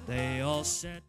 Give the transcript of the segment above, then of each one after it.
They all said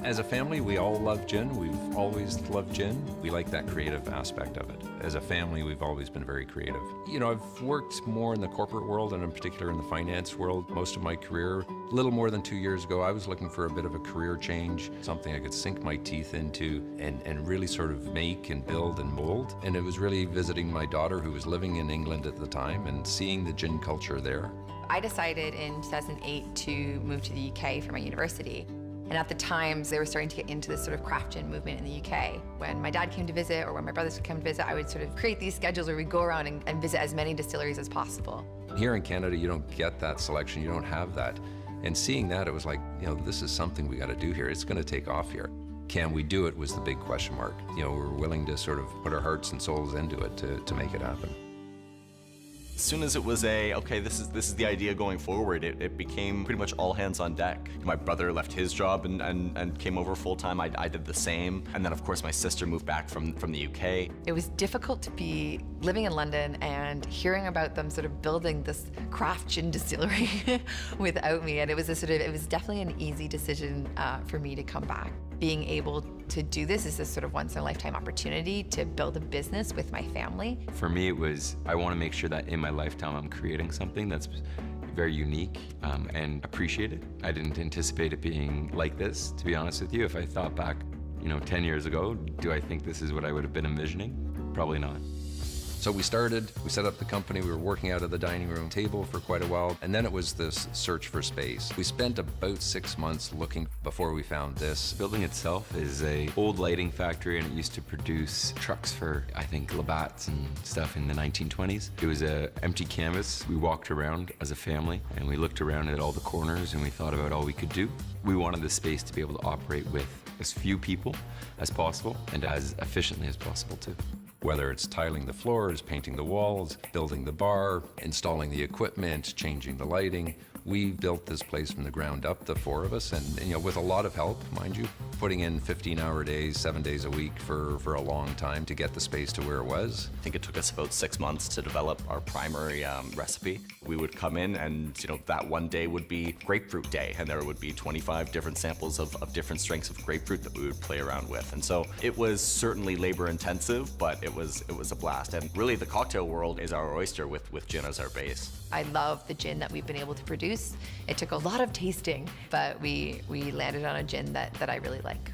As a family, we all love gin. We've always loved gin. We like that creative aspect of it. As a family, we've always been very creative. You know, I've worked more in the corporate world and in particular in the finance world most of my career. A little more than 2 years ago, I was looking for a bit of a career change, something I could sink my teeth into and really sort of make and build and mold. And it was really visiting my daughter who was living in England at the time and seeing the gin culture there. I decided in 2008 to move to the UK for my university. And at the times, they were starting to get into this sort of craft gin movement in the UK. When my dad came to visit, or when my brothers would come to visit, I would sort of create these schedules where we'd go around and visit as many distilleries as possible. Here in Canada, you don't get that selection, you don't have that. And seeing that, it was like, you know, this is something we got to do here. It's going to take off here. Can we do it was the big question mark. You know, we're willing to sort of put our hearts and souls into it to make it happen. As soon as it was okay, this is the idea going forward, it became pretty much all hands on deck. My brother left his job and came over full time. I did the same. And then of course my sister moved back from the UK. It was difficult to be living in London and hearing about them sort of building this craft gin distillery without me. And it was definitely an easy decision for me to come back. Being able to do this is a sort of once-in-a-lifetime opportunity to build a business with my family. For me, it was, I want to make sure that in my lifetime I'm creating something that's very unique and appreciated. I didn't anticipate it being like this, to be honest with you. If I thought back, 10 years ago, do I think this is what I would have been envisioning? Probably not. So we set up the company, we were working out of the dining room table for quite a while, and then it was this search for space. We spent about 6 months looking before we found this. The building itself is an old lighting factory, and it used to produce trucks for, I think, Labatt's and stuff in the 1920s. It was an empty canvas. We walked around as a family, and we looked around at all the corners, and we thought about all we could do. We wanted the space to be able to operate with as few people as possible, and as efficiently as possible, too. Whether it's tiling the floors, painting the walls, building the bar, installing the equipment, changing the lighting, we built this place from the ground up, the four of us, and with a lot of help, mind you, putting in 15-hour days, 7 days a week for a long time to get the space to where it was. I think it took us about 6 months to develop our primary recipe. We would come in and, that one day would be grapefruit day, and there would be 25 different samples of different strengths of grapefruit that we would play around with. And so it was certainly labor intensive, but it was a blast. And really the cocktail world is our oyster with gin as our base. I love the gin that we've been able to produce. It took a lot of tasting, but we landed on a gin that I really like.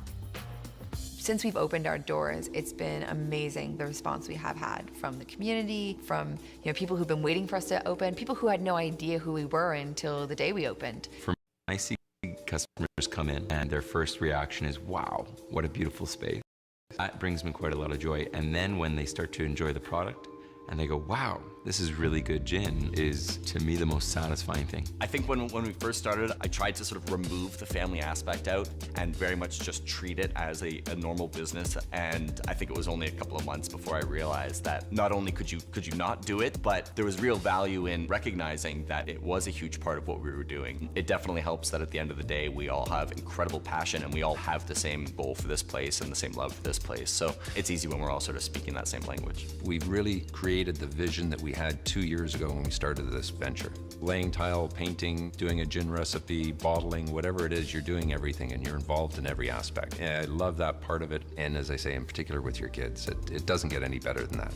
Since we've opened our doors, it's been amazing, the response we have had from the community, from people who've been waiting for us to open, people who had no idea who we were until the day we opened. For me, I see customers come in and their first reaction is, wow, what a beautiful space. That brings me quite a lot of joy. And then when they start to enjoy the product and they go, wow, this is really good gin, is to me the most satisfying thing. I think when we first started, I tried to sort of remove the family aspect out and very much just treat it as a normal business. And I think it was only a couple of months before I realized that not only could you not do it, but there was real value in recognizing that it was a huge part of what we were doing. It definitely helps that at the end of the day, we all have incredible passion and we all have the same goal for this place and the same love for this place. So it's easy when we're all sort of speaking that same language. We've really created the vision that we had 2 years ago when we started this venture. Laying tile, painting, doing a gin recipe, bottling, whatever it is, you're doing everything and you're involved in every aspect. And I love that part of it. And as I say, in particular with your kids, it doesn't get any better than that.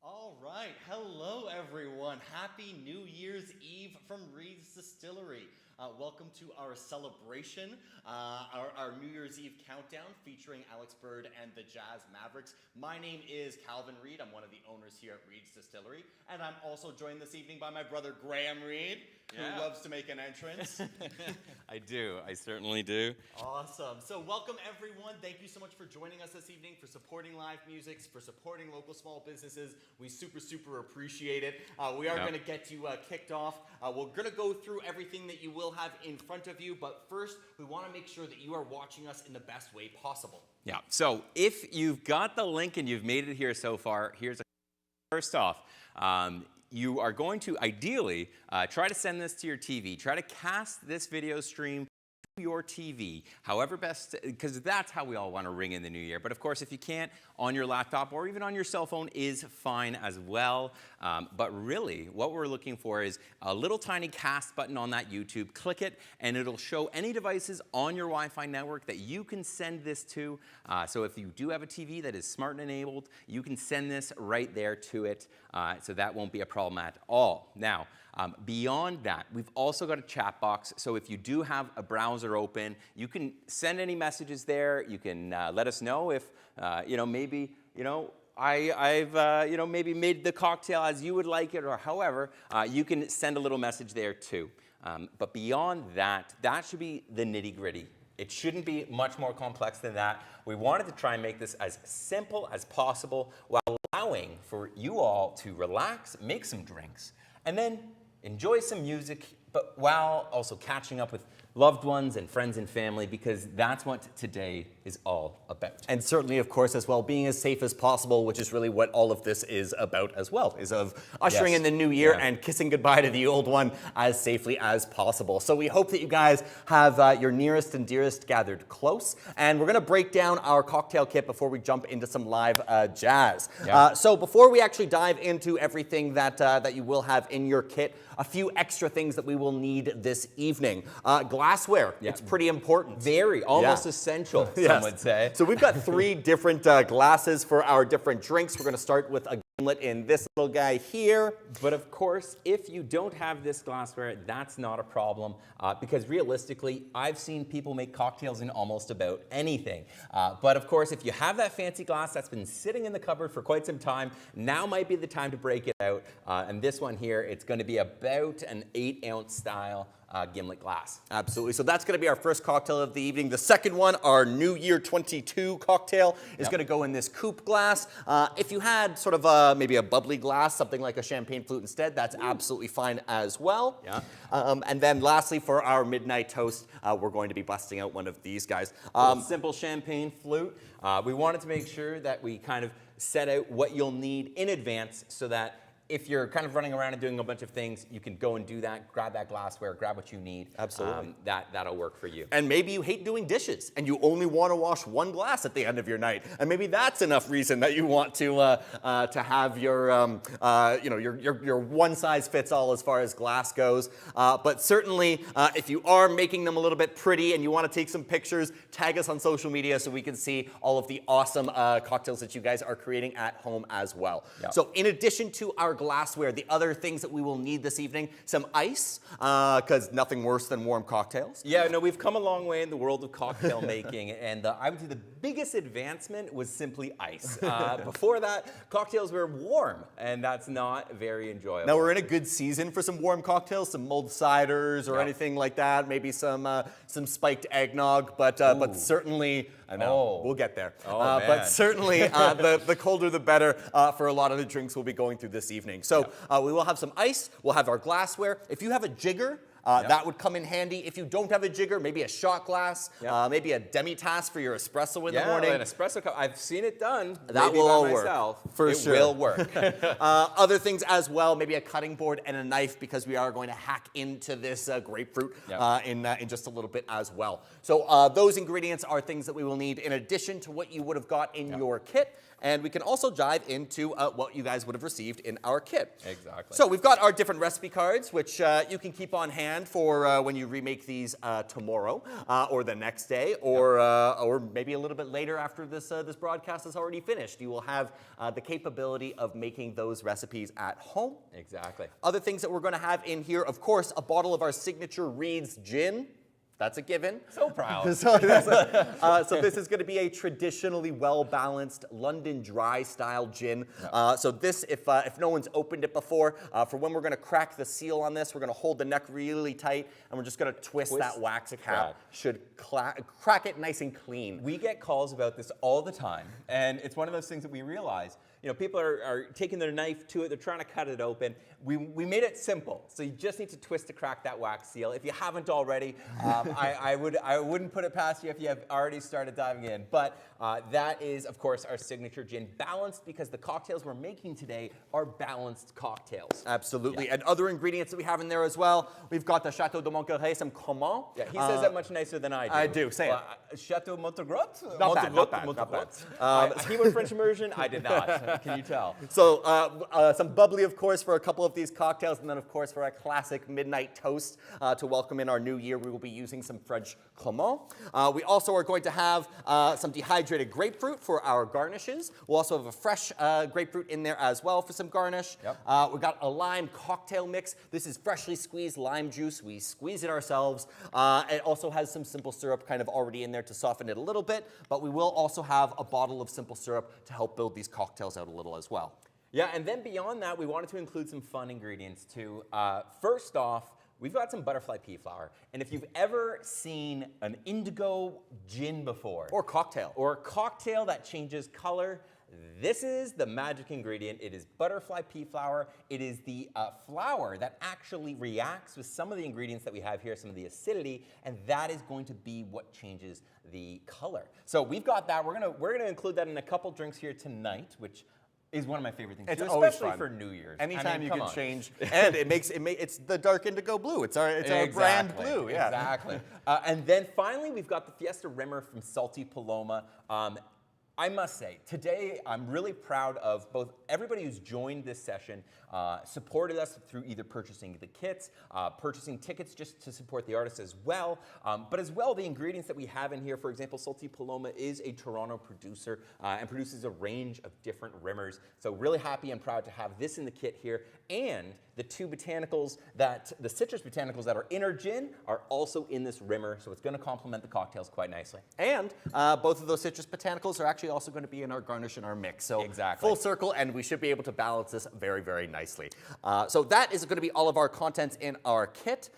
All right, hello everyone. Happy New Year's Eve from Reid's Distillery. Welcome to our celebration, our New Year's Eve countdown featuring Alex Bird and the Jazz Mavericks. My name is Calvin Reid. I'm one of the owners here at Reid's Distillery, and I'm also joined this evening by my brother Graham Reid, who loves to make an entrance. I do. I certainly do. Awesome. So welcome everyone. Thank you so much for joining us this evening, for supporting live music, for supporting local small businesses. We super appreciate it. We are going to get you kicked off. We're going to go through everything that you will have in front of you, but first we want to make sure that you are watching us in the best way possible. Yeah, so if you've got the link and you've made it here so far, first off, you are going to ideally try to send this to your TV. Try to cast this video stream to your TV, however best, because that's how we all want to ring in the new year. But of course, if you can't, on your laptop or even on your cell phone is fine as well. But really, what we're looking for is a little tiny cast button on that YouTube. Click it, and it'll show any devices on your Wi-Fi network that you can send this to. So if you do have a TV that is smart and enabled, you can send this right there to it. So that won't be a problem at all. Now, beyond that, we've also got a chat box. So if you do have a browser open, you can send any messages there. You can let us know if, maybe, I've maybe made the cocktail as you would like it, or however, you can send a little message there too. But beyond that, that should be the nitty-gritty. It shouldn't be much more complex than that. We wanted to try and make this as simple as possible while allowing for you all to relax, make some drinks, and then enjoy some music, but while also catching up with loved ones and friends and family, because that's what today is all about. And certainly, of course, as well, being as safe as possible, which is really what all of this is about as well, is of ushering in the new year and kissing goodbye to the old one as safely as possible. So we hope that you guys have your nearest and dearest gathered close. And we're going to break down our cocktail kit before we jump into some live jazz. So before we actually dive into everything that you will have in your kit, a few extra things that we will need this evening. Glassware, it's pretty important. Very, almost essential, some would say. So we've got 3 different glasses for our different drinks. We're going to start with a gimlet in this little guy here. But of course, if you don't have this glassware, that's not a problem, because realistically, I've seen people make cocktails in almost about anything. But of course, if you have that fancy glass that's been sitting in the cupboard for quite some time, now might be the time to break it out. And this one here, it's going to be about an 8-ounce style gimlet glass. Absolutely. So that's going to be our first cocktail of the evening. The second one, our New Year 22 cocktail, is going to go in this coupe glass. If you had sort of maybe a bubbly glass, something like a champagne flute instead, that's absolutely fine as well. And then lastly, for our midnight toast, we're going to be busting out one of these guys. Simple champagne flute. We wanted to make sure that we kind of set out what you'll need in advance so that if you're kind of running around and doing a bunch of things, you can go and do that, grab that glassware, grab what you need. Absolutely. That'll work for you. And maybe you hate doing dishes and you only want to wash one glass at the end of your night. And maybe that's enough reason that you want to have your, your one size fits all as far as glass goes. But certainly, if you are making them a little bit pretty and you want to take some pictures, tag us on social media so we can see all of the awesome cocktails that you guys are creating at home as well. So in addition to our glassware, the other things that we will need this evening, some ice, because nothing worse than warm cocktails. Yeah, no, we've come a long way in the world of cocktail making, and I would say the biggest advancement was simply ice. Before that, cocktails were warm, and that's not very enjoyable. Now we're in a good season for some warm cocktails, some mulled ciders or anything like that, maybe some spiked eggnog, but certainly, I know, we'll get there. But certainly, the colder the better for a lot of the drinks we'll be going through this evening. So we will have some ice, we'll have our glassware. If you have a jigger, that would come in handy. If you don't have a jigger, maybe a shot glass, maybe a demi-tasse for your espresso in the morning. An espresso cup. I've seen it done. That will all work. For sure. It will work. Other things as well, maybe a cutting board and a knife, because we are going to hack into this grapefruit in just a little bit as well. So those ingredients are things that we will need in addition to what you would have got in your kit. And we can also dive into what you guys would have received in our kit. Exactly. So we've got our different recipe cards, which you can keep on hand. demand for when you remake these tomorrow or the next day or maybe a little bit later after this broadcast is already finished. You will have the capability of making those recipes at home. Exactly. Other things that we're going to have in here, of course, a bottle of our signature Reid's gin. That's a given. So proud. So this is going to be a traditionally well-balanced London dry style gin. So this, if no one's opened it before, for when we're going to crack the seal on this, we're going to hold the neck really tight, and we're just going to twist that wax cap. Should crack it nice and clean. We get calls about this all the time, and it's one of those things that we realize. You know, people are taking their knife to it, they're trying to cut it open. We made it simple, so you just need to twist to crack that wax seal. If you haven't already, I wouldn't put it past you if you have already started diving in. But that is, of course, our signature gin, balanced because the cocktails we're making today are balanced cocktails. Absolutely, and other ingredients that we have in there as well. We've got the Chateau de Monterey, some Comment. Yeah, he says that much nicer than I do. I do, say it. Chateau Montegrot? Not bad. He went French immersion, I did not. Can you tell? So some bubbly, of course, for a couple of these cocktails, and then, of course, for our classic midnight toast to welcome in our new year, we will be using some French Clement. We also are going to have some dehydrated grapefruit for our garnishes. We'll also have a fresh grapefruit in there as well for some garnish. Yep. We've got a lime cocktail mix. This is freshly squeezed lime juice. We squeeze it ourselves. It also has some simple syrup kind of already in there to soften it a little bit, but we will also have a bottle of simple syrup to help build these cocktails out a little as well. Yeah, and then beyond that, we wanted to include some fun ingredients too. First off, we've got some butterfly pea flower. And if you've ever seen an indigo gin before, or a cocktail that changes color, this is the magic ingredient. It is butterfly pea flower. It is the flour that actually reacts with some of the ingredients that we have here, some of the acidity, and that is going to be what changes the color. So we've got that. We're gonna include that in a couple drinks here tonight, which is one of my favorite things, it's too, always especially fun. For New Year's. Anytime you can change, and it's the dark indigo blue. It's our brand blue. Yeah, exactly. And then finally, we've got the Fiesta Rimmer from Salty Paloma. I must say, today I'm really proud of both everybody who's joined this session, supported us through either purchasing the kits, purchasing tickets just to support the artists as well, but as well the ingredients that we have in here. For example, Salty Paloma is a Toronto producer and produces a range of different rimmers. So really happy and proud to have this in the kit here, and the two botanicals the citrus botanicals that are in our gin are also in this rimmer, so it's going to complement the cocktails quite nicely. And both of those citrus botanicals are actually also going to be in our garnish and our mix. So exactly. Full circle, and we should be able to balance this very, very nicely. So that is going to be all of our contents in our kit.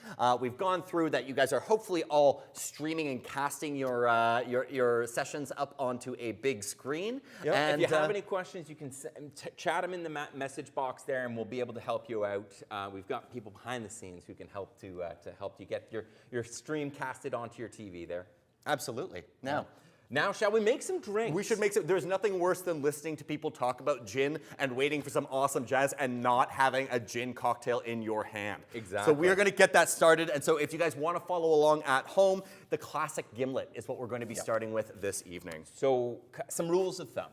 We've gone through that. You guys are hopefully all streaming and casting your sessions up onto a big screen. Yep. And if you have any questions, you can chat them in the message box there, and we'll be able to help you out. We've got people behind the scenes who can help to help you get your stream casted onto your TV there. Absolutely. Now, shall we make some drinks? We should make some. There's nothing worse than listening to people talk about gin and waiting for some awesome jazz and not having a gin cocktail in your hand. Exactly. So we are going to get that started. And so if you guys want to follow along at home, the classic gimlet is what we're going to be starting with this evening. So some rules of thumb.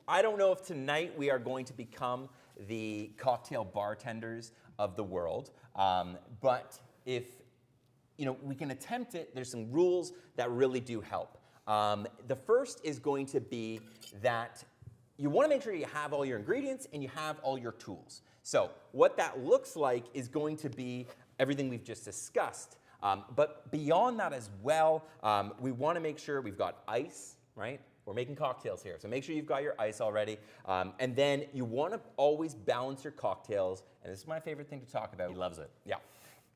I don't know if tonight we are going to become the cocktail bartenders of the world, but if we can attempt it, there's some rules that really do help. The first is going to be that you want to make sure you have all your ingredients and you have all your tools. So what that looks like is going to be everything we've just discussed. But beyond that as well, we want to make sure we've got ice, right? We're making cocktails here, so make sure you've got your ice already. And then you want to always balance your cocktails, and this is my favorite thing to talk about. He loves it. Yeah.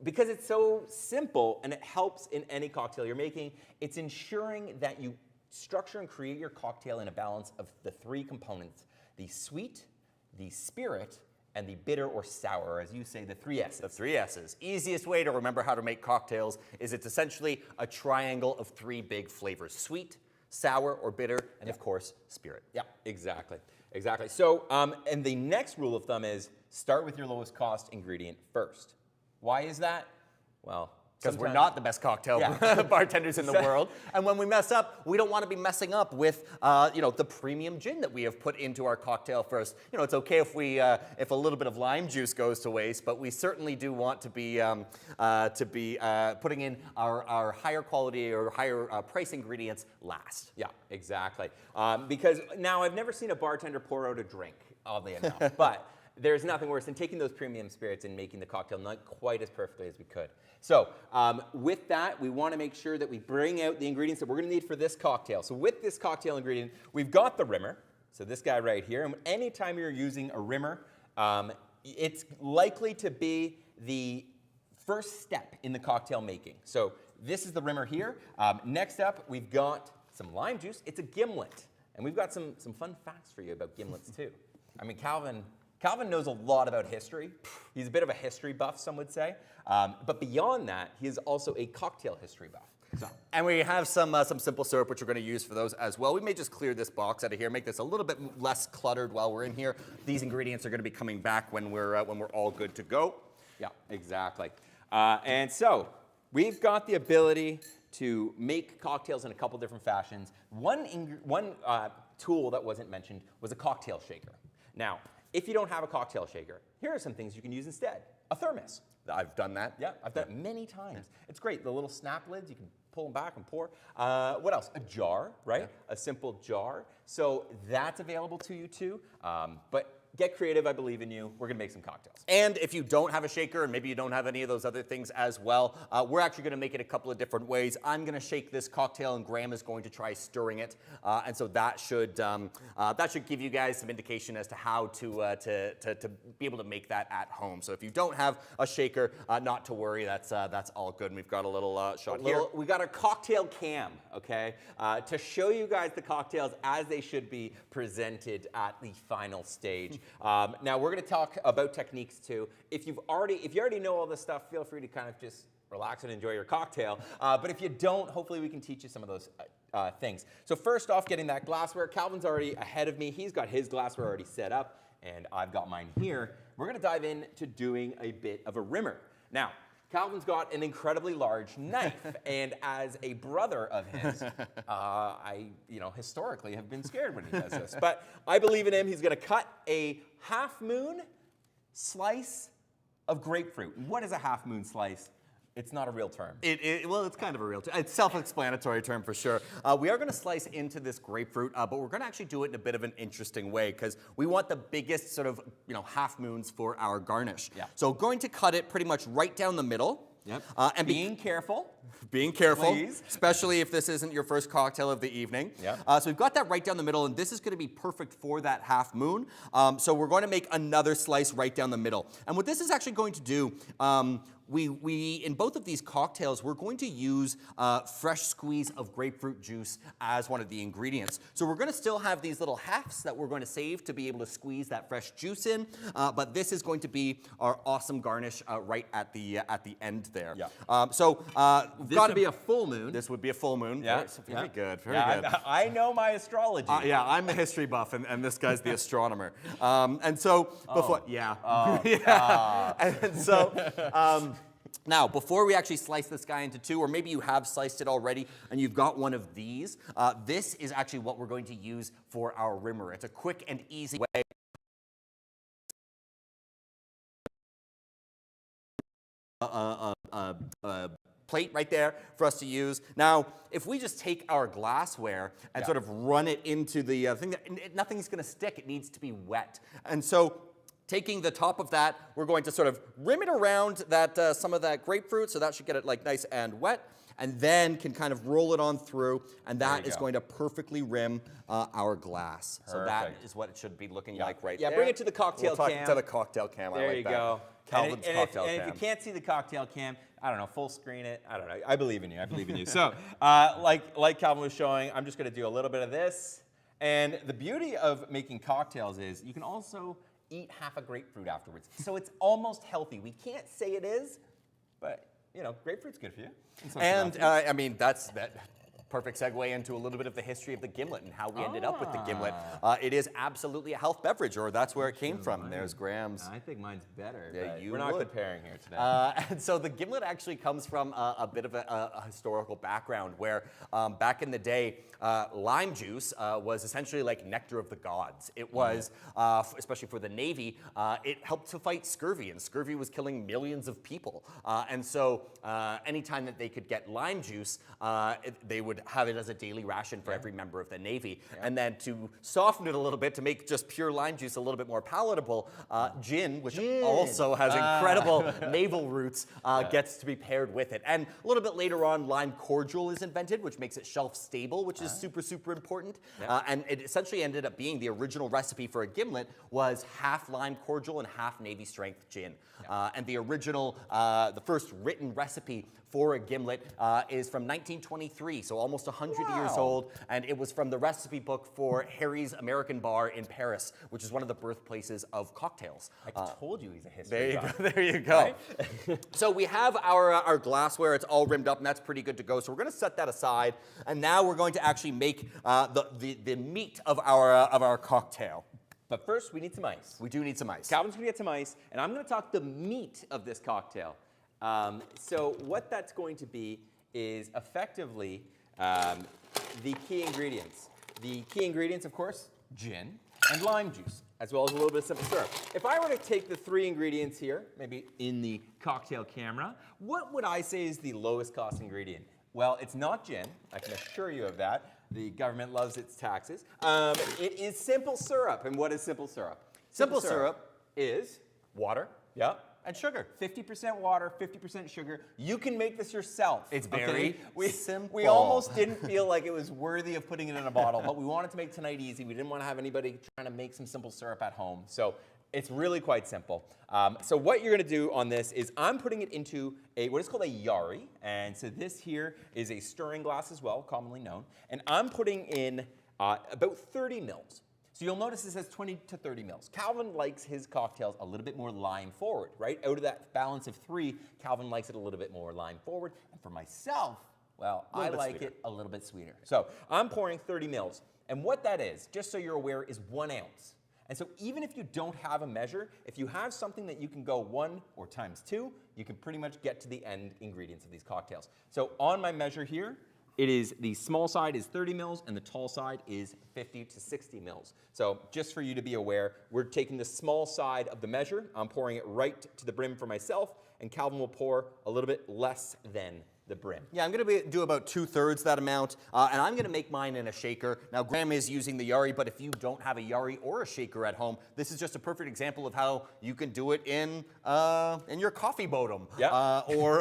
Because it's so simple and it helps in any cocktail you're making, it's ensuring that you structure and create your cocktail in a balance of the three components: the sweet, the spirit, and the bitter or sour, or as you say, the 3 S's. The 3 S's. Easiest way to remember how to make cocktails is it's essentially a triangle of 3 big flavors: sweet, sour or bitter, and of course, spirit. Yeah, exactly. Exactly. So, and the next rule of thumb is start with your lowest cost ingredient first. Why is that? Well, because we're Sometimes. not the best cocktail bartenders in the world. And when we mess up, we don't want to be messing up with, the premium gin that we have put into our cocktail first. It's okay if if a little bit of lime juice goes to waste, but we certainly do want to be putting in our higher quality or higher price ingredients last. Yeah, exactly. Because now I've never seen a bartender pour out a drink, oddly enough, but there's nothing worse than taking those premium spirits and making the cocktail not quite as perfectly as we could. So with that, we want to make sure that we bring out the ingredients that we're going to need for this cocktail. So with this cocktail ingredient, we've got the rimmer, so this guy right here. And anytime you're using a rimmer, it's likely to be the first step in the cocktail making. So this is the rimmer here. Next up, we've got some lime juice. It's a gimlet. And we've got some fun facts for you about gimlets too. I mean, Calvin knows a lot about history. He's a bit of a history buff, some would say. But beyond that, he is also a cocktail history buff. So. And we have some simple syrup, which we're going to use for those as well. We may just clear this box out of here, make this a little bit less cluttered while we're in here. These ingredients are going to be coming back when we're all good to go. Yeah, exactly. And so we've got the ability to make cocktails in a couple different fashions. One tool that wasn't mentioned was a cocktail shaker. Now, if you don't have a cocktail shaker, here are some things you can use instead. A thermos. I've done that. Yeah, I've done it many times. It's great. The little snap lids, you can pull them back and pour. What else? A jar, right? Yeah. A simple jar. So that's available to you too. But get creative, I believe in you. We're gonna make some cocktails. And if you don't have a shaker, and maybe you don't have any of those other things as well, we're actually gonna make it a couple of different ways. I'm gonna shake this cocktail, and Graham is going to try stirring it. And so that should give you guys some indication as to how to be able to make that at home. So if you don't have a shaker, not to worry, that's all good. And we've got a little shot here. We got a cocktail cam, okay, to show you guys the cocktails as they should be presented at the final stage. Now we're going to talk about techniques too. If you already know all this stuff, feel free to kind of just relax and enjoy your cocktail. But if you don't, hopefully we can teach you some of those things. So first off, getting that glassware. Calvin's already ahead of me. He's got his glassware already set up, and I've got mine here. We're going to dive into doing a bit of a rimmer. Now, Calvin's got an incredibly large knife, and as a brother of his, I, historically have been scared when he does this. But I believe in him. He's going to cut a half-moon slice of grapefruit. What is a half-moon slice? It's not a real term. Well, it's kind of a real term. It's a self-explanatory term for sure. We are going to slice into this grapefruit, but we're going to actually do it in a bit of an interesting way because we want the biggest sort of half moons for our garnish. Yeah. So going to cut it pretty much right down the middle. Yep. And being careful. Being careful, please. Especially if this isn't your first cocktail of the evening. Yep. So we've got that right down the middle, and this is going to be perfect for that half moon. So we're going to make another slice right down the middle. And what this is actually going to do, we in both of these cocktails, we're going to use fresh squeeze of grapefruit juice as one of the ingredients. So we're going to still have these little halves that we're going to save to be able to squeeze that fresh juice in, but this is going to be our awesome garnish right at the end there. Yeah. This would be a full moon. This would be a full moon. Yeah. Very good. Very good. I know my astrology. Yeah, I'm the history buff, and this guy's the astronomer. And so before, and so. Now, before we actually slice this guy into two, or maybe you have sliced it already and you've got one of these, this is actually what we're going to use for our rimmer. It's a quick and easy way. Plate right there for us to use. Now, if we just take our glassware and sort of run it into the thing, nothing's going to stick. It needs to be wet. And so taking the top of that, we're going to sort of rim it around that some of that grapefruit, so that should get it like nice and wet, and then can kind of roll it on through, and that is going to perfectly rim our glass. Perfect. So that is what it should be looking like right there. Yeah, bring it to the cocktail cam. To the cocktail cam. There I like you that. go. Calvin's cocktail cam. And if you can't see the cocktail cam, I don't know, full screen it. I don't know. I believe in you. I believe in you. So, like Calvin was showing, I'm just going to do a little bit of this. And the beauty of making cocktails is you can also eat half a grapefruit afterwards. So it's almost healthy. We can't say it is, but grapefruit's good for you. And I mean, Perfect segue into a little bit of the history of the gimlet and how we ended up with the gimlet. It is absolutely a health beverage, or that's where it came from. There's Graham's. I think mine's better. Yeah, but you we're not would. comparing here today. And so the gimlet actually comes from a bit of a historical background where back in the day, lime juice was essentially like nectar of the gods. It was, especially for the Navy, it helped to fight scurvy, and scurvy was killing millions of people. And so anytime that they could get lime juice, they would have it as a daily ration for every member of the Navy. And then to soften it a little bit, to make just pure lime juice a little bit more palatable, gin, which also has incredible naval roots, gets to be paired with it. And a little bit later on, lime cordial is invented, which makes it shelf stable, which is super, super important. And it essentially ended up being the original recipe for a gimlet was half lime cordial and half Navy strength gin. And the original, the first written recipe for a gimlet is from 1923, so almost 100 years old, and it was from the recipe book for Harry's American Bar in Paris, which is one of the birthplaces of cocktails. I told you he's a history buff. There you go. So we have our glassware, it's all rimmed up, and that's pretty good to go. So we're gonna set that aside, and now we're going to actually make the meat of our cocktail. But first, we need some ice. We do need some ice. Calvin's gonna get some ice, and I'm gonna talk the meat of this cocktail. So what that's going to be is effectively the key ingredients. The key ingredients, of course, gin and lime juice, as well as a little bit of simple syrup. If I were to take the 3 ingredients here, maybe in the cocktail camera, what would I say is the lowest cost ingredient? Well, it's not gin, I can assure you of that. The government loves its taxes. It is simple syrup. And what is simple syrup? Simple syrup is water. Yeah. And sugar. 50% water, 50% sugar. You can make this yourself. It's very simple. We almost didn't feel like it was worthy of putting it in a bottle, but we wanted to make tonight easy. We didn't want to have anybody trying to make some simple syrup at home. So it's really quite simple. So what you're going to do on this is I'm putting it into what is called a yari. And so this here is a stirring glass as well, commonly known. And I'm putting in about 30 mils. So you'll notice it says 20 to 30 mils. Calvin likes his cocktails a little bit more lime forward, right? Out of that balance of 3, Calvin likes it a little bit more lime forward. And for myself, well, I like it a little bit sweeter. So I'm pouring 30 mils. And what that is, just so you're aware, is 1 ounce. And so even if you don't have a measure, if you have something that you can go 1 or times 2, you can pretty much get to the end ingredients of these cocktails. So on my measure here, it is the small side is 30 mils and the tall side is 50 to 60 mils. So just for you to be aware, we're taking the small side of the measure. I'm pouring it right to the brim for myself, and Calvin will pour a little bit less than the brim. Yeah, I'm going to do about 2/3 that amount, and I'm going to make mine in a shaker. Now, Graham is using the Yari, but if you don't have a Yari or a shaker at home, this is just a perfect example of how you can do it in your coffee bottom, or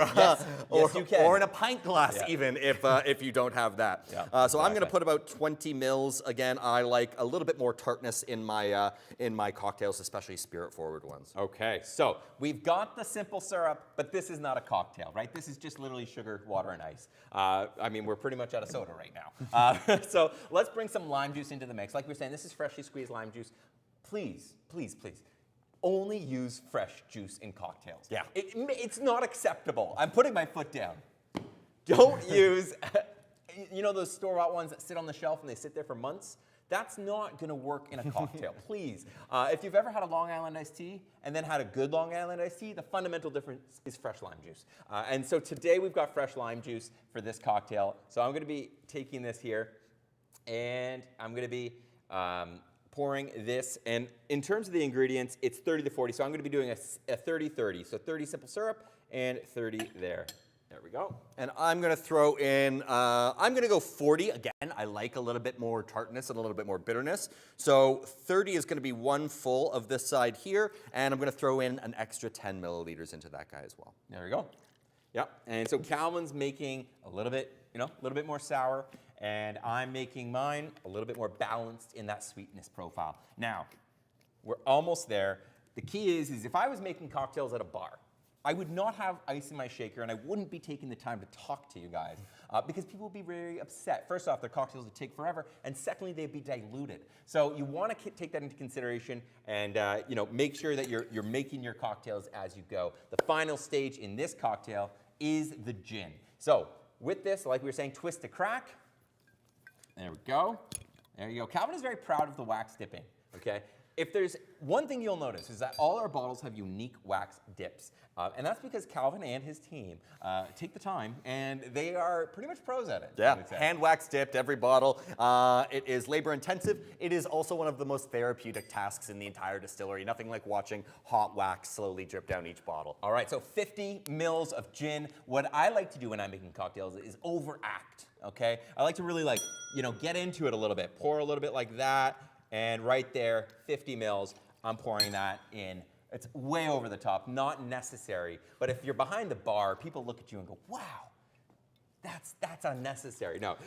in a pint glass, even if you don't have that. So I'm going to put about 20 mils. Again, I like a little bit more tartness in my cocktails, especially spirit-forward ones. Okay, so we've got the simple syrup, but this is not a cocktail, right? This is just literally sugar, water, and ice. I mean, we're pretty much out of soda right now. So let's bring some lime juice into the mix. Like we were saying, this is freshly squeezed lime juice. Please, please, please, only use fresh juice in cocktails. Yeah. It's not acceptable. I'm putting my foot down. Don't use, you know those store-bought ones that sit on the shelf and they sit there for months? That's not going to work in a cocktail, please. If you've ever had a Long Island iced tea and then had a good Long Island iced tea, the fundamental difference is fresh lime juice. And so today we've got fresh lime juice for this cocktail. So I'm going to be taking this here, and I'm going to be pouring this. And in terms of the ingredients, it's 30 to 40. So I'm going to be doing a 30-30. So 30 simple syrup and 30 there. There we go. And I'm going to throw in, I'm going to go 40. Again, I like a little bit more tartness and a little bit more bitterness. So 30 is going to be 1 full of this side here. And I'm going to throw in an extra 10 milliliters into that guy as well. There we go. Yep. And so Calvin's making a little bit, a little bit more sour. And I'm making mine a little bit more balanced in that sweetness profile. Now, we're almost there. The key is if I was making cocktails at a bar, I would not have ice in my shaker, and I wouldn't be taking the time to talk to you guys because people would be very upset. First off, their cocktails would take forever, and secondly, they'd be diluted. So you want to take that into consideration and make sure that you're making your cocktails as you go. The final stage in this cocktail is the gin. So with this, like we were saying, twist to crack. There we go. There you go. Calvin is very proud of the wax dipping, okay? If there's one thing you'll notice is that all our bottles have unique wax dips. And that's because Calvin and his team take the time, and they are pretty much pros at it. Yeah, hand wax dipped every bottle. It is labor intensive. It is also one of the most therapeutic tasks in the entire distillery. Nothing like watching hot wax slowly drip down each bottle. All right, so 50 mils of gin. What I like to do when I'm making cocktails is overact, okay? I like to really get into it a little bit. Pour a little bit like that, and right there, 50 mils, I'm pouring that in. It's way over the top, not necessary. But if you're behind the bar, people look at you and go, wow, that's unnecessary. No,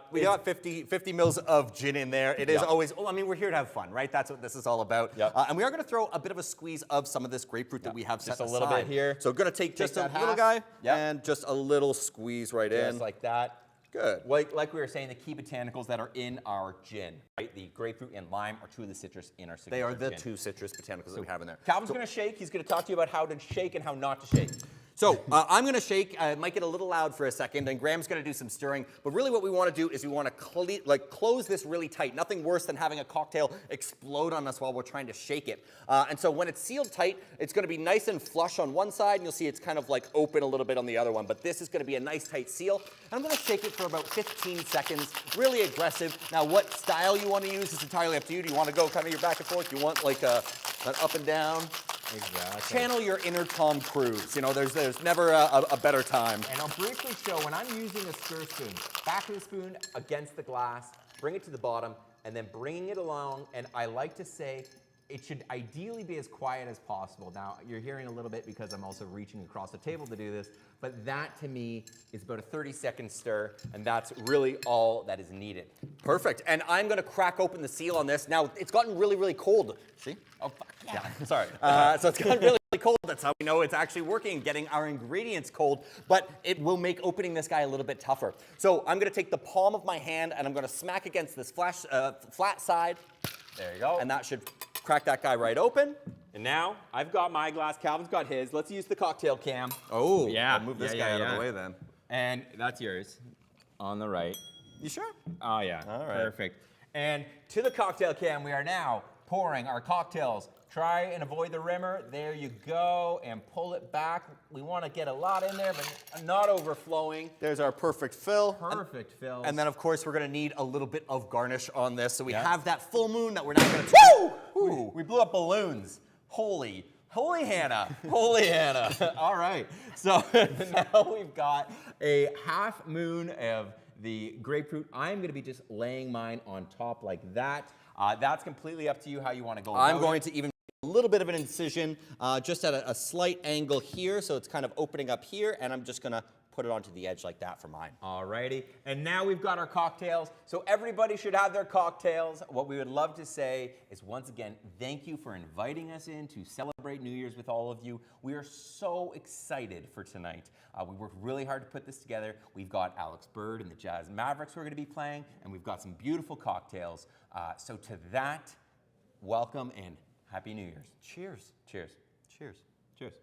We got 50 mils of gin in there. It is Yep. always, I mean, we're here to have fun, right? That's what this is all about. Yep. And we are going to throw a bit of a squeeze of some of this grapefruit that we have set Just a little bit here. So we're going to take just a that little half. guy Yep. and just a little squeeze right in. just like that. Good. Like we were saying, the key botanicals that are in our gin, right? The grapefruit and lime are two of the citrus in our signature They are the gin. two citrus botanicals that we have in there. Calvin's going to shake. He's going to talk to you about how to shake and how not to shake. So I'm going to shake. It might get a little loud for a second, and Graham's going to do some stirring. But really what we want to do is we want to close this really tight. Nothing worse than having a cocktail explode on us while we're trying to shake it. And so when it's sealed tight, it's going to be nice and flush on one side, and you'll see it's kind of like open a little bit on the other one. But this is going to be a nice tight seal. And I'm going to shake it for about 15 seconds, really aggressive. Now what style you want to use is entirely up to you. Do you want to go kind of your back and forth? Do you want like an up and down? Exactly. Channel your inner Tom Cruise. You know, there's never a better time. And I'll briefly show when I'm using a stir spoon, back of the spoon against the glass, bring it to the bottom, and then bringing it along. And I like to say it should ideally be as quiet as possible. Now, you're hearing a little bit because I'm also reaching across the table to do this, but that to me is about a 30-second stir, and that's really all that is needed. Perfect. And I'm going to crack open the seal on this. Now, it's gotten really, really cold. See? Oh, fuck yeah. Sorry. So it's gotten really, really cold. That's how we know it's actually working, getting our ingredients cold. But it will make opening this guy a little bit tougher. So I'm going to take the palm of my hand, and I'm going to smack against this flat side. There you go. And that should crack that guy right open. And now I've got my glass, Calvin's got his. Let's use the cocktail cam. Oh, yeah. I'll move this guy out of the way then. And that's yours on the right. You sure? Oh, yeah. All right. Perfect. And to the cocktail cam, we are now pouring our cocktails. Try and avoid the rimmer. There you go. And pull it back. We want to get a lot in there, but not overflowing. There's our perfect fill. Perfect fill. And then, of course, we're going to need a little bit of garnish on this. So we Yeah. have that full moon that we're now going to... Woo! We blew up balloons. Holy Hannah. Holy Hannah. All right. So now we've got a half moon of the grapefruit. I'm going to be just laying mine on top like that. That's completely up to you how you want to go about I'm going it. to even a little bit of an incision just at a slight angle here, so it's kind of opening up here, and I'm just going to put it onto the edge like that for mine. Alrighty, and now we've got our cocktails. So everybody should have their cocktails. What we would love to say is, once again, thank you for inviting us in to celebrate New Year's with all of you. We are so excited for tonight. We worked really hard to put this together. We've got Alex Bird and the Jazz Mavericks who are going to be playing, and we've got some beautiful cocktails. So to that, welcome and Happy New Year's. Cheers. Cheers. Cheers. Cheers.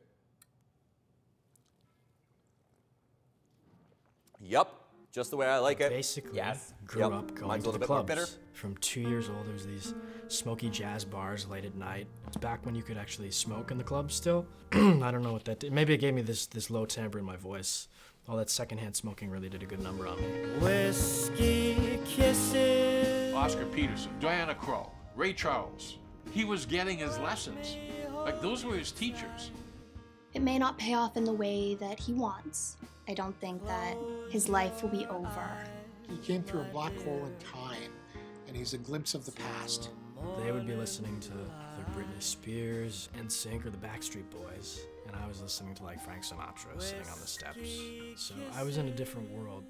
Yep, just the way I like it. Basically, Yes. grew Yep. up going Mine's a to the little bit more clubs. bitter. From 2 years old, there was these smoky jazz bars late at night. It's back when you could actually smoke in the clubs still. I don't know what that did. Maybe it gave me this low timbre in my voice. All that secondhand smoking really did a good number on me. Whiskey kisses. Oscar Peterson, Diana Krall, Ray Charles. He was getting his lessons. Like, those were his teachers. It may not pay off in the way that he wants. I don't think that his life will be over. He came through a black hole in time, and he's a glimpse of the past. They would be listening to either Britney Spears, NSYNC, or the Backstreet Boys, and I was listening to like Frank Sinatra sitting on the steps. So I was in a different world.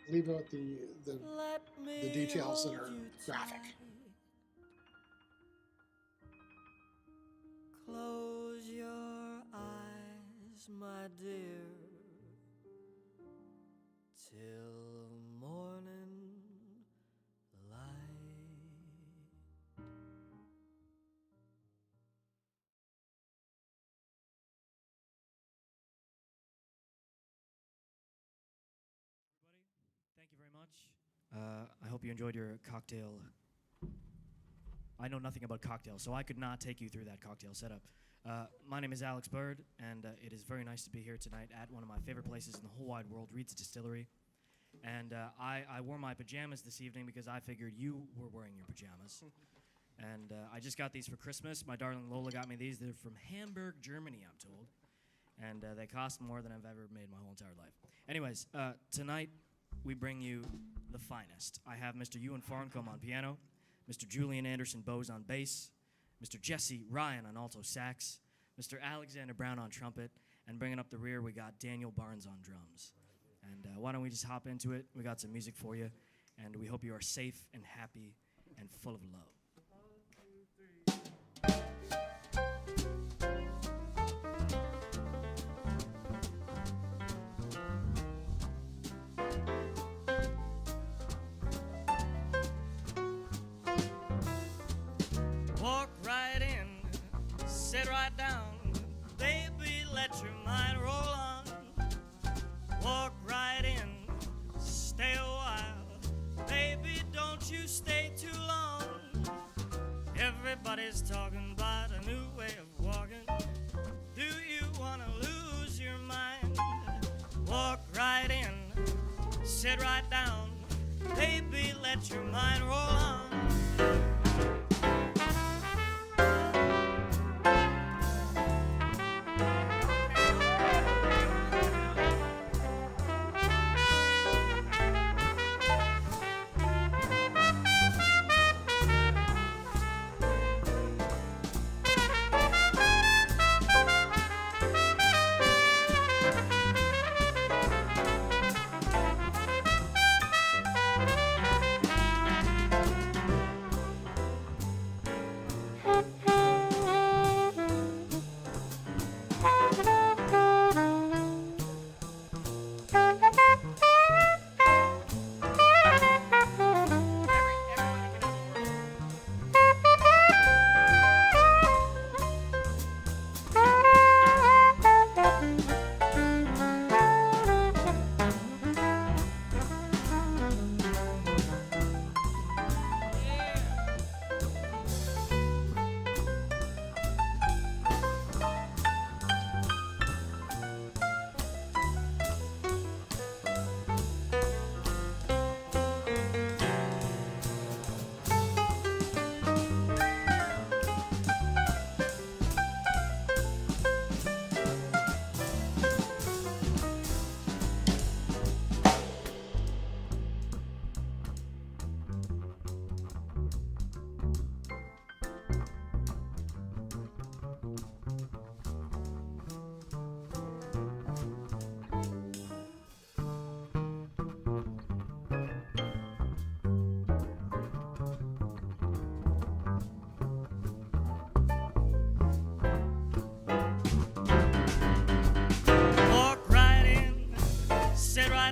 Leave out the details that are graphic. Close your eyes, my dear, till morning light. Thank you very much. much. I hope you enjoyed your cocktail. I know nothing about cocktails, so I could not take you through that cocktail setup. My name is Alex Bird, and it is very nice to be here tonight at one of my favorite places in the whole wide world, Reid's Distillery. And I wore my pajamas this evening because I figured you were wearing your pajamas. And I just got these for Christmas. My darling Lola got me these. They're from Hamburg, Germany, I'm told. And they cost more than I've ever made my whole entire life. Anyways, tonight we bring you the finest. I have Mr. Ewan Farncombe on piano, Mr. Julian Anderson Bowes on bass, Mr. Jesse Ryan on alto sax, Mr. Alexander Brown on trumpet, and bringing up the rear, we got Daniel Barnes on drums. And why don't we just hop into it? We got some music for you, and we hope you are safe and happy and full of love. Walk right in, sit right down, baby, let your mind roll on. Walk right in, stay a while, baby, don't you stay too long. Everybody's talking about a new way of walking. Do you wanna lose your mind? Walk right in, sit right down, baby, let your mind roll on.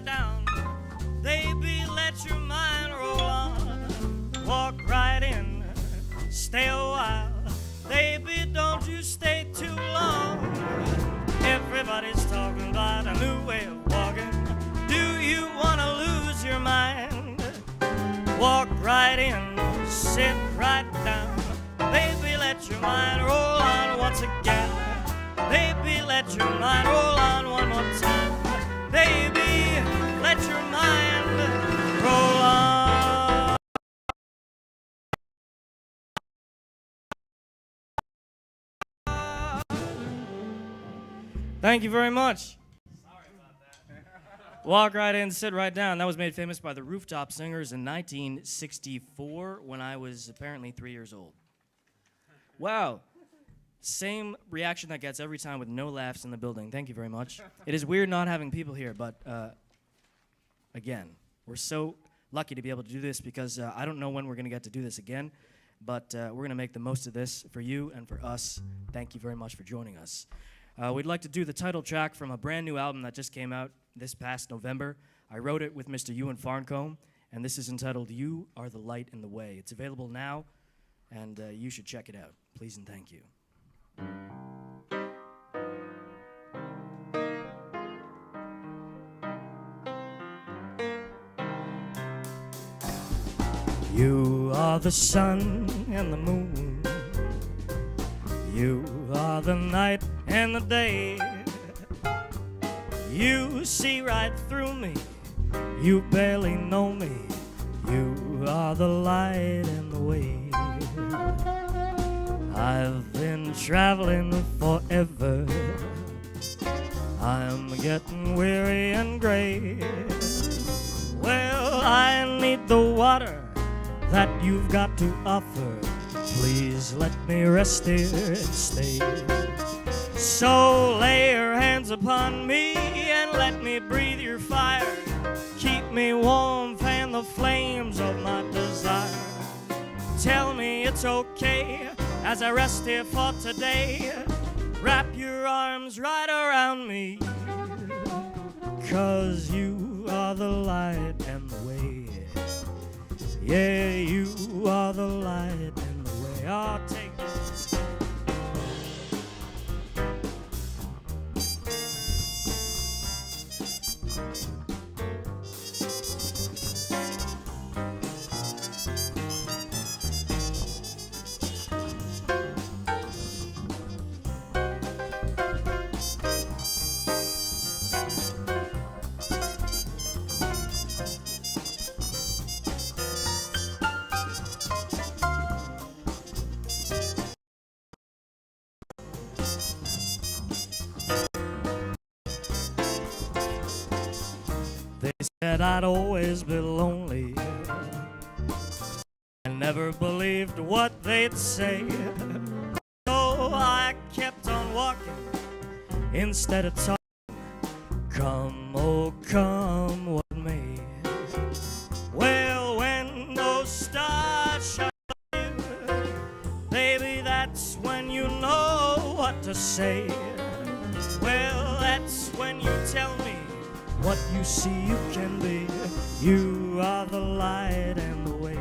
Down, baby, let your mind roll on. Walk right in, stay a while, baby, don't you stay too long. Everybody's talking about a new way of walking. Do you wanna lose your mind? Walk right in, sit right down, baby, let your mind roll on once again. Baby, let your mind roll on one more time. Baby, let your mind roll on. Thank you very much. Sorry about that. Walk right in, sit right down. That was made famous by the Rooftop Singers in 1964 when I was apparently 3 years old. Wow. Same reaction that gets every time with no laughs in the building. Thank you very much. It is weird not having people here, but again, we're so lucky to be able to do this because I don't know when we're going to get to do this again, but we're going to make the most of this for you and for us. Thank you very much for joining us. We'd like to do the title track from a brand new album that just came out this past November. I wrote it with Mr. Ewan Farncombe, and this is entitled You Are the Light in the Way. It's available now, and you should check it out. Please and thank you. are the sun and the moon. You are the night and the day. You see right through me. You barely know me. You are the light and the way. I've been traveling forever. I'm getting weary and gray. Well, I need the water that you've got to offer. Please let me rest here and stay. So lay your hands upon me and let me breathe your fire. Keep me warm, fan the flames of my desire. Tell me it's okay as I rest here for today. Wrap your arms right around me, 'cause you are the light and the way. Yeah, you are the light and the way. I'll take it. They said I'd always be lonely. I never believed what they'd say. So I kept on walking instead of talking. Come, oh come what may. Well, when those stars shine on you, baby, that's when you know what to say. Well, that's when you tell me what you see you can be. You are the light and the way.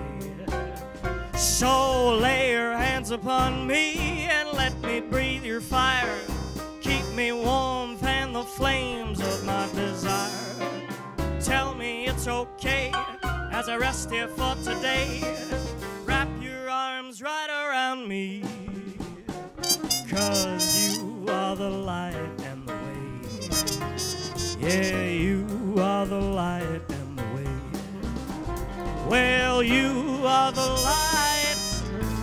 So lay your hands upon me and let me breathe your fire. Keep me warm, fan the flames of my desire. Tell me it's okay as I rest here for today. Wrap your arms right around me, 'cause you are the light and the way. Yeah, you are the light and the way. Well, you are the light,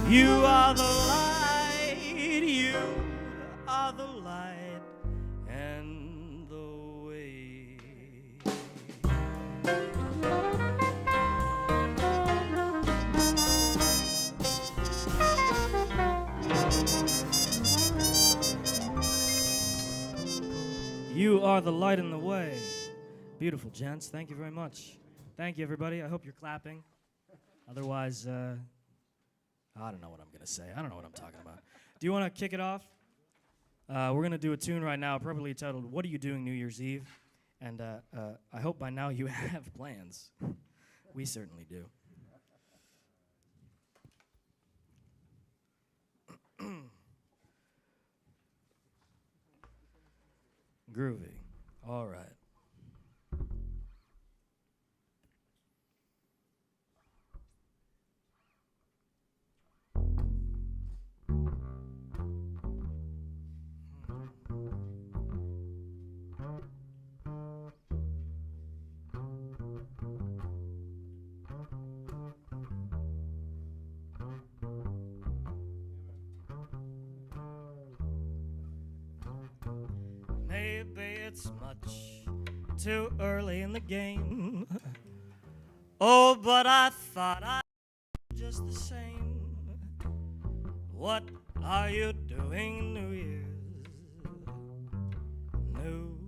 you are the light, you are the light and the way. You are the light in the way. Beautiful, gents. Thank you very much. Thank you, everybody. I hope you're clapping. Otherwise, I don't know what I'm going to say. I don't know what I'm talking about. Do you want to kick it off? We're going to do a tune right now, appropriately titled, What Are You Doing New Year's Eve? And I hope by now you have plans. We certainly do. Groovy. All right. Maybe it's much too early in the game. Oh, but I thought I'd do just the same. What are you doing New Year's? New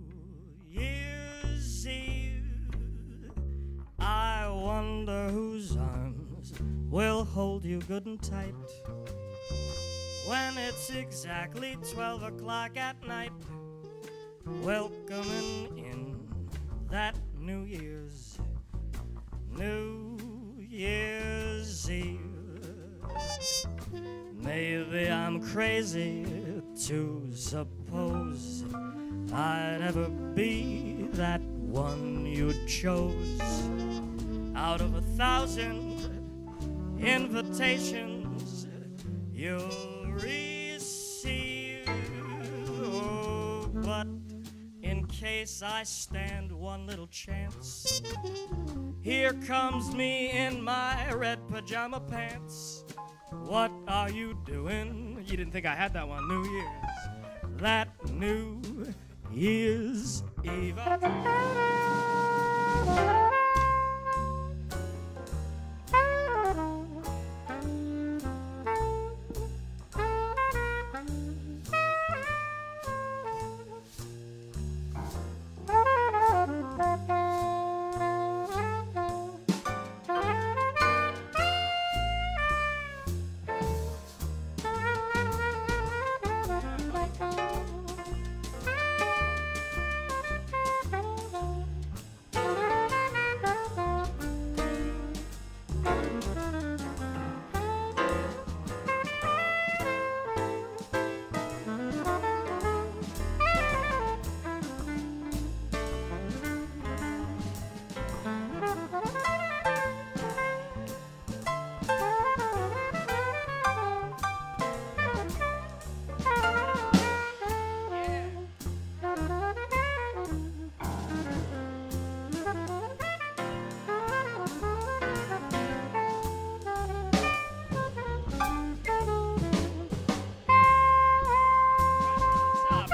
Year's Eve. I wonder whose arms will hold you good and tight when it's exactly 12 o'clock at night. Welcoming in that New Year's Eve. Maybe I'm crazy to suppose I'd ever be that one you chose out of 1,000 invitations you'll receive. Oh, but in case I stand one little chance, here comes me in my red pajama pants. What are you doing? You didn't think I had that one. New Year's. That New Year's Eve.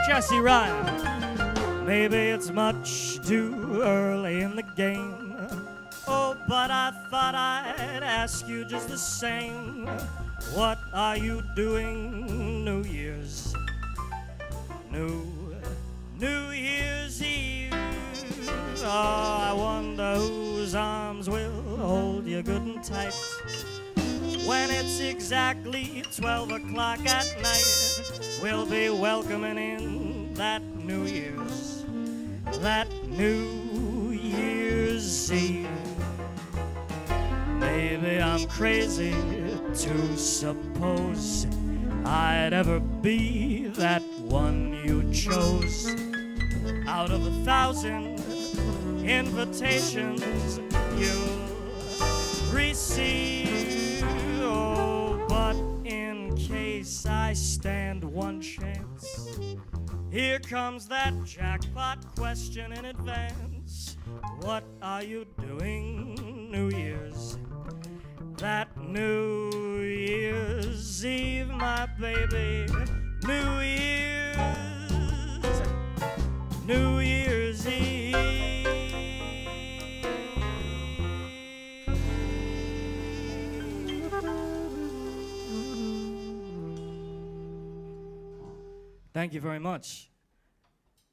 Jesse Ryan. Maybe it's much too early in the game. Oh, but I thought I'd ask you just the same. What are you doing New Year's? New Year's Eve. Oh, I wonder whose arms will hold you good and tight when it's exactly 12 o'clock at night. We'll be welcoming in that New Year's Eve. Maybe I'm crazy to suppose I'd ever be that one you chose. Out of 1,000 invitations you'll receive. Oh, but in case I stand one chance, here comes that jackpot question in advance. What are you doing New Year's? That New Year's Eve, my baby. New Year's Eve. Thank you very much.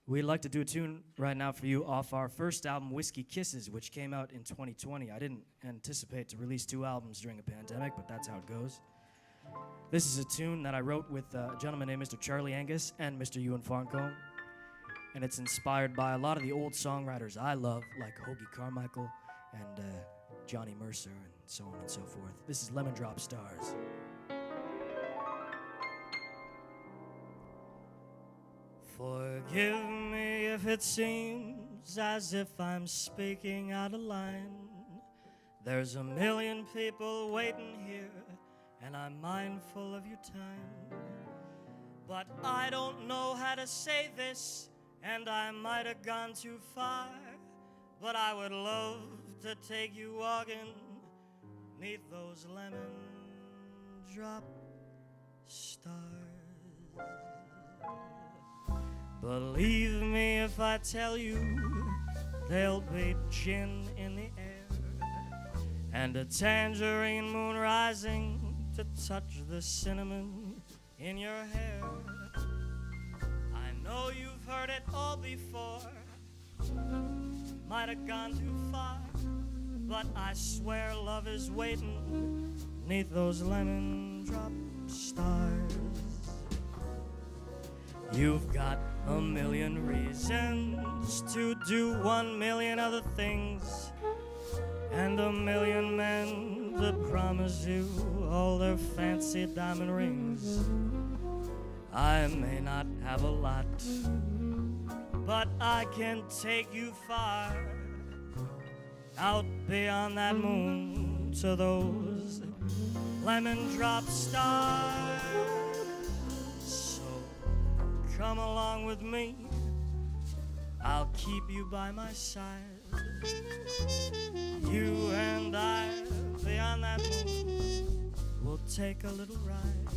We'd like to do a tune right now for you off our first album, Whiskey Kisses, which came out in 2020. I didn't anticipate to release 2 albums during a pandemic, but that's how it goes. This is a tune that I wrote with a gentleman named Mr. Charlie Angus and Mr. Ewan Farncombe, and it's inspired by a lot of the old songwriters I love, like Hoagie Carmichael and Johnny Mercer and so on and so forth. This is Lemon Drop Stars. Forgive me if it seems as if I'm speaking out of line. There's a million people waiting here, and I'm mindful of your time. But I don't know how to say this, and I might have gone too far. But I would love to take you walking 'neath those lemon drop stars. Believe me if I tell you, there'll be gin in the air and a tangerine moon rising to touch the cinnamon in your hair. I know you've heard it all before, might have gone too far, but I swear love is waiting 'neath those lemon drop stars. You've got a million reasons to do 1,000,000 other things, and a million men that promise you all their fancy diamond rings. I may not have a lot, but I can take you far, out beyond that moon to those lemon drop stars. So come along with me, I'll keep you by my side. You and I, beyond that moon, we'll take a little ride.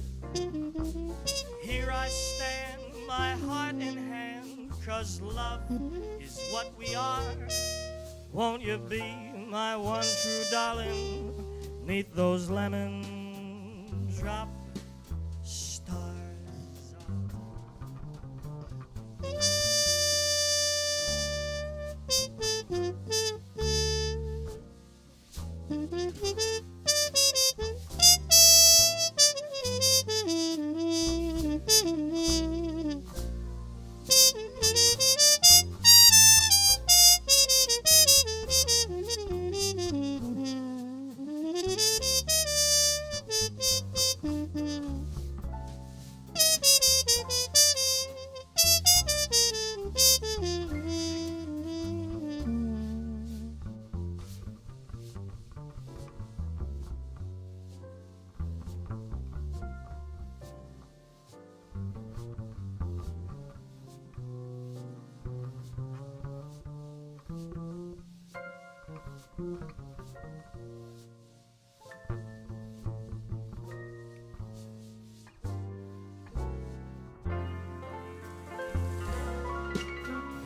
Here I stand, my heart in hand, 'cause love is what we are. Won't you be my one true darling, 'neath those lemon drop stars?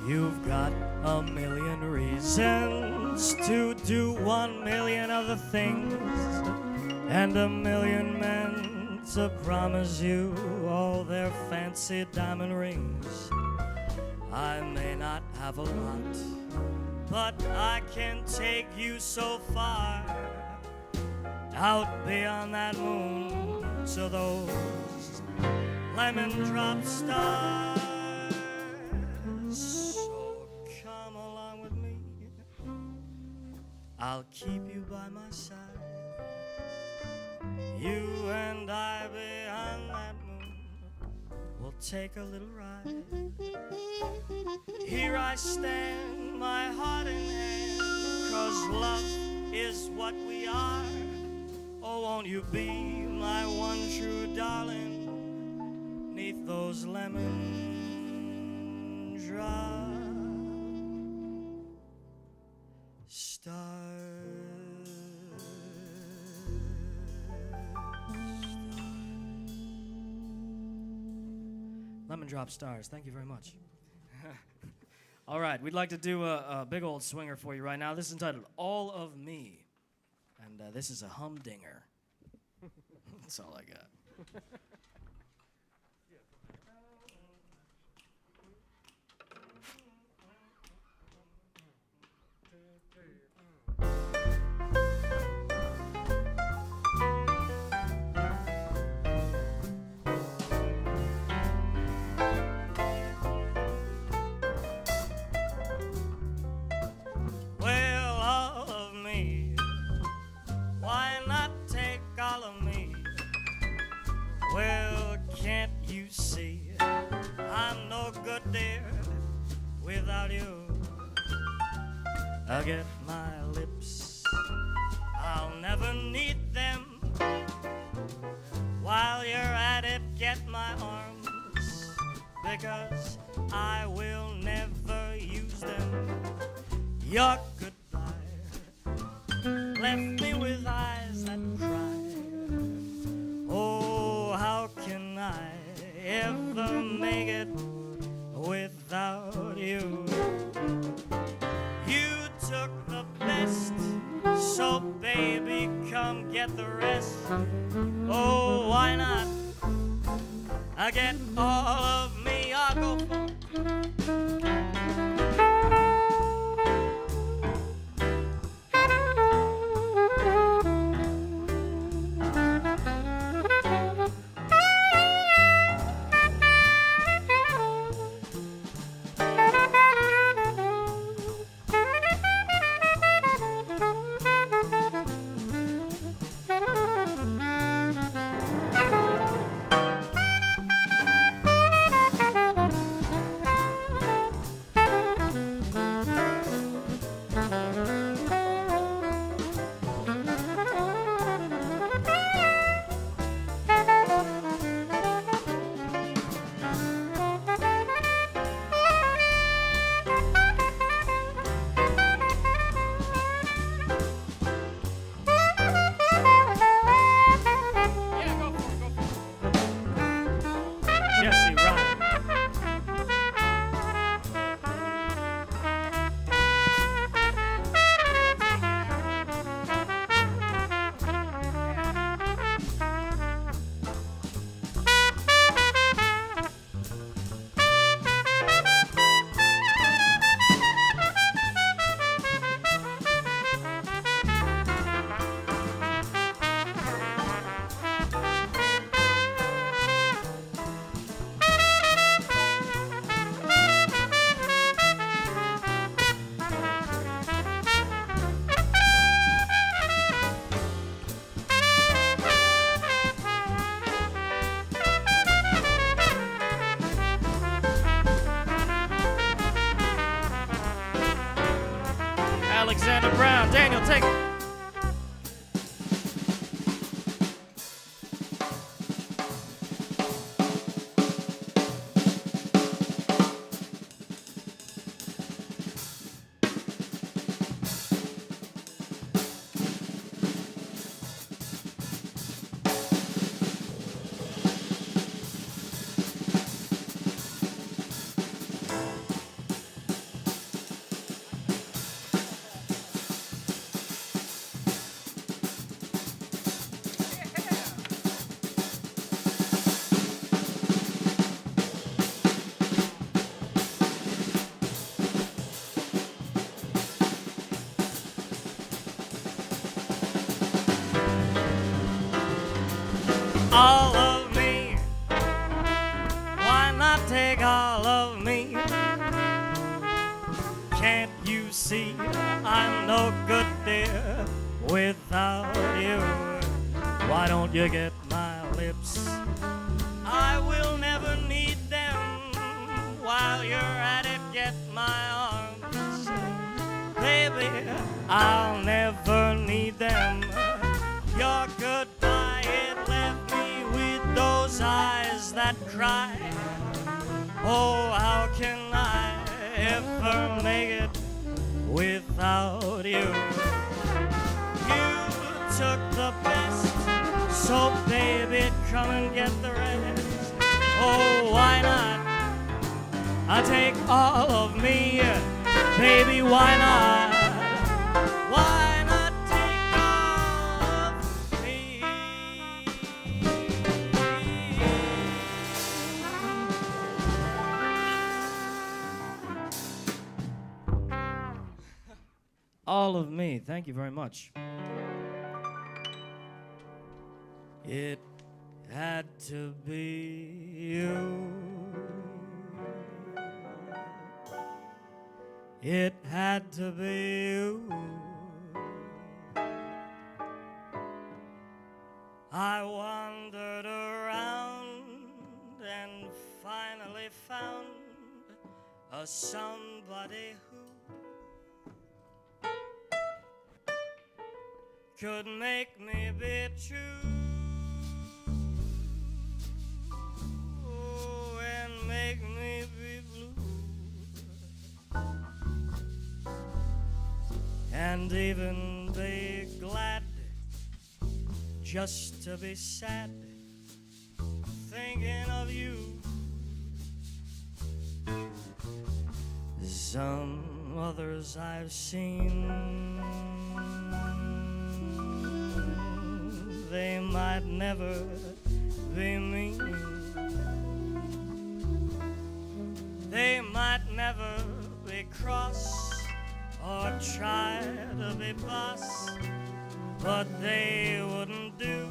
You've got a million reasons to do 1 million other things, and a million men to promise you all their fancy diamond rings. I may not have a lot, but I can take you so far, out beyond that moon to those lemon drop stars. So come along with me, I'll keep you by my side. You and I beyond that moon, we'll take a little ride. Here I stand, my heart in hand, 'cause love is what we are. Oh, won't you be my one true darling, 'neath those lemon drop stars. Lemon drop stars. Thank you very much. All right, we'd like to do a big old swinger for you right now. This is entitled All of Me. And this is a humdinger. That's all I got. Well, all of me, why not take all of me? Well, can't you see I'm no good, dear, without you? I'll get my lips, I'll never need them. While you're at it, get my arms, because I will never use them. Your goodbye left me with eyes that cry. Oh, how can I ever make it without you? You took the best, so baby, come get the rest. Oh, why not? I get all of me, I'll go for. Alexander Brown. Daniel, take it. All of me, why not take all of me? Can't you see I'm no good, dear, without you? Why don't you get my lips? I will never need them. While you're at it, get my arms. Baby, I'll never need them. Your goodbye, it left me with those eyes that cry. Oh, how can I ever make it without you? You took the best, so baby, come and get the rest. Oh, why not? I take all of me, baby, why not? Why not take all of me? All of me, thank you very much. It had to be you. It had to be you. I wandered around and finally found a somebody who could make me be true and make me be blue. And even be glad just to be sad thinking of you. Some others I've seen, they might never be mean. They might never be cross or try to be boss, but they wouldn't do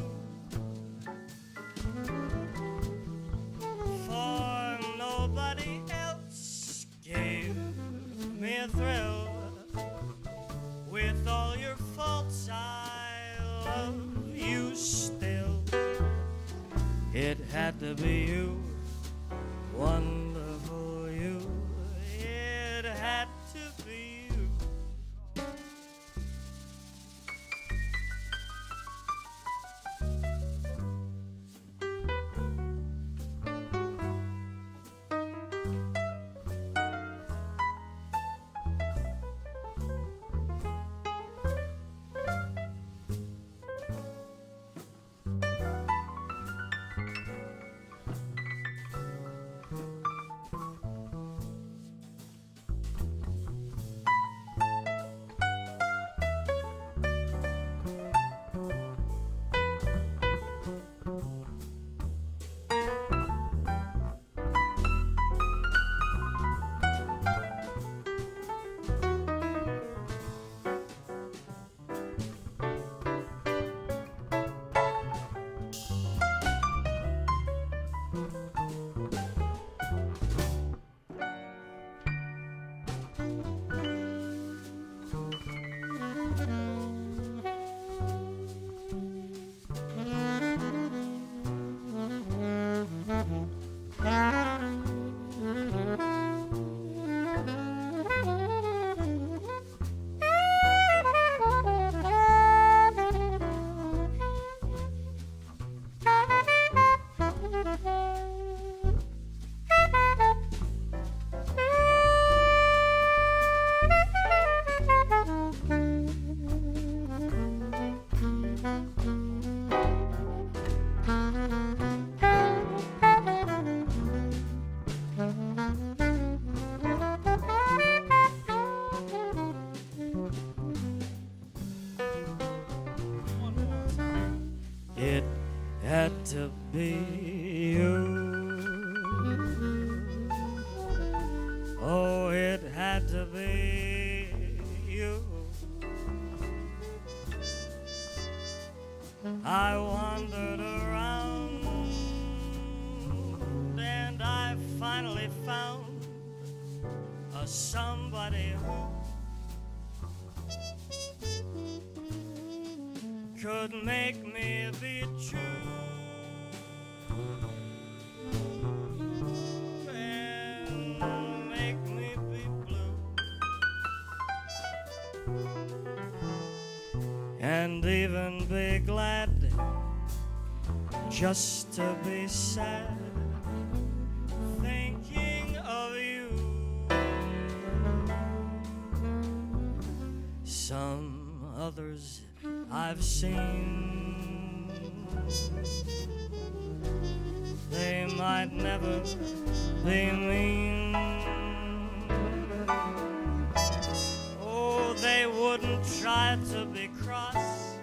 for nobody else gave me a thrill. With all your faults, I love you still. It had to be you, wonderful you. It had to be you. to be you. Oh, it had to be you. I wandered around and I finally found a somebody who could make me be true and make me be blue and even be glad just to be sad thinking of you. Some others I've seen, they might never be mean. Oh, they wouldn't try to be cross,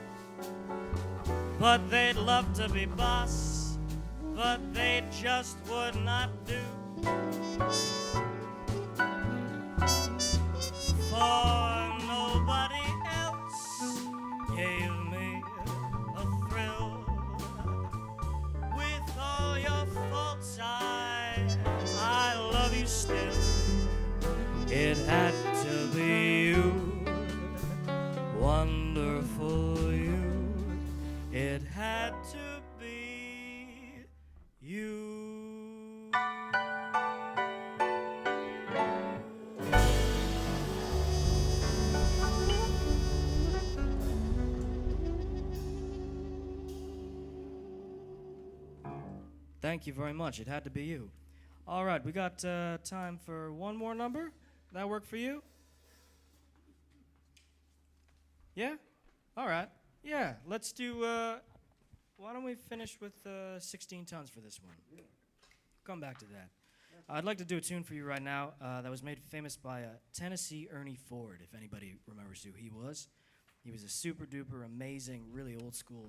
but they'd love to be boss, but they just would not do. For nobody else gave me a thrill. With all your faults, I love you still. It had to be you, wonderful you. It had to be you. Thank you very much. It had to be you. All right, we got time for one more number. That work for you? Yeah? All right. Yeah, let's do, why don't we finish with 16 tons for this one? Come back to that. I'd like to do a tune for you right now that was made famous by Tennessee Ernie Ford, if anybody remembers who he was. He was a super duper amazing, really old school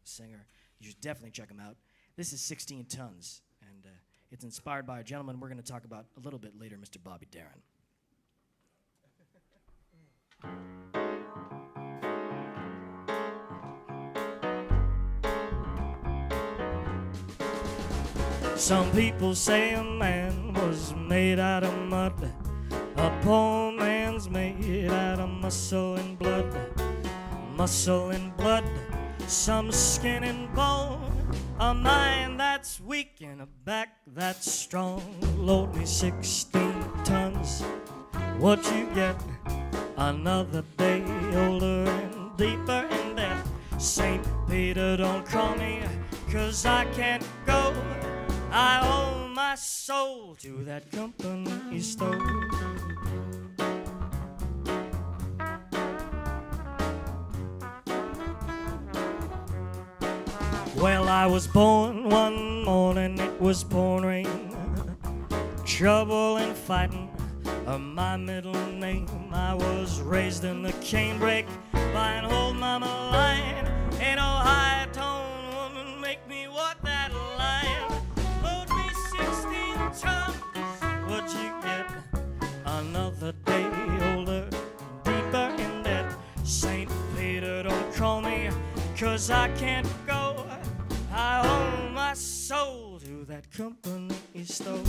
singer. You should definitely check him out. This is 16 Tons, and it's inspired by a gentleman we're going to talk about a little bit later, Mr. Bobby Darin. Some people say a man was made out of mud. A poor man's made out of muscle and blood. Muscle and blood, some skin and bone. A mind that's weak and a back that's strong. Load me 16 tons. What you get? Another day older and deeper in debt. St. Peter, don't call me, 'cause I can't go. I owe my soul to that company store. Well, I was born one morning, it was pouring rain. Trouble and fighting are my middle name. I was raised in the canebrake by an old mama lion. Ain't no high tone woman make me walk that line. Load me 16 tons, what you get? Another day older, deeper in debt. St. Peter, don't call me, 'cause I can't go. I owe my soul to that company store.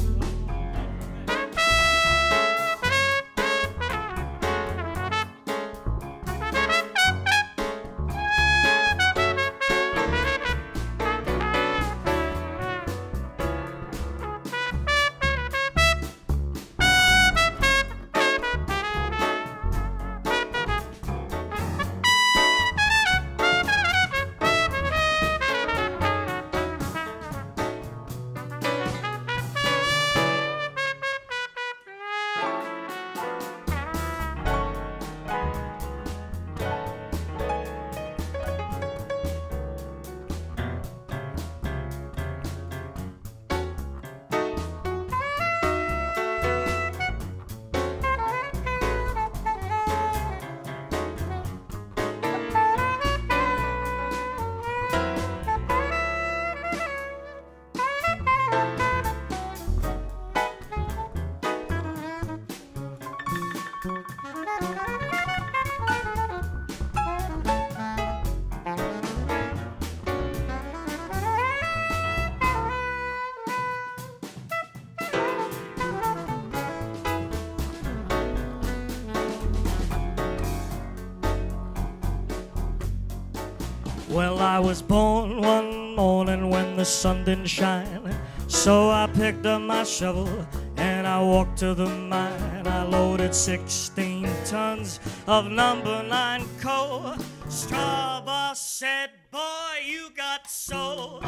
Well, I was born one morning when the sun didn't shine, so I picked up my shovel and I walked to the mine. I loaded 16 tons of number 9 coal. Straw boss said, boy, you got soul.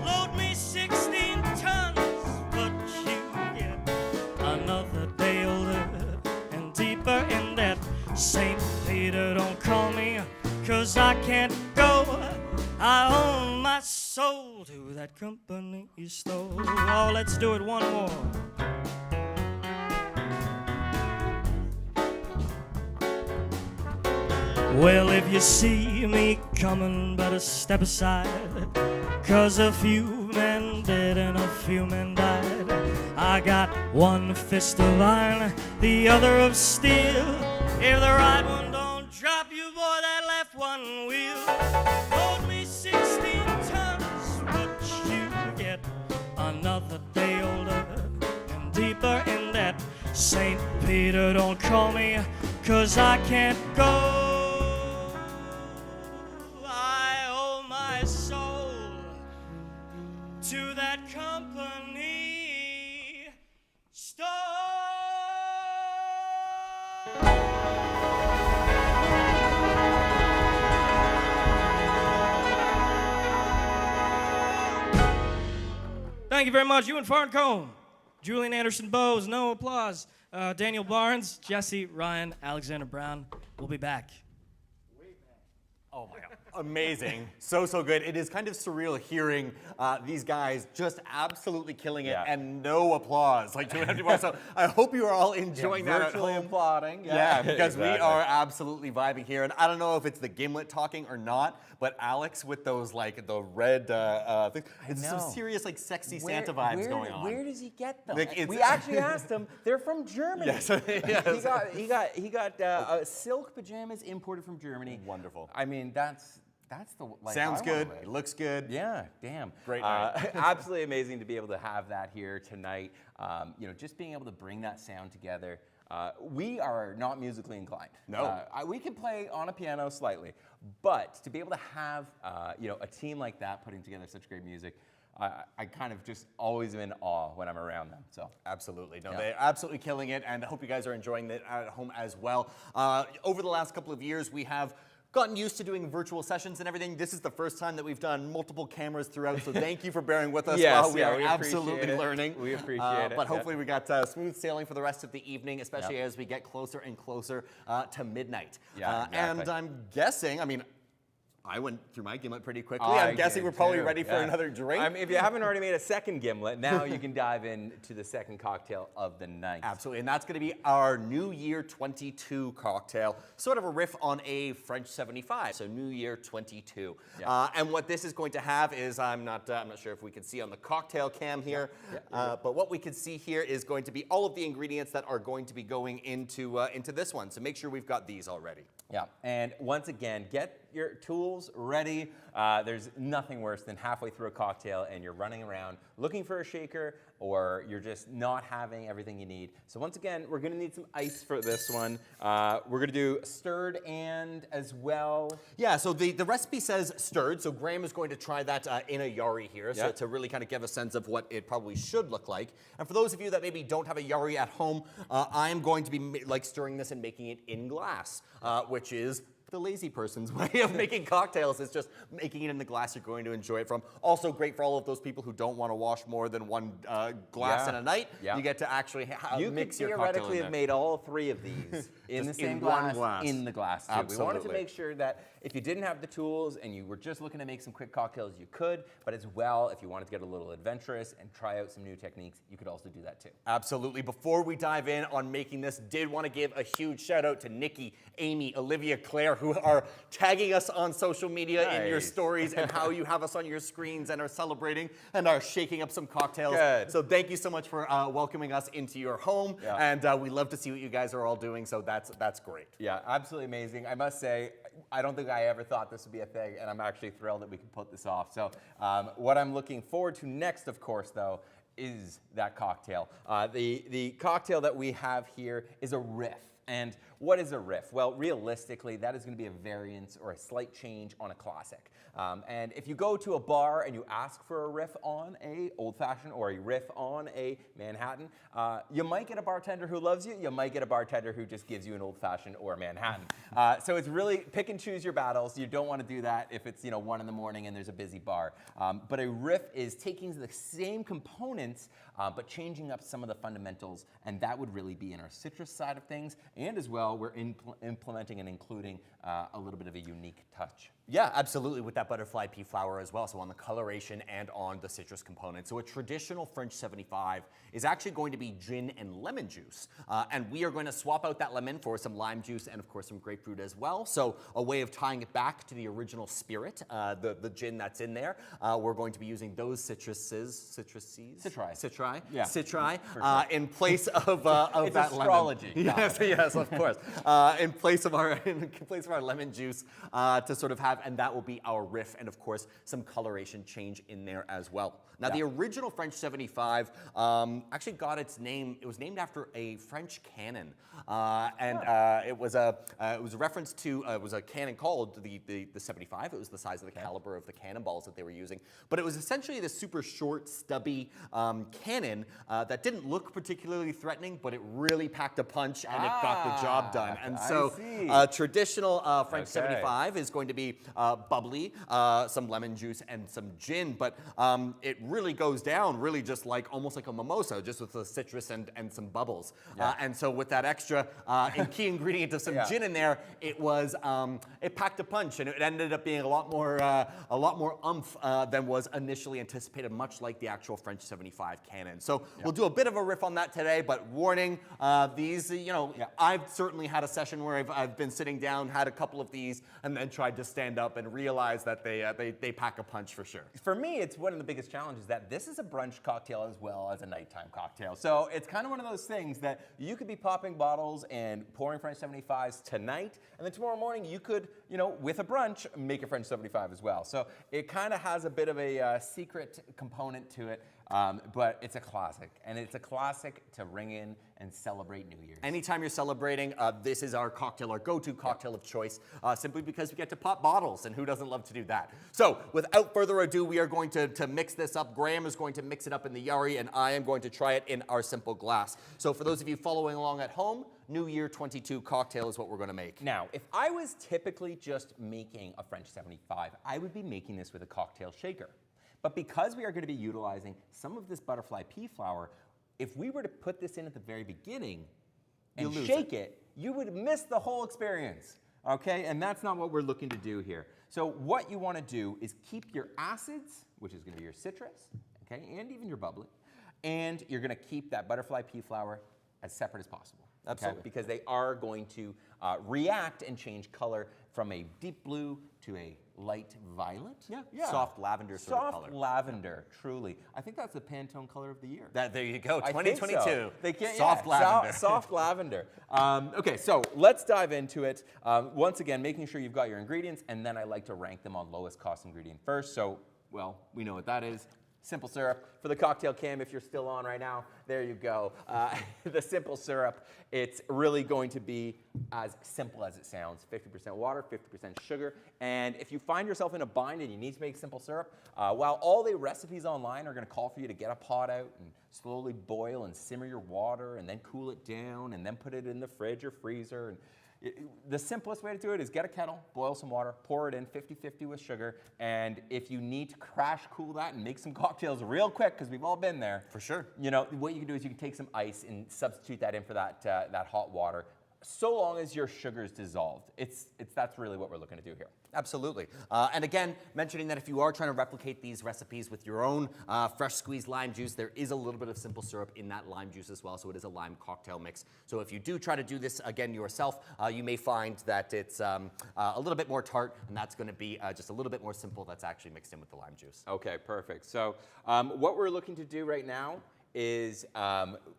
Load me 16 tons, but you get another day older and deeper in debt. St. Peter, don't call me, 'cause I can't go. I own my soul to that company you stole. Oh, let's do it one more. Well, if you see me coming, better step aside, 'cause a few men dead and a few men died. I got one fist of iron, the other of steel. If the right one don't drop you, boy, that left one will. Load me 16 tons, but you get another day older and deeper in debt. St. Peter, don't call me, 'cause I can't go. I owe my soul to that company store. Thank you very much. Ewan Farncombe, Julian Anderson Bowes, no applause. Daniel Barnes, Jesse, Ryan, Alexander Brown. We'll be back. Oh my God. Amazing. So good. It is kind of surreal hearing these guys just absolutely killing it and no applause. Like, so I hope you are all enjoying that at virtually home. applauding. Yeah, because exactly. we are absolutely vibing here. And I don't know if it's the gimlet talking or not, but Alex with those, like, the red things. It's some serious, like, sexy Santa vibes going on. Where does he get them? Like, We actually asked him. They're from Germany. Yes. Yes. He got silk pajamas imported from Germany. Wonderful. I mean, that's the life Sounds I good. wanna live. Looks good. Yeah, damn. Great night. Absolutely amazing to be able to have that here tonight. You know, just being able to bring that sound together. We are not musically inclined. No. We can play on a piano slightly, but to be able to have you know, a team like that putting together such great music, I kind of just always am in awe when I'm around them. So absolutely, no, they're absolutely killing it, and I hope you guys are enjoying it at home as well. Over the last couple of years, we have gotten used to doing virtual sessions and everything. This is the first time that we've done multiple cameras throughout, so thank you for bearing with us while we are absolutely learning. We appreciate it. But hopefully we got smooth sailing for the rest of the evening, especially as we get closer and closer to midnight. Yeah, exactly. And I'm guessing, I mean, I went through my gimlet pretty quickly. I'm guessing we're probably ready for another drink. I mean, if you haven't already made a second gimlet, now you can dive into the second cocktail of the night. Absolutely, and that's going to be our New Year 22 cocktail, sort of a riff on a French 75, so New Year 22. Yeah. And what this is going to have is, I'm not sure if we can see on the cocktail cam here, but what we can see here is going to be all of the ingredients that are going to be going into this one. So make sure we've got these already. Yeah, and once again, get your tools ready. There's nothing worse than halfway through a cocktail and you're running around looking for a shaker, or you're just not having everything you need. So once again, we're gonna need some ice for this one. We're gonna do stirred and as well. Yeah, so the recipe says stirred, so Graham is going to try that in a Yari here, so to really kind of give a sense of what it probably should look like. And for those of you that maybe don't have a Yari at home, I'm going to be like stirring this and making it in glass, which is the lazy person's way of making cocktails. Is just making it in the glass you're going to enjoy it from. Also great for all of those people who don't want to wash more than one glass in a night. You get to actually mix your cocktail in there. You could theoretically have made all 3 of these in the same glass, in the glass too. Absolutely. We wanted to make sure that if you didn't have the tools and you were just looking to make some quick cocktails, you could, but as well, if you wanted to get a little adventurous and try out some new techniques, you could also do that too. Absolutely. Before we dive in on making this, did want to give a huge shout out to Nikki, Amy, Olivia, Claire, who are tagging us on social media in your stories and how you have us on your screens and are celebrating and are shaking up some cocktails. Good. So thank you so much for welcoming us into your home, and we love to see what you guys are all doing, so that's great. Yeah, absolutely amazing. I must say, I don't think I ever thought this would be a thing, and I'm actually thrilled that we could put this off. So what I'm looking forward to next, of course, though, is that cocktail. The cocktail that we have here is a riff. And What is a riff? Well, realistically, that is going to be a variance or a slight change on a classic. And if you go to a bar and you ask for a riff on a Old Fashioned or a riff on a Manhattan, you might get a bartender who loves you. You might get a bartender who just gives you an Old Fashioned or a Manhattan. So it's really pick and choose your battles. You don't want to do that if it's 1 in the morning and there's a busy bar. But a riff is taking the same components but changing up some of the fundamentals, and that would really be in our citrus side of things. And as well, we're implementing and including a little bit of a unique touch. Yeah, absolutely, with that butterfly pea flower as well, so on the coloration and on the citrus component. So a traditional French 75 is actually going to be gin and lemon juice. And we are going to swap out that lemon for some lime juice and, of course, some grapefruit as well. So a way of tying it back to the original spirit, the gin that's in there. We're going to be using those citruses. Yeah. Citri, in place of that astrology. lemon. Yes, of course. In place of our lemon juice to sort of have, and that will be our riff, and of course some coloration change in there as well. Now the original French 75 actually got its name. It was named after a French cannon, it was a reference to it was a cannon called the 75. It was the size of the caliber of the cannonballs that they were using, but it was essentially this super short, stubby cannon that didn't look particularly threatening, but it really packed a punch and it got the job done. And so traditional French 75 is going to be bubbly, some lemon juice and some gin, but it really goes down really just like almost like a mimosa, just with the citrus and some bubbles. And so with that extra key ingredient of some gin in there, it was it packed a punch, and it ended up being a lot more oomph than was initially anticipated, much like the actual French 75 cannon. So we'll do a bit of a riff on that today, but warning, these, I've certainly had a session where I've been sitting down, had a couple of these, and then tried to stand up and realize that they pack a punch for sure. For me, it's one of the biggest challenges that this is a brunch cocktail as well as a nighttime cocktail. So it's kind of one of those things that you could be popping bottles and pouring French 75s tonight, and then tomorrow morning you could, with a brunch, make a French 75 as well. So it kind of has a bit of a secret component to it. But it's a classic, and it's a classic to ring in and celebrate New Year's. Anytime you're celebrating, this is our cocktail, our go-to cocktail of choice, simply because we get to pop bottles, and who doesn't love to do that? So without further ado, we are going to mix this up. Graham is going to mix it up in the Yari, and I am going to try it in our simple glass. So for those of you following along at home, New Year 22 cocktail is what we're going to make. Now, if I was typically just making a French 75, I would be making this with a cocktail shaker. But because we are going to be utilizing some of this butterfly pea flower, if we were to put this in at the very beginning and shake it, you would miss the whole experience, okay? And that's not what we're looking to do here. So what you want to do is keep your acids, which is going to be your citrus, okay, and even your bubbly, and you're going to keep that butterfly pea flower as separate as possible. Absolutely. Okay? Because they are going to react and change color from a deep blue to a light violet. Yeah. Soft lavender sort of color. Soft lavender, truly. I think that's the Pantone color of the year. There you go, 2022. So. Soft lavender. Soft lavender. Okay, so let's dive into it. Once again, making sure you've got your ingredients, and then I like to rank them on lowest cost ingredient first. So, well, we know what that is. Simple syrup. For the cocktail cam, if you're still on right now, there you go. The simple syrup, it's really going to be as simple as it sounds. 50% water, 50% sugar. And if you find yourself in a bind and you need to make simple syrup, while all the recipes online are going to call for you to get a pot out and slowly boil and simmer your water and then cool it down and then put it in the fridge or freezer. And the simplest way to do it is get a kettle, boil some water, pour it in 50-50 with sugar, and if you need to crash cool that and make some cocktails real quick, because we've all been there. For sure. What you can do is you can take some ice and substitute that in for that hot water, so long as your sugar is dissolved. That's really what we're looking to do here. Absolutely. And again, mentioning that if you are trying to replicate these recipes with your own fresh squeezed lime juice, there is a little bit of simple syrup in that lime juice as well, so it is a lime cocktail mix. So if you do try to do this again yourself, you may find that it's a little bit more tart, and that's going to be just a little bit more simple that's actually mixed in with the lime juice. Okay, perfect. So what we're looking to do right now is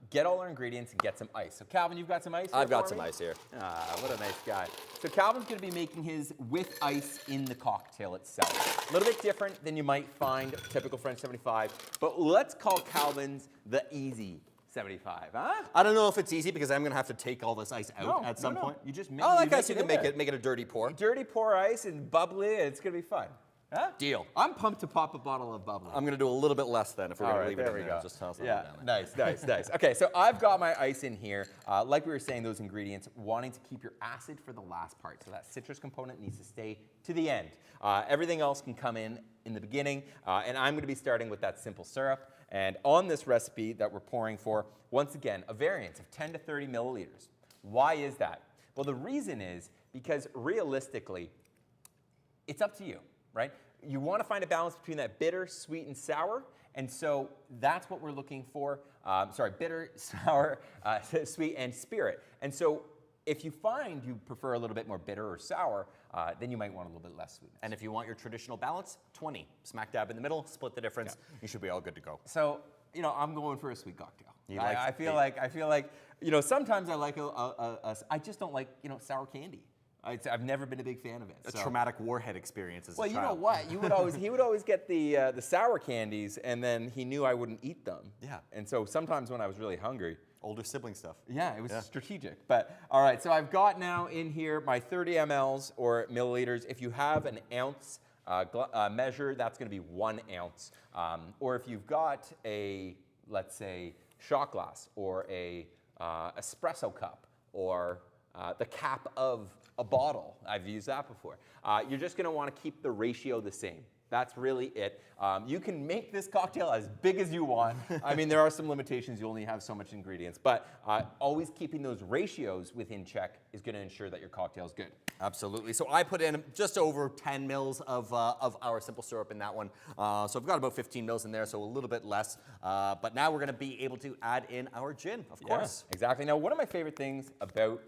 get all our ingredients and get some ice. So Calvin, you've got some ice here? I've got some ice here. What a nice guy. So Calvin's going to be making his with ice in the cocktail itself. A little bit different than you might find typical French 75, but let's call Calvin's the easy 75, huh? I don't know if it's easy because I'm gonna have to take all this ice out at some point. You just make, Oh, you okay, make so it you in can there. make it a dirty pour. Dirty pour ice and bubbly, and it's gonna be fun. Huh? Deal. I'm pumped to pop a bottle of bubbly. I'm gonna do a little bit less then if we're All gonna right, leave it there in we there. go. Just toss it Yeah, down there. nice. Okay, so I've got my ice in here. Like we were saying, those ingredients, wanting to keep your acid for the last part. So that citrus component needs to stay to the end. Everything else can come in the beginning. And I'm gonna be starting with that simple syrup. And on this recipe that we're pouring for, once again, a variance of 10 to 30 milliliters. Why is that? Well, the reason is because realistically, it's up to you, right? You want to find a balance between that bitter, sweet, and sour, and so that's what we're looking for. Bitter, sour, sweet, and spirit. And so if you find you prefer a little bit more bitter or sour, then you might want a little bit less sweetness. And if you want your traditional balance, 20. Smack dab in the middle, split the difference. Yeah. You should be all good to go. So, you know, I'm going for a sweet cocktail. I feel like, you know, sometimes I like I just don't like, you know, sour candy. I've never been a big fan of it. A traumatic warhead experience as a child. Well, you know what? He would always get the sour candies, and then he knew I wouldn't eat them. Yeah. And so sometimes when I was really hungry, older sibling stuff. Yeah, it was strategic. But all right, so I've got now in here my 30 mLs or milliliters. If you have an ounce measure, that's going to be 1 ounce. Or if you've got a, let's say, shot glass or a espresso cup or the cap of a bottle, I've used that before. You're just going to want to keep the ratio the same. That's really it. You can make this cocktail as big as you want. I mean, there are some limitations. You only have so much ingredients. But always keeping those ratios within check is going to ensure that your cocktail is good. Absolutely. So I put in just over 10 mils of our simple syrup in that one. So I've got about 15 mils in there, so a little bit less. But now we're going to be able to add in our gin, of course. Exactly. Now, one of my favorite things about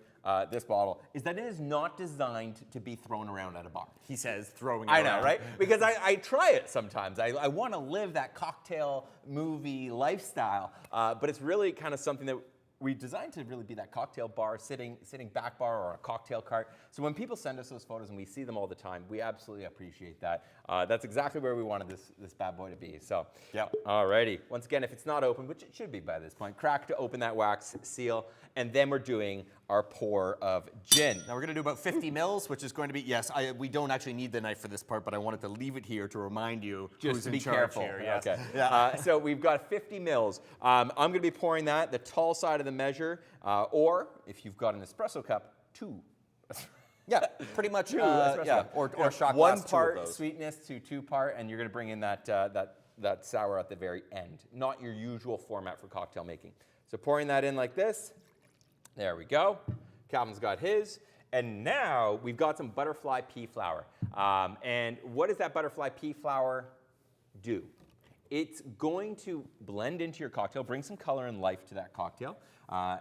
this bottle is that it is not designed to be thrown around at a bar. He says throwing it I around. know, right? Because I try it sometimes. I want to live that cocktail movie lifestyle, but it's really kind of something that we designed to really be that cocktail bar, sitting back bar or a cocktail cart. So when people send us those photos and we see them all the time, we absolutely appreciate that. That's exactly where we wanted this bad boy to be. So, yeah. Alrighty. Once again, if it's not open, which it should be by this point, crack to open that wax seal, and then we're doing our pour of gin. Now we're going to do about 50 mils, which is going to be, yes, we don't actually need the knife for this part, but I wanted to leave it here to remind you Just who's to in be charge careful. here. Yes. Okay. Yeah. So we've got 50 mils. I'm going to be pouring that, the tall side of the measure, or if you've got an espresso cup, 2. Yeah, pretty much. Espresso cup. Or a shot glass, 1 2 of part those. sweetness to 2 part, and you're going to bring in that sour at the very end. Not your usual format for cocktail making. So pouring that in like this. There we go. Calvin's got his. And now we've got some butterfly pea flour. And what does that butterfly pea flour do? It's going to blend into your cocktail, bring some color and life to that cocktail.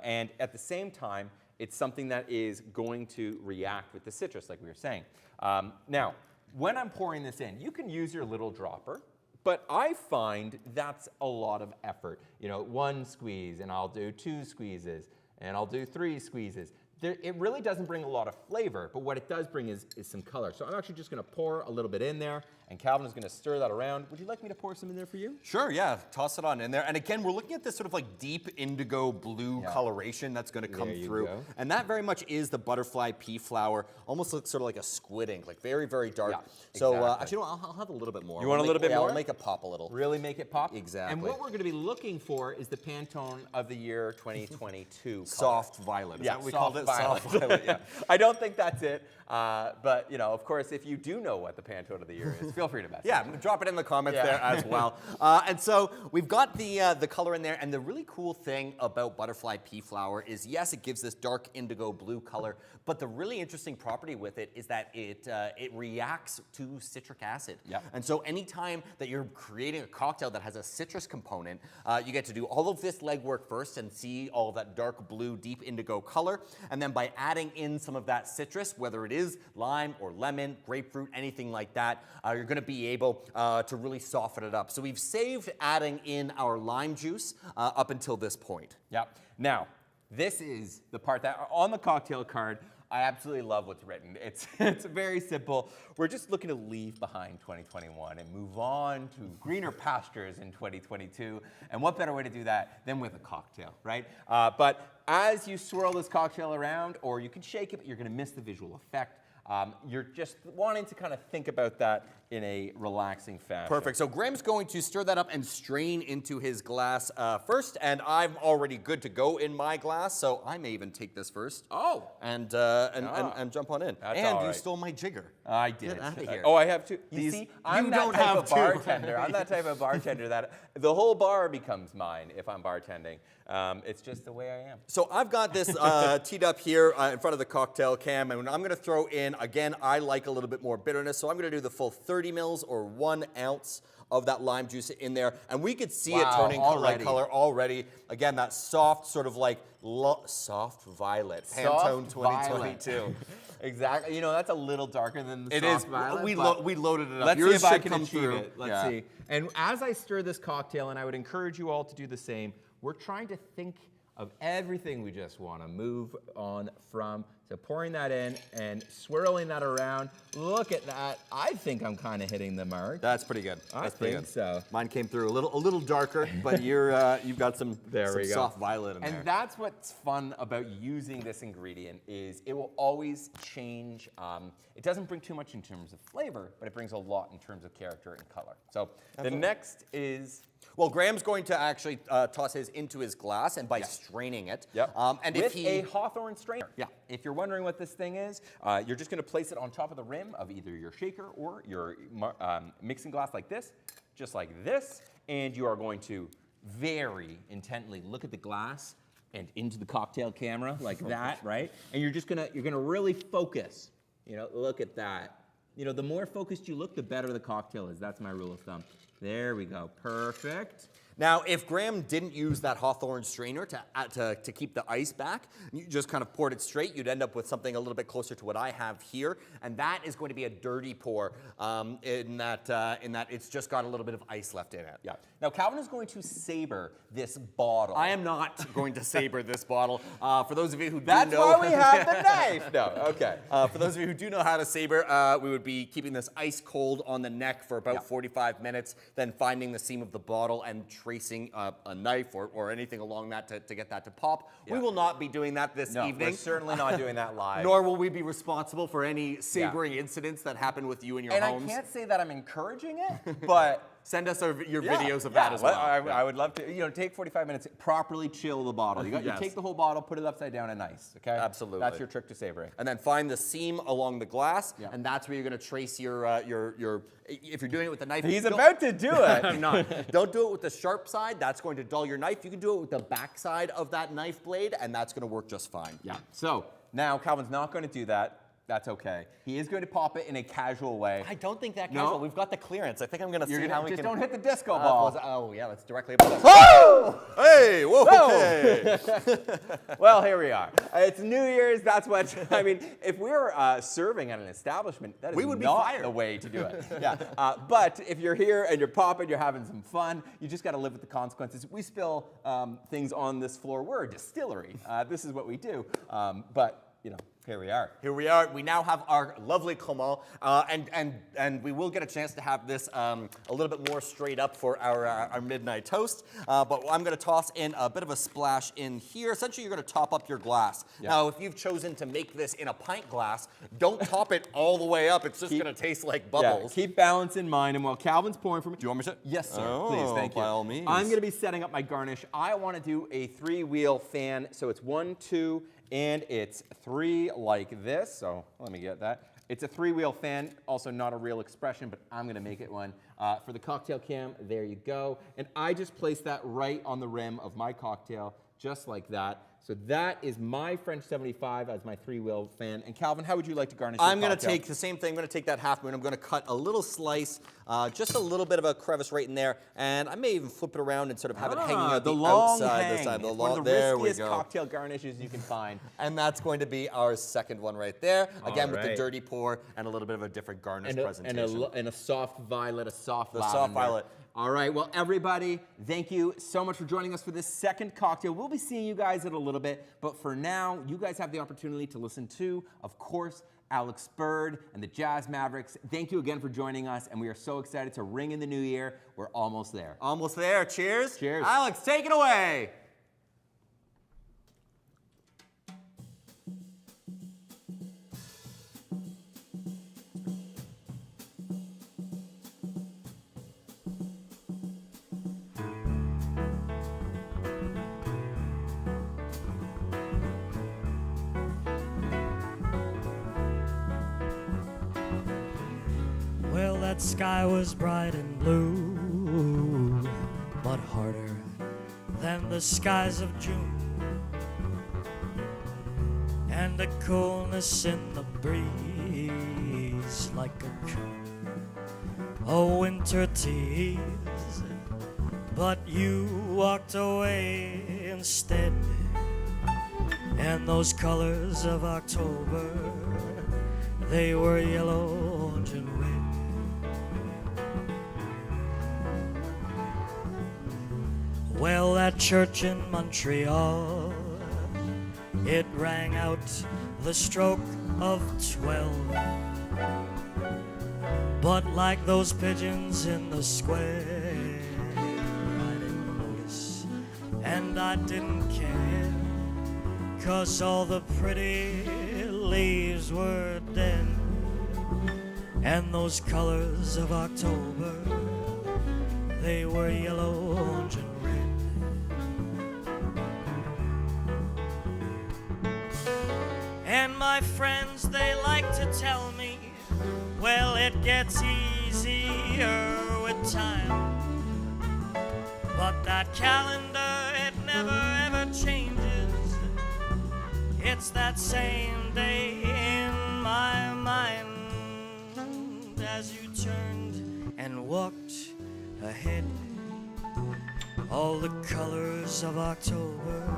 And at the same time, it's something that is going to react with the citrus, like we were saying. Now, when I'm pouring this in, you can use your little dropper. But I find that's a lot of effort. You know, 1 squeeze, and I'll do 2 squeezes, and I'll do 3 squeezes. It really doesn't bring a lot of flavor, but what it does bring is some color. So I'm actually just going to pour a little bit in there, and Calvin is going to stir that around. Would you like me to pour some in there for you? Sure, yeah. Toss it on in there. And again, we're looking at this sort of like deep indigo blue coloration that's going to come through. Go. And that very much is the butterfly pea flour. Almost looks sort of like a squid ink, like very, very dark. Yeah, so exactly. actually, no, I'll have a little bit more. You want a little bit more? I'll make it pop a little. Really make it pop? Exactly. And what we're going to be looking for is the Pantone of the year 2022 color. Soft violet. Is that what we called it? Soft violet, yeah. I don't think that's it. But, you know, of course, if you do know what the Pantone of the year is, feel free to message. Yeah, drop it in the comments there as well. And so we've got the color in there. And the really cool thing about butterfly pea flour is, yes, it gives this dark indigo blue color. But the really interesting property with it is that it reacts to citric acid. Yep. And so anytime that you're creating a cocktail that has a citrus component, you get to do all of this legwork first and see all that dark blue, deep indigo color. And then by adding in some of that citrus, whether it is lime or lemon, grapefruit, anything like that, you're going to be able to really soften it up. So we've saved adding in our lime juice up until this point. Yeah. Now, This is the part that on the cocktail card, I absolutely love what's written. It's very simple. We're just looking to leave behind 2021 and move on to greener pastures in 2022. And what better way to do that than with a cocktail, right? But as you swirl this cocktail around, or you can shake it, but you're going to miss the visual effect. You're just wanting to kind of think about that in a relaxing fashion. Perfect. So Graham's going to stir that up and strain into his glass first, and I'm already good to go in my glass, so I may even take this first. Oh. And jump on in. That's and all you right. stole my jigger. I did. Get out of here. Oh, I have two. You These- see, I'm you that don't type have of two. bartender. I'm that type of bartender that the whole bar becomes mine if I'm bartending. It's just the way I am. So I've got this teed up here in front of the cocktail cam, and I'm going to throw in, again, I like a little bit more bitterness, so I'm going to do the full 30 mils or 1 ounce of that lime juice in there, and we could see it turning color already. Again, that soft sort of like soft violet, Pantone 2022. Exactly. You know, that's a little darker than the It soft is. violet. We loaded it up. Let's Yours see if I should can come achieve through. it. Let's see. And as I stir this cocktail, and I would encourage you all to do the same, we're trying to think of everything we just want to move on from. So pouring that in and swirling that around. Look at that. I think I'm kind of hitting the mark. That's pretty good. I think so. Mine came through a little darker, but you've got some soft violet in there. And that's what's fun about using this ingredient is it will always change. It doesn't bring too much in terms of flavor, but it brings a lot in terms of character and color. So the next is... Well, Graham's going to actually toss his into his glass, and by straining it. Yep. And with if he... a Hawthorne strainer. Yeah. If you're wondering what this thing is, you're just going to place it on top of the rim of either your shaker or your mixing glass like this, just like this, and you are going to very intently look at the glass and into the cocktail camera like that, right? And you're gonna really focus. You know, look at that. You know, the more focused you look, the better the cocktail is. That's my rule of thumb. There we go. Perfect. Now, if Graham didn't use that Hawthorne strainer to keep the ice back, you just kind of poured it straight, you'd end up with something a little bit closer to what I have here, and that is going to be a dirty pour in that it's just got a little bit of ice left in it. Yeah. Now, Calvin is going to saber this bottle. I am not going to saber this bottle. For those of you who do That's know... why we have the knife. No, okay. For those of you who do know how to saber, we would be keeping this ice cold on the neck for about 45 minutes, then finding the seam of the bottle and tracing a knife or anything along that to get that to pop. We will not be doing that this evening. We're certainly not doing that live. Nor will we be responsible for any sabering incidents that happen with you in your homes. And I can't say that I'm encouraging it, but... Send us your videos of that as well. I would love to, take 45 minutes, properly chill the bottle. You Yes. take the whole bottle, put it upside down and ice, okay? Absolutely. That's your trick to savoring. And then find the seam along the glass, and that's where you're going to trace your, if you're doing it with the knife. He's about to do it. I'm not. Don't do it with the sharp side. That's going to dull your knife. You can do it with the back side of that knife blade, and that's going to work just fine. Yeah. So now Calvin's not going to do that. That's okay. He is going to pop it in a casual way. I don't think that casual. We've got the clearance. I think I'm going to see how we just can... don't hit the disco ball. Oh, yeah, that's directly above us. Oh! Hey, whoa, okay. Well, here we are. It's New Year's. That's what, I mean, if we were serving at an establishment, that is not the way to do it. Yeah. But if you're here and you're popping, you're having some fun, you just got to live with the consequences. We spill things on this floor. We're a distillery. This is what we do. But, here we are. Here we are. We now have our lovely Cremant, and we will get a chance to have this a little bit more straight up for our midnight toast. But I'm going to toss in a bit of a splash in here. Essentially, you're going to top up your glass. Yeah. Now, if you've chosen to make this in a pint glass, don't top it all the way up. It's just going to taste like bubbles. Yeah, keep balance in mind. And while Calvin's pouring from it, Do you want me to? yes, sir. Oh, Please, thank you. by all means. I'm going to be setting up my garnish. I want to do a 3-wheel fan. So it's 1, 2, and it's 3 like this. So let me get that. It's a 3-wheel fan, also not a real expression, but I'm going to make it one. For the cocktail cam, there you go. And I just placed that right on the rim of my cocktail, just like that. So that is my French 75 as my 3-wheel fan. And Calvin, how would you like to garnish your I'm going to cocktail? take the same thing. I'm going to take that half moon. I'm going to cut a little slice, just a little bit of a crevice right in there, and I may even flip it around and sort of have it hanging out the long outside. hang. This side. It's one of the there we riskiest go. cocktail garnishes you can find. And that's going to be our second one right there. Again, with the right. dirty pour and a little bit of a different garnish And presentation. a soft violet, a soft the lavender. soft violet. All right, well, everybody, thank you so much for joining us for this second cocktail. We'll be seeing you guys in a little bit, but for now, you guys have the opportunity to listen to, of course, Alex Bird and the Jazz Mavericks. Thank you again for joining us, and we are so excited to ring in the new year. We're almost there. Almost there. Cheers. Cheers. Alex, take it away. Well, that sky was bright and blue, but harder than the skies of June. And a coolness in the breeze, like a winter tease. But you walked away instead, and those colors of October, they were yellow, orange, and red. Well, that church in Montreal, it rang out the stroke of 12. But like those pigeons in the square, I didn't notice and I didn't care, 'cause all the pretty leaves were dead, and those colors of October, they were yellow, orange, and red. And my friends, they like to tell me, well, it gets easier with time. But that calendar, it never ever changes. It's that same day in my mind. As you turned and walked ahead, all the colors of October,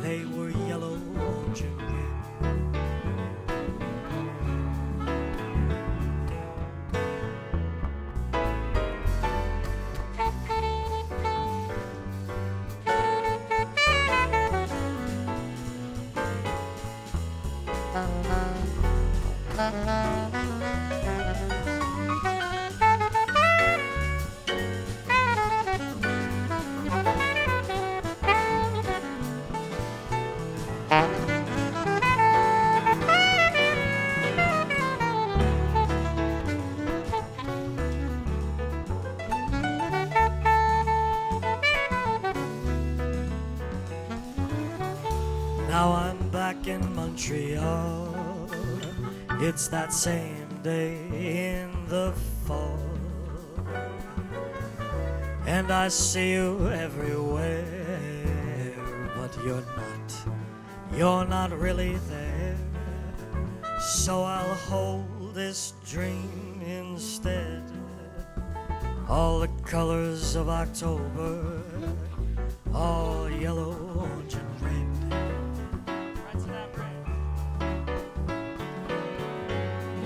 they were yellow, orange, and red. Now I'm back in Montreal. It's that same day in the fall, and I see you everywhere, but you're not really there. So I'll hold this dream instead. All the colors of October, all yellow, orange, and red.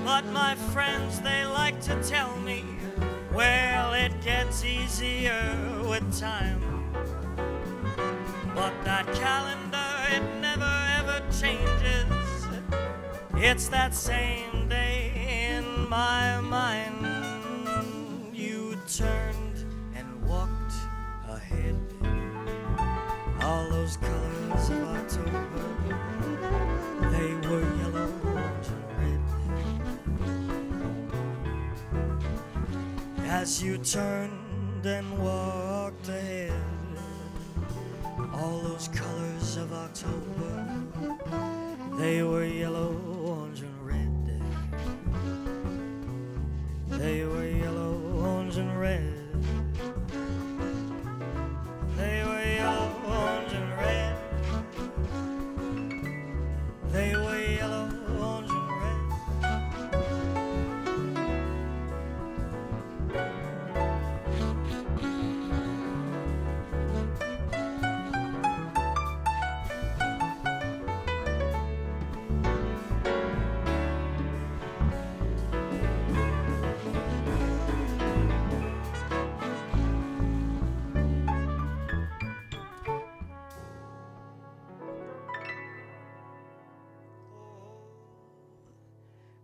But my friends, they like to tell me, well, it gets easier with time. But that calendar, it never ever changes. It's that same day in my mind. You turned and walked ahead, all those colors of October, they were yellow, orange, and red. As you turned and walked ahead, all those colors of October, they were yellow, orange, and red. They were yellow, orange, and red. They were yellow, orange, and red. They were yellow, orange, and red.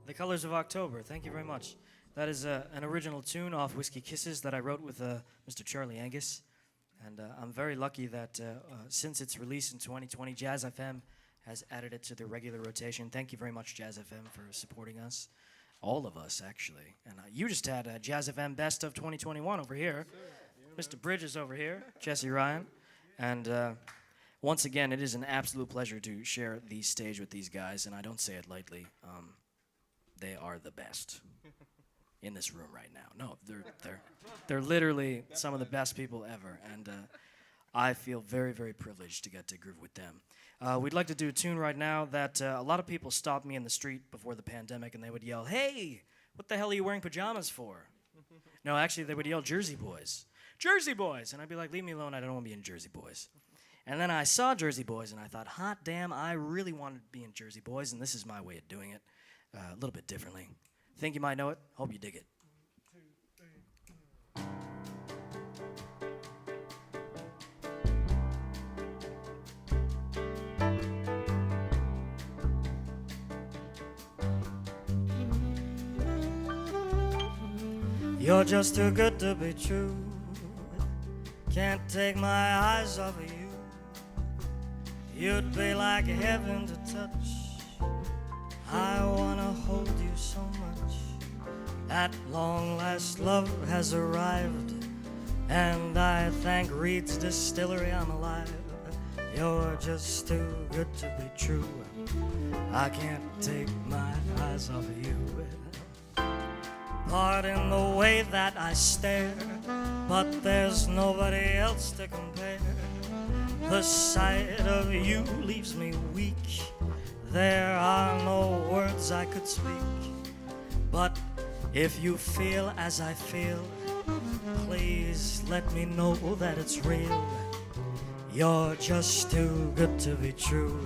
The Colors of October. Thank you very much. That is an original tune off Whiskey Kisses that I wrote with Mr. Charlie Angus. And I'm very lucky that since its release in 2020, Jazz FM has added it to their regular rotation. Thank you very much, Jazz FM, for supporting us. All of us, actually. And you just had Jazz FM Best of 2021 over here. Mr. Bridges over here, Jesse Ryan. And once again, it is an absolute pleasure to share the stage with these guys, and I don't say it lightly. They are the best in this room right now. No, they're literally some of the best people ever, and I feel very, very privileged to get to groove with them. We'd like to do a tune right now that a lot of people stopped me in the street before the pandemic, and they would yell, "Hey, what the hell are you wearing pajamas for?" No, actually, they would yell, "Jersey Boys. Jersey Boys!" And I'd be like, "Leave me alone, I don't want to be in Jersey Boys." And then I saw Jersey Boys, and I thought, hot damn, I really wanted to be in Jersey Boys, and this is my way of doing it, a little bit differently. Think you might know it? Hope you dig it. You're just too good to be true. Can't take my eyes off of you. You'd be like heaven to touch. I wanna hold you so much. At long last love has arrived, and I thank Reid's Distillery I'm alive. You're just too good to be true. I can't take my eyes off of you. Pardon the way that I stare, but there's nobody else to compare. The sight of you leaves me weak. There are no words I could speak. But if you feel as I feel, please let me know that it's real. You're just too good to be true.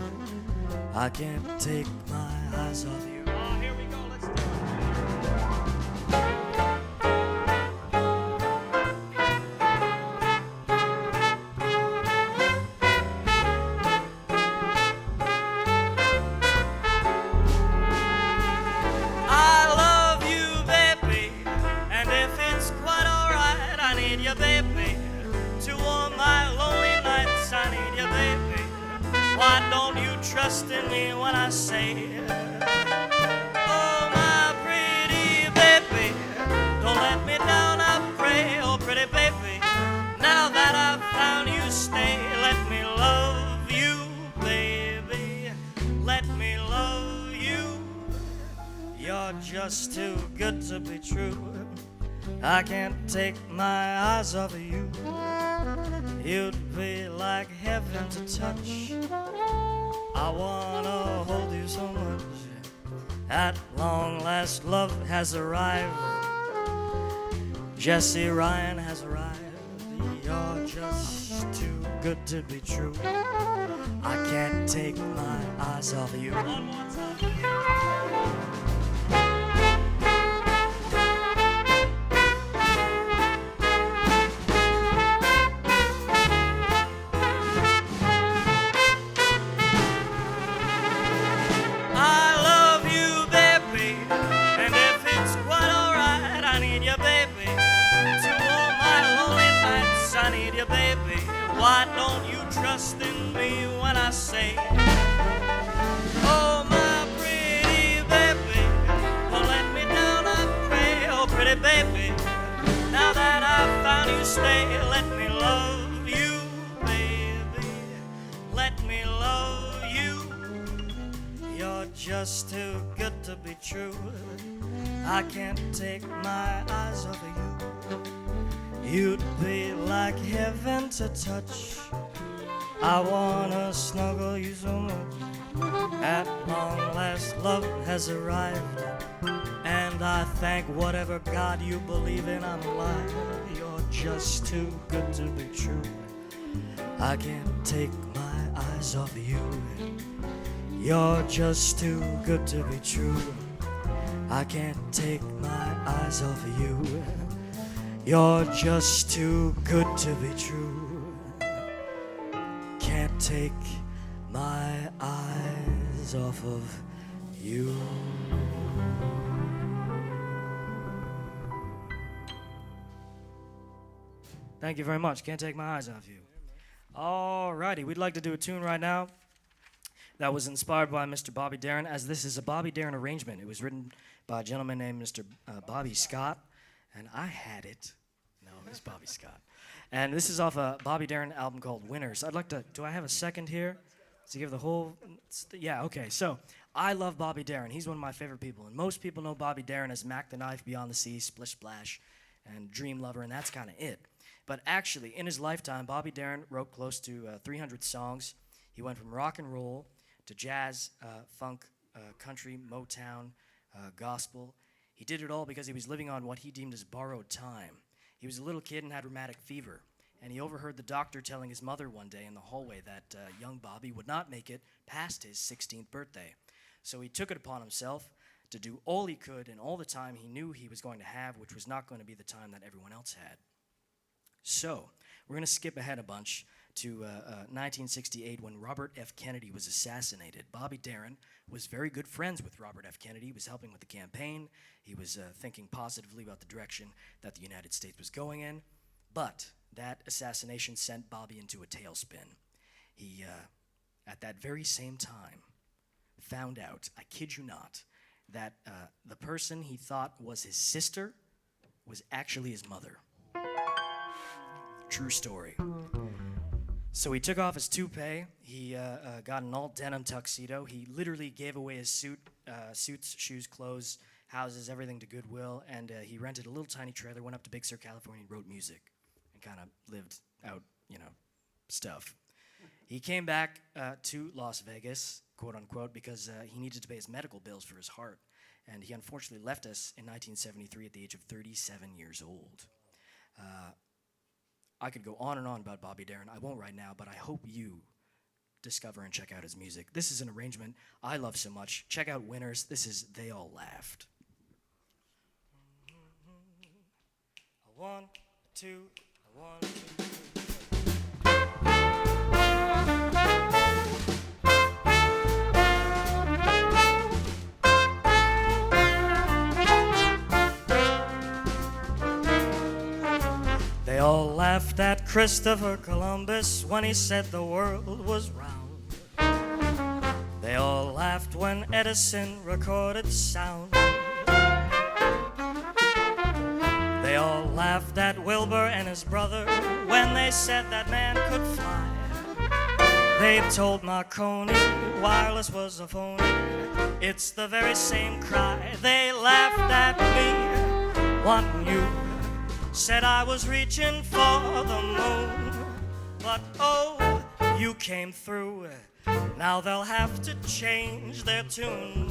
I can't take my eyes off you. Oh, here we go, let's do it. Trust in me when I say, oh my pretty baby, don't let me down, I pray. Oh pretty baby, now that I've found you, stay. Let me love you, baby, let me love you. You're just too good to be true. I can't take my eyes off of you. You'd be like heaven to touch. I wanna hold you so much. At long last love has arrived. Jesse Ryan has arrived. You're just too good to be true. I can't take my eyes off of you. One more time. Why don't you trust in me when I say, oh my pretty baby, don't let me down, I pray. Oh pretty baby, now that I've found you, stay. Let me love you, baby, let me love you. You're just too good to be true. I can't take my eyes off of you. You'd be like heaven to touch. I wanna snuggle you so much. At long last love has arrived, and I thank whatever God you believe in, I'm alive. You're just too good to be true. I can't take my eyes off of you. You're just too good to be true. I can't take my eyes off of you. You're just too good to be true. Can't take my eyes off of you. Thank you very much. Can't take my eyes off you. Alrighty, we'd like to do a tune right now that was inspired by Mr. Bobby Darin, as this is a Bobby Darin arrangement. It was written by a gentleman named Mr. Bobby Scott, and I had it. No, it was Bobby Scott. And this is off a Bobby Darin album called Winners. I'd like to, do I have a second here to give the whole, yeah, okay. So, I love Bobby Darin. He's one of my favorite people, and most people know Bobby Darin as Mac the Knife, Beyond the Sea, Splish Splash, and Dream Lover, and that's kind of it. But actually, in his lifetime, Bobby Darin wrote close to 300 songs. He went from rock and roll to jazz, funk, country, Motown, gospel. He did it all because he was living on what he deemed as borrowed time. He was a little kid and had rheumatic fever, and he overheard the doctor telling his mother one day in the hallway that young Bobby would not make it past his 16th birthday. So he took it upon himself to do all he could in all the time he knew he was going to have, which was not going to be the time that everyone else had. So, we're going to skip ahead a bunch to 1968 when Robert F. Kennedy was assassinated. Bobby Darin was very good friends with Robert F. Kennedy. He was helping with the campaign. He was thinking positively about the direction that the United States was going in. But that assassination sent Bobby into a tailspin. He, at that very same time, found out, I kid you not, that the person he thought was his sister was actually his mother. True story. So he took off his toupee. He got an all-denim tuxedo. He literally gave away his suits, shoes, clothes, houses, everything to Goodwill, and he rented a little tiny trailer, went up to Big Sur, California, and wrote music, and kind of lived out, stuff. He came back to Las Vegas, quote unquote, because he needed to pay his medical bills for his heart, and he unfortunately left us in 1973 at the age of 37 years old. I could go on and on about Bobby Darin. I won't right now, but I hope you discover and check out his music. This is an arrangement I love so much. Check out Winners. This is They All Laughed. A 1, 2, a 1, 2. They all laughed at Christopher Columbus when he said the world was round. They all laughed when Edison recorded sound. They all laughed at Wilbur and his brother when they said that man could fly. They told Marconi wireless was a phony. It's the very same cry. They laughed at me, wanting you. Said I was reaching for the moon, but oh, you came through. Now they'll have to change their tune.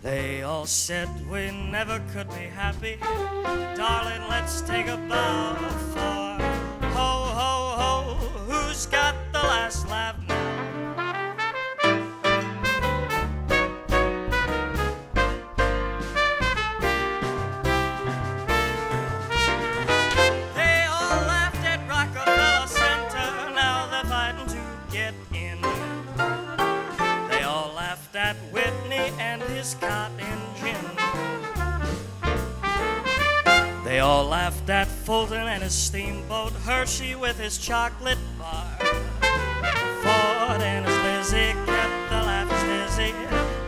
They all said we never could be happy. Darling, let's take a bow for ho, ho, ho. Who's got the last laugh now? Cotton gin. They all laughed at Fulton and his steamboat, Hershey with his chocolate bar. Ford and his Lizzie kept the laughs dizzy.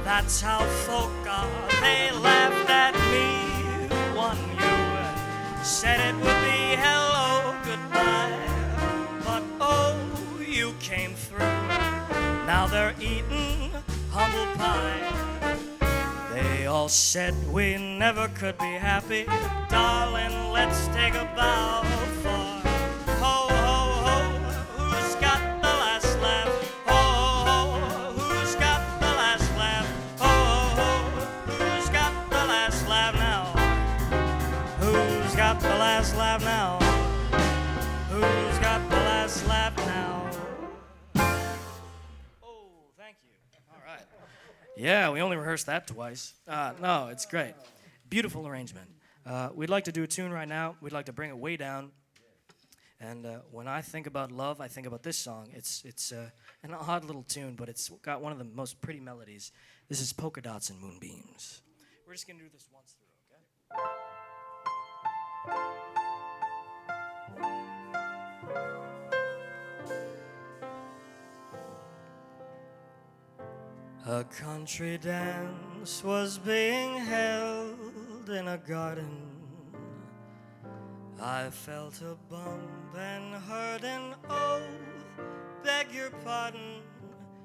That's how folk are. They laughed at me, won you. Said it would be hello, goodbye. But oh, you came through. Now they're eating humble pie. They all said we never could be happy. Darling, let's take a bow for ho, ho, ho. Who's got the last laugh? Ho, ho, ho. Who's got the last laugh? Ho, ho, ho. Who's got the last laugh now? Who's got the last laugh now? Who's got the last laugh now? Oh, thank you. All right. Yeah, we only rehearsed that twice. No, it's great. Beautiful arrangement. We'd like to do a tune right now. We'd like to bring it way down. And when I think about love, I think about this song. It's an odd little tune, but it's got one of the most pretty melodies. This is Polka Dots and Moonbeams. We're just going to do this once through, okay? A country dance was being held in a garden. I felt a bump and heard an oh, beg your pardon.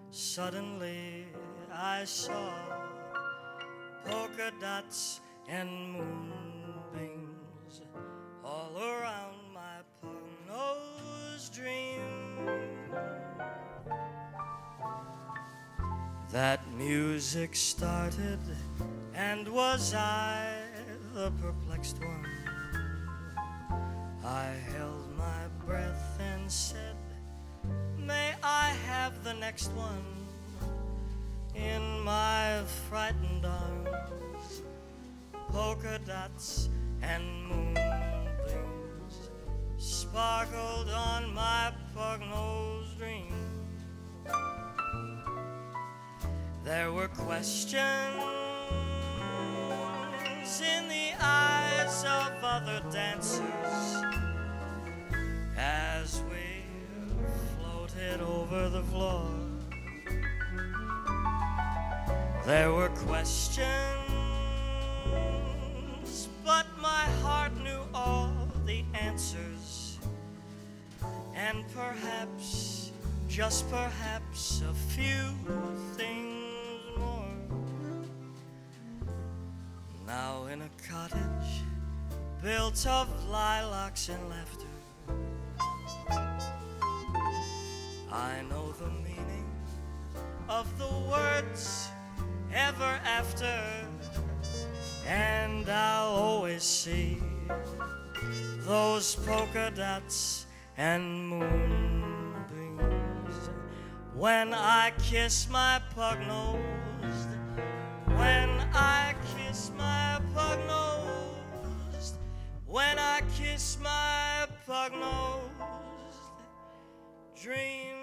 Suddenly I saw polka dots and moonbeams all around my pug-nosed dream. That music started, and was I the perplexed one? I held my breath and said, may I have the next one? In my frightened arms, polka dots and moonbeams sparkled on my pug-nosed dream. There were questions in the eyes of other dancers as we floated over the floor. There were questions, but my heart knew all the answers. And perhaps, just perhaps, a few things more. Now in a cottage built of lilacs and laughter, I know the meaning of the words ever after, and I'll always see those polka dots and moonbeams when I kiss my pug-nosed, when I kiss my pug-nosed, when I kiss my pug-nosed dream.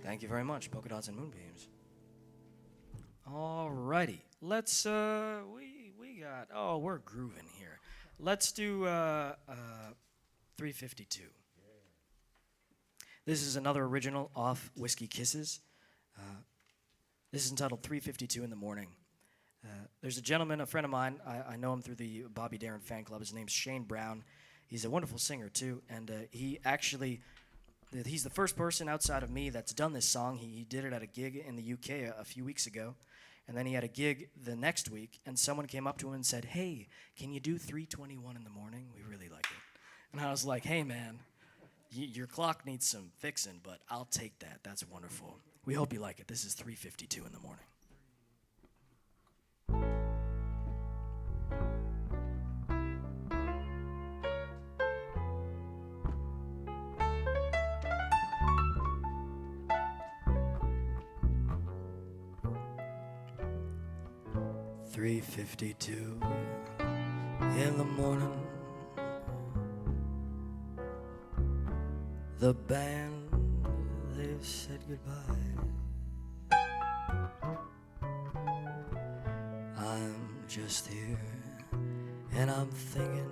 Thank you very much, Polka Dots and Moonbeams. Alrighty, let's, we got, oh, we're grooving here. Let's do 352. This is another original off Whiskey Kisses. This is entitled 352 in the Morning. There's a gentleman, a friend of mine, I know him through the Bobby Darin fan club. His name's Shane Brown. He's a wonderful singer too, and he actually, he's the first person outside of me that's done this song. He did it at a gig in the UK a few weeks ago, and then he had a gig the next week, and someone came up to him and said, hey, can you do 321 in the morning? We really like it. And I was like, hey man, your clock needs some fixing, but I'll take that. That's wonderful. We hope you like it. This is 352 in the morning. $3:52 in the morning. The band, they've said goodbye. I'm just here and I'm thinking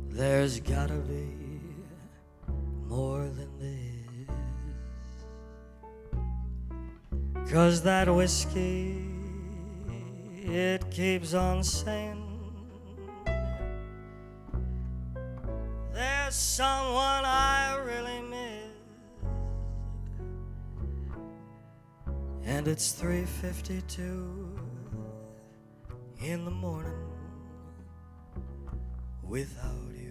there's gotta be more than this, 'cause that whiskey, it keeps on saying there's someone I really miss, and it's 3:52 in the morning without you.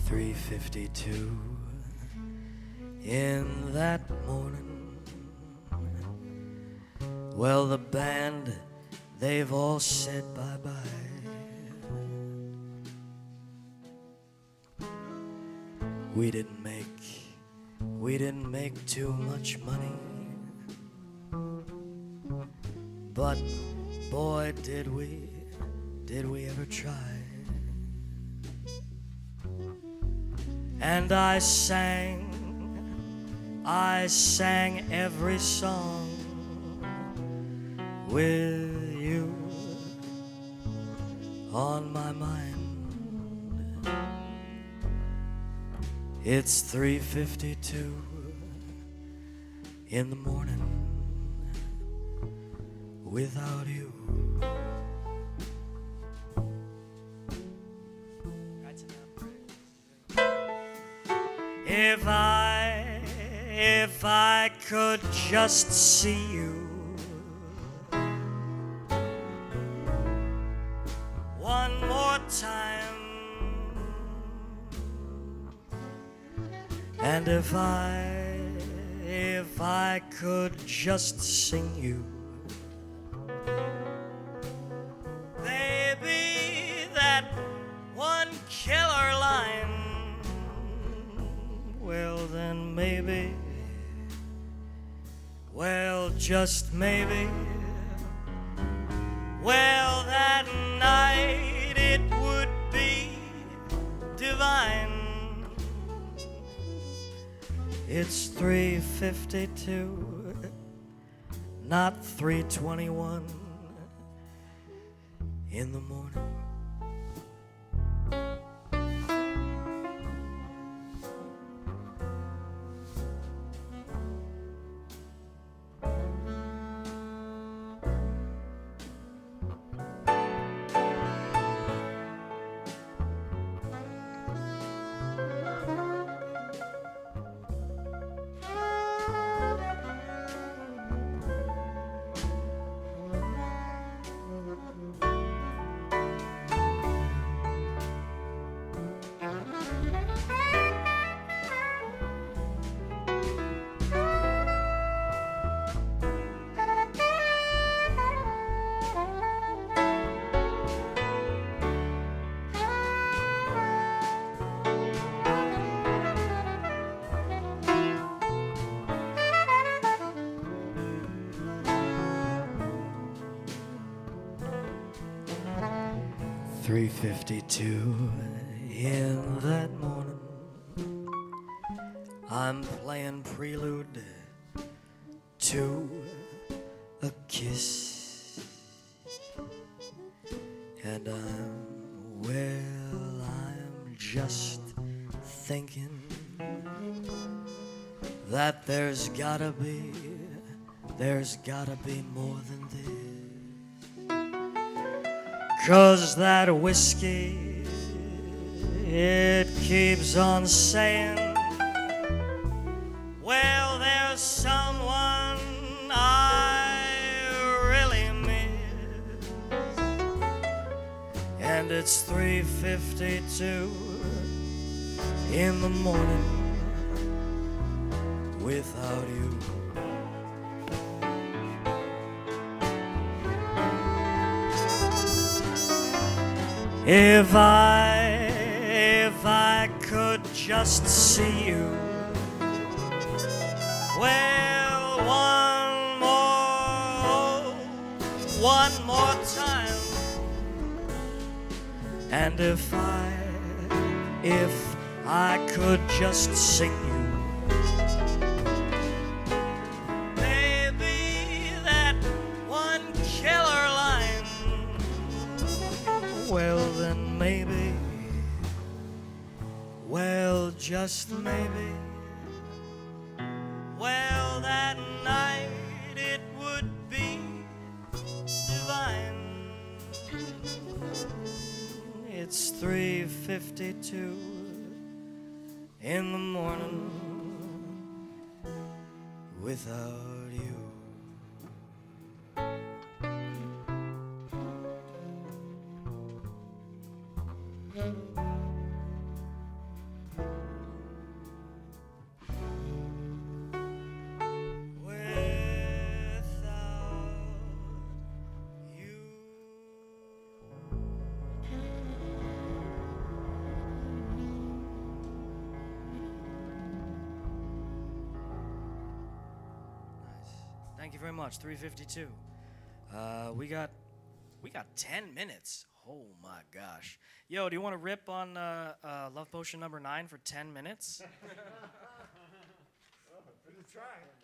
$3:52 in that morning. Well, the band, they've all said bye-bye. We didn't make too much money, but boy, did we and I sang every song with you on my mind. It's 3:52 in the morning without you. If I could just see you one more time, and if I could just sing you, baby, that one killer line, well then maybe, well just maybe, well that night it would be divine. It's 3:52, not 3:21 in the morning. .352 in that morning, I'm playing prelude to a kiss, and I'm just thinking that there's gotta be more than this. 'Cause that whiskey, it keeps on saying, well, there's someone I really miss. And it's 3:52 in the morning without you. If I could just see you, well, one more time, and if I could just sing you, baby, that one killer line, well then maybe, well just maybe, well that night it would be divine. It's 3:52 in the morning without you. Thank you very much. 3:52. We got 10 minutes. Oh my gosh. Yo, do you want to rip on Love Potion number 9 for 10 minutes?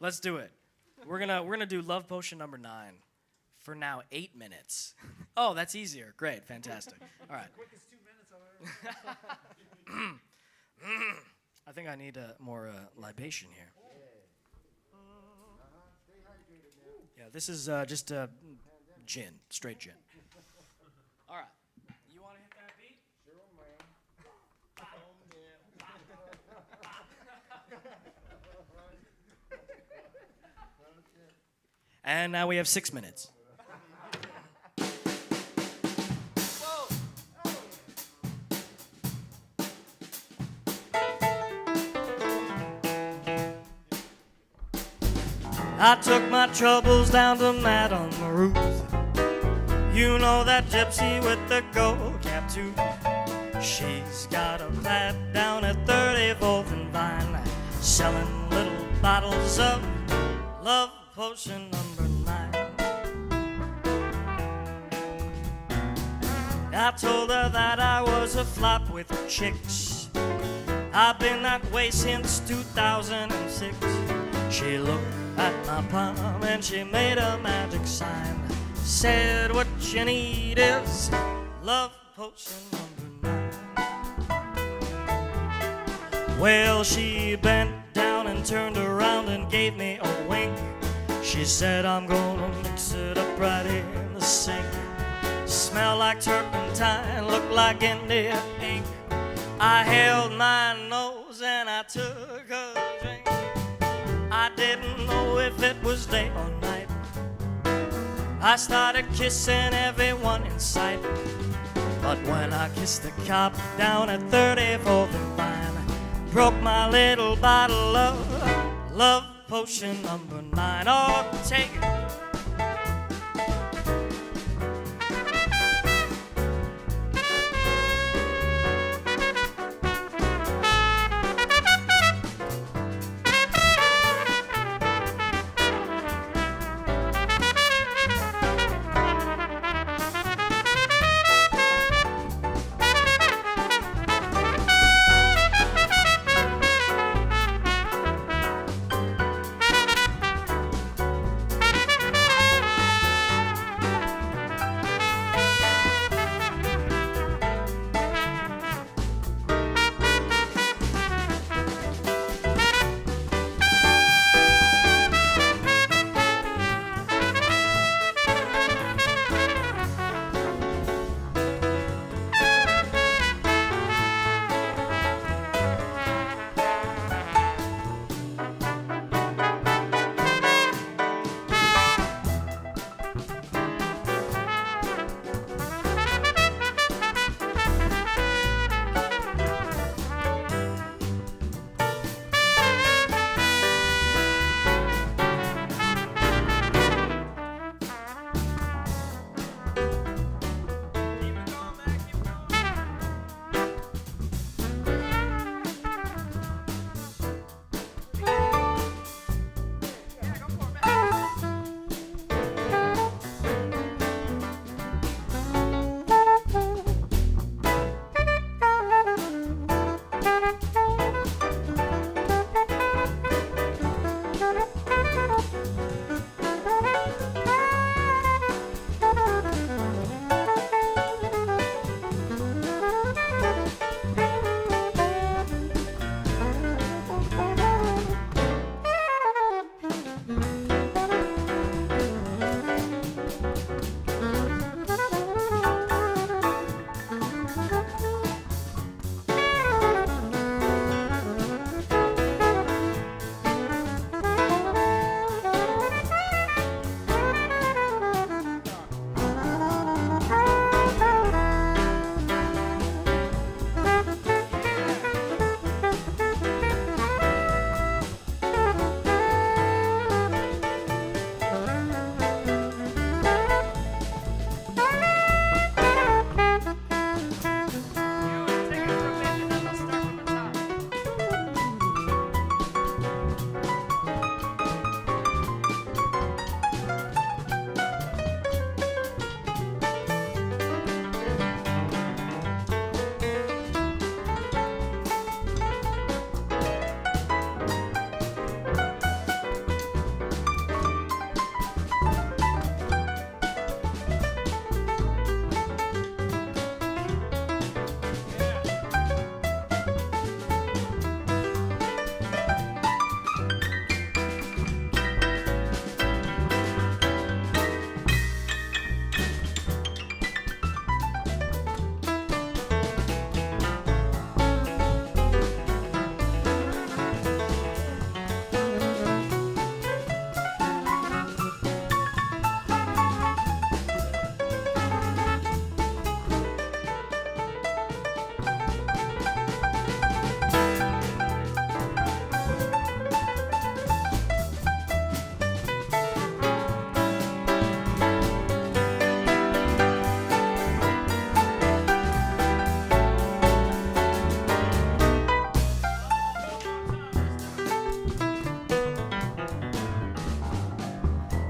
Let's do it. We're gonna do Love Potion number 9 for now 8 minutes. Oh, that's easier. Great, fantastic. All right. Quickest 2 minutes already. I think I need more libation here. Yeah, this is just gin, straight gin. All right. You want to hit that beat? Sure, man. And now we have 6 minutes. I took my troubles down to Madame Ruth. You know that gypsy with the gold cap too. She's got a flat down at 34th and Vine, selling little bottles of Love Potion number 9. I told her that I was a flop with chicks. I've been that way since 2006. She looked at my palm and she made a magic sign. Said what you need is Love Potion number 9. Well, she bent down and turned around and gave me a wink. She said, I'm gonna mix it up right in the sink. Smell like turpentine, look like India ink. I held my nose and I took a drink. I didn't know if it was day or night. I started kissing everyone in sight. But when I kissed the cop down at 34th and Vine, broke my little bottle of Love Potion number 9. Oh, take it.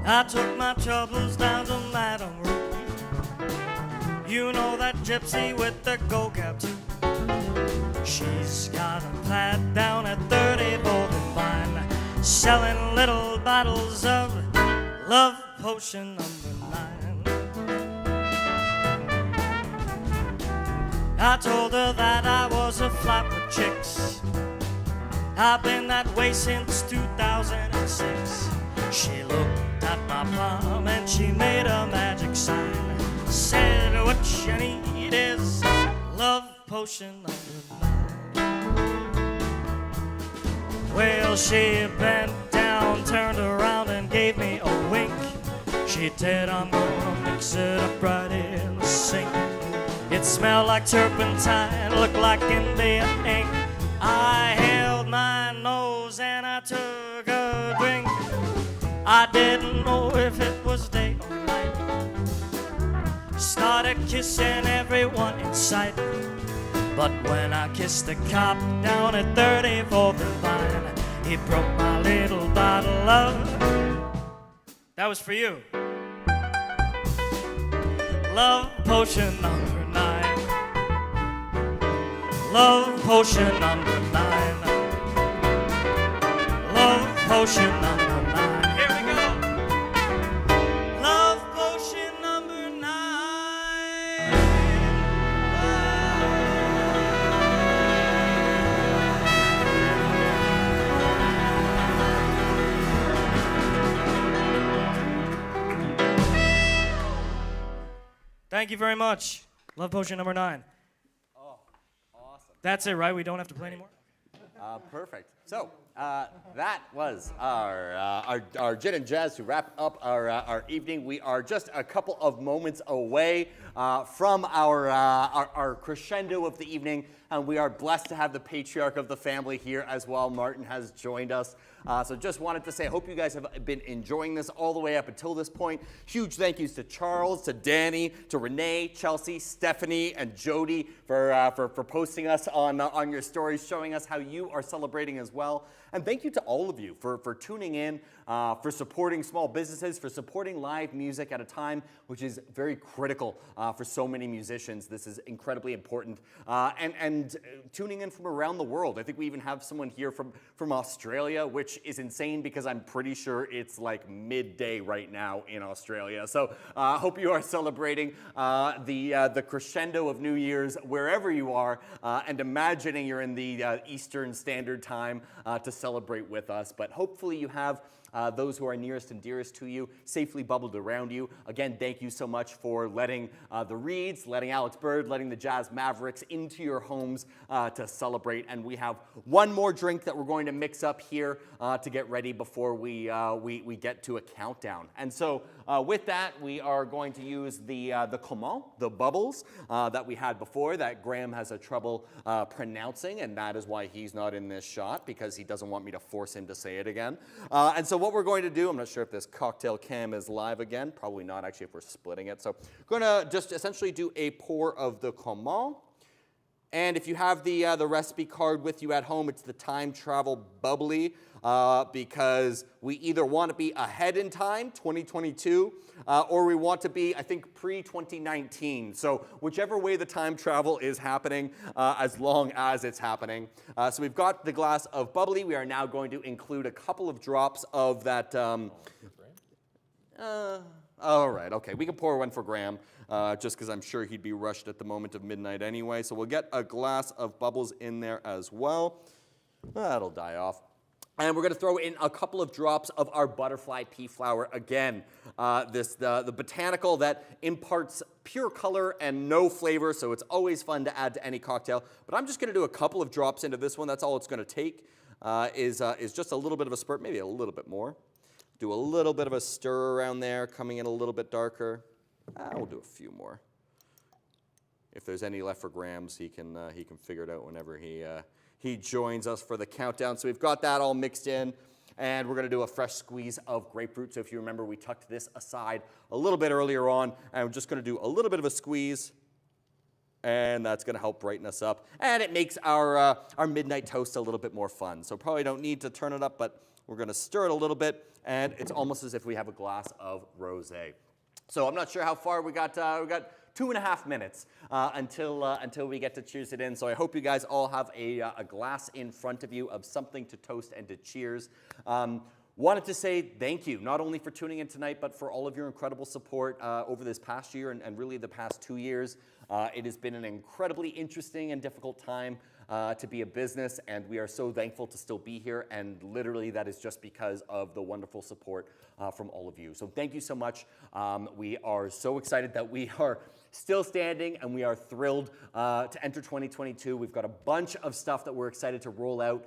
I took my troubles down to Madame Roux. You know that gypsy with the gold cap too. She's got a flat down at 34th and Vine, selling little bottles of love potion #9. I told her that I was a flap with chicks. I've been that way since 2006. She looked at my palm and she made a magic sign. Said what you need is love potion #9. Well, she bent down, turned around and gave me a wink. She said, I'm gonna mix it up right in the sink. It smelled like turpentine, looked like India ink. I held my nose and I took a drink. I didn't know if it was day or night. Started kissing everyone in sight. But when I kissed the cop down at 34th and Vine, he broke my little bottle of... That was for you. Love potion #9. Love potion #9. Love potion #9. Here we go. Love potion #9. Thank you very much. Love potion #9. Oh, awesome. That's it, right? We don't have to play anymore? Perfect. So that was our gin and jazz to wrap up our evening. We are just a couple of moments away from our crescendo of the evening, and we are blessed to have the patriarch of the family here as well. Martin has joined us. So just wanted to say, I hope you guys have been enjoying this all the way up until this point. Huge thank yous to Charles, to Danny, to Renee, Chelsea, Stephanie, and Jody for posting us on your stories, showing us how you are celebrating as well. And thank you to all of you for tuning in, for supporting small businesses, for supporting live music at a time which is very critical for so many musicians. This is incredibly important. And tuning in from around the world. I think we even have someone here from Australia, which is insane because I'm pretty sure it's like midday right now in Australia. So I hope you are celebrating the crescendo of New Year's wherever you are, and imagining you're in the Eastern Standard Time to celebrate with us. But hopefully you have those who are nearest and dearest to you safely bubbled around you. Again, thank you so much for letting the Reids, letting Alex Bird, letting the Jazz Mavericks into your homes to celebrate. And we have one more drink that we're going to mix up here to get ready before we get to a countdown. And so with that, we are going to use the comment, the bubbles that we had before that Graham has a trouble pronouncing, and that is why he's not in this shot, because he doesn't want me to force him to say it again. And so what we're going to do, I'm not sure if this cocktail cam is live again, probably not actually if we're splitting it. So we're going to just essentially do a pour of the comment. And if you have the recipe card with you at home, it's the time travel bubbly, because we either want to be ahead in time, 2022, or we want to be, I think, pre-2019. So whichever way the time travel is happening, as long as it's happening. So we've got the glass of bubbly. We are now going to include a couple of drops of that. All right, okay, we can pour one for Graham, just because I'm sure he'd be rushed at the moment of midnight anyway. So we'll get a glass of bubbles in there as well. That'll die off. And we're going to throw in a couple of drops of our butterfly pea flower again. The botanical that imparts pure color and no flavor, so it's always fun to add to any cocktail. But I'm just going to do a couple of drops into this one. That's all it's going to take, is just a little bit of a spurt, maybe a little bit more. Do a little bit of a stir around there, coming in a little bit darker. We'll do a few more. If there's any left for Grams, he can figure it out whenever he joins us for the countdown. So we've got that all mixed in, and we're going to do a fresh squeeze of grapefruit. So if you remember, we tucked this aside a little bit earlier on, and we're just going to do a little bit of a squeeze. and that's gonna help brighten us up. And it makes our midnight toast a little bit more fun. So probably don't need to turn it up, but we're gonna stir it a little bit, and it's almost as if we have a glass of rosé. So I'm not sure how far we got 2.5 minutes until we get to cheers it in. So I hope you guys all have a glass in front of you of something to toast and to cheers. Wanted to say thank you, not only for tuning in tonight, but for all of your incredible support over this past year and really the past 2 years. It has been an incredibly interesting and difficult time to be a business, and we are so thankful to still be here, and literally that is just because of the wonderful support from all of you. So thank you so much. We are so excited that we are still standing, and we are thrilled to enter 2022. We've got a bunch of stuff that we're excited to roll out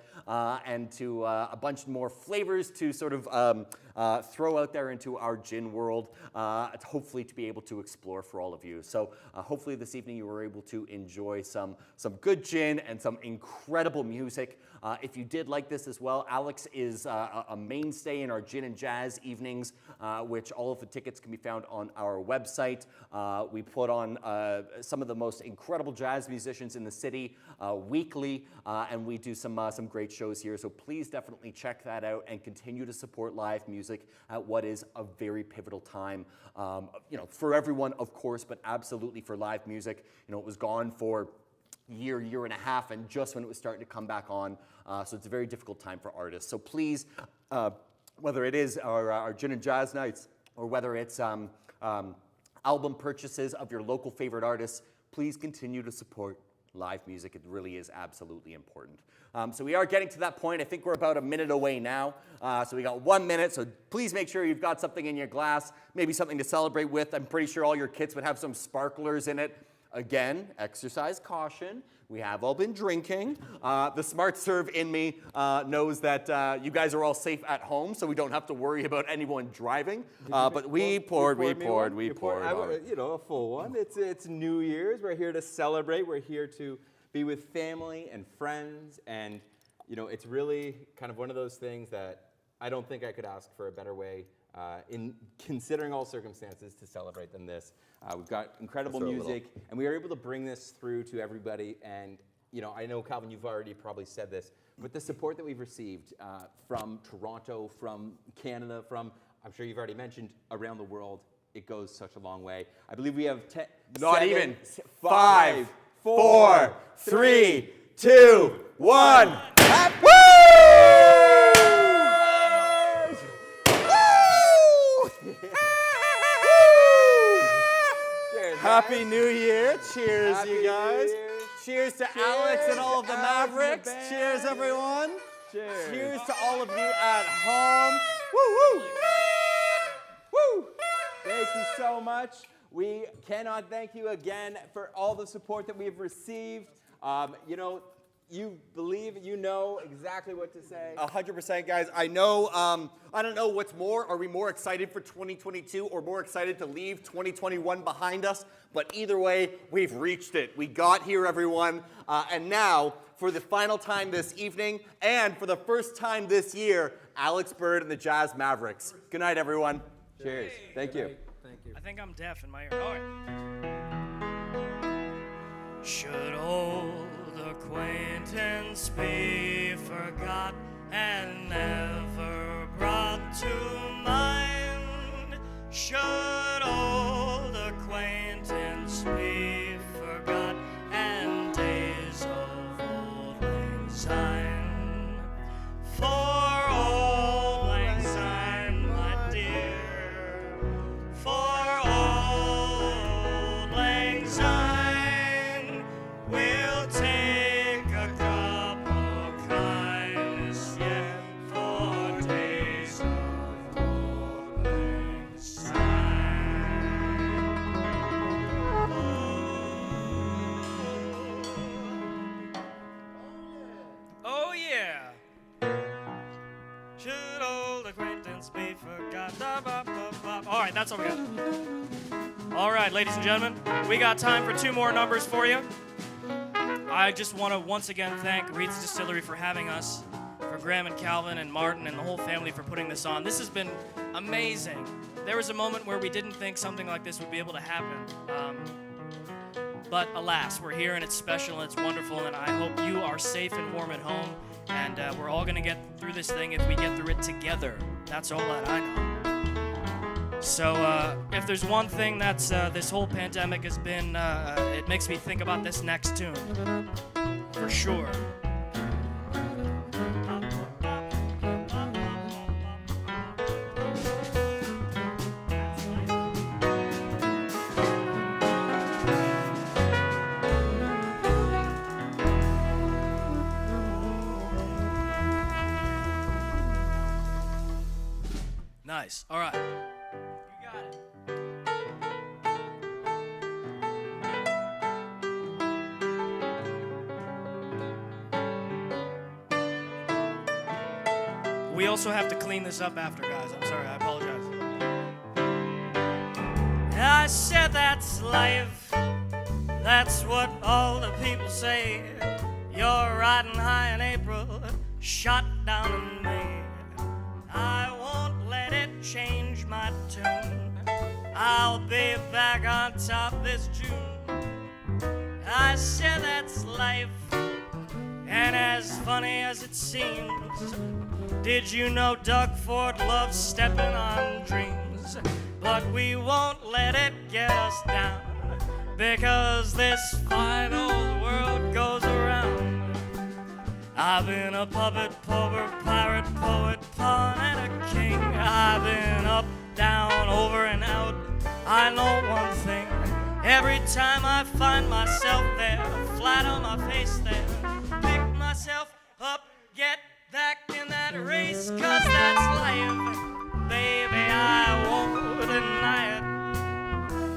and to a bunch more flavors to sort of throw out there into our gin world, hopefully to be able to explore for all of you. So hopefully this evening you were able to enjoy some good gin and some incredible music. If you did like this as well, Alex is a mainstay in our gin and jazz evenings, which all of the tickets can be found on our website. We put on some of the most incredible jazz musicians in the city weekly, and we do some great shows here. So please definitely check that out and continue to support live music at what is a very pivotal time, for everyone, of course, but absolutely for live music. It was gone for year and a half, and just when it was starting to come back on. So it's a very difficult time for artists. So please, whether it is our gin and jazz nights, or whether it's album purchases of your local favorite artists, please continue to support live music. It really is absolutely important. So we are getting to that point. I think we're about a minute away now. So we got 1 minute, so please make sure you've got something in your glass, maybe something to celebrate with. I'm pretty sure all your kits would have some sparklers in it. Again, exercise caution. We have all been drinking. The smart serve in me knows that you guys are all safe at home, so we don't have to worry about anyone driving. But we poured. A full one. It's New Year's. We're here to celebrate. We're here to be with family and friends, and it's really kind of one of those things that I don't think I could ask for a better way, in considering all circumstances, to celebrate than this. We've got incredible music, and we are able to bring this through to everybody. And I know, Calvin, you've already probably said this, but the support that we've received from Toronto, from Canada, from, I'm sure you've already mentioned, around the world, it goes such a long way. I believe we have 5, 4, 3, 2, 1. Woo! Happy New Year. Cheers, you guys. Cheers to Alex and all of the Mavericks. Cheers, everyone. Cheers. Cheers to all of you at home. Woo, woo. Woo. Thank you so much. We cannot thank you again for all the support that we've received. You believe, you know exactly what to say. 100%, guys. I know, I don't know what's more. Are we more excited for 2022 or more excited to leave 2021 behind us? But either way, we've reached it. We got here, everyone. And now, for the final time this evening and for the first time this year, Alex Bird and the Jazz Mavericks. Good night, everyone. Cheers. Thank you. Thank you. I think I'm deaf in my ear. All right. Should old acquaintance be forgot and never brought to mind? Should old acquaintance be forgot and days of old lang syne? For old lang syne, my dear, for old lang syne, we'll take a cup of kindness yet for days of old lang syne. Oh yeah. Should old acquaintance be forgot? All right, that's all we got. All right, ladies and gentlemen, we got time for 2 more numbers for you. I just want to once again thank Reid's Distillery for having us, for Graham and Calvin and Martin and the whole family for putting this on. This has been amazing. There was a moment where we didn't think something like this would be able to happen. But alas, we're here and it's special and it's wonderful, and I hope you are safe and warm at home, and we're all gonna get through this thing if we get through it together. That's all that I know. So if there's one thing that's this whole pandemic has been, it makes me think about this next tune, for sure. Nice. All right. You got it. We also have to clean this up after, guys. I'm sorry. I apologize. I said that's life. That's what all the people say. You're riding high in April, shot down in May. I won't let it change my tune. I'll be back on top this June. I said that's life, and as funny as it seems, did you know Doug Ford loves stepping on dreams? But we won't let it get us down, because this fine old world goes around. I've been a puppet, pauper, pirate, poet, pawn, and a king. I've been up, down, over, and out. I know one thing. Every time I find myself there, flat on my face there, pick myself up, get back in that race, 'cause that's life. Baby, I won't deny it.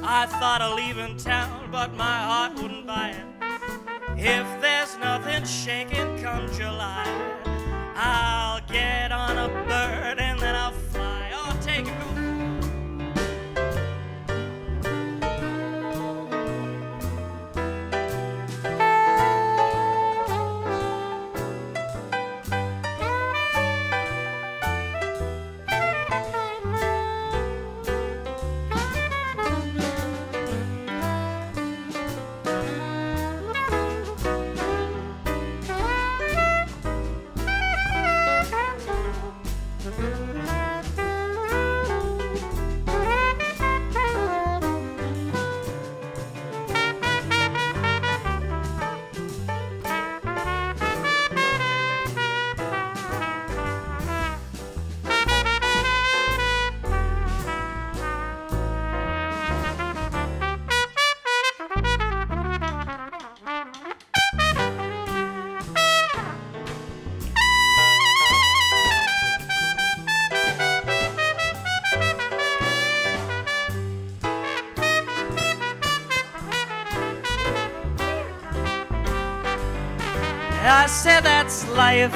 I thought of leaving town, but my heart wouldn't buy it. If there's nothing shaking come July, I'll get on a bird and then I'll fly. Oh, take it, go. I said that's life,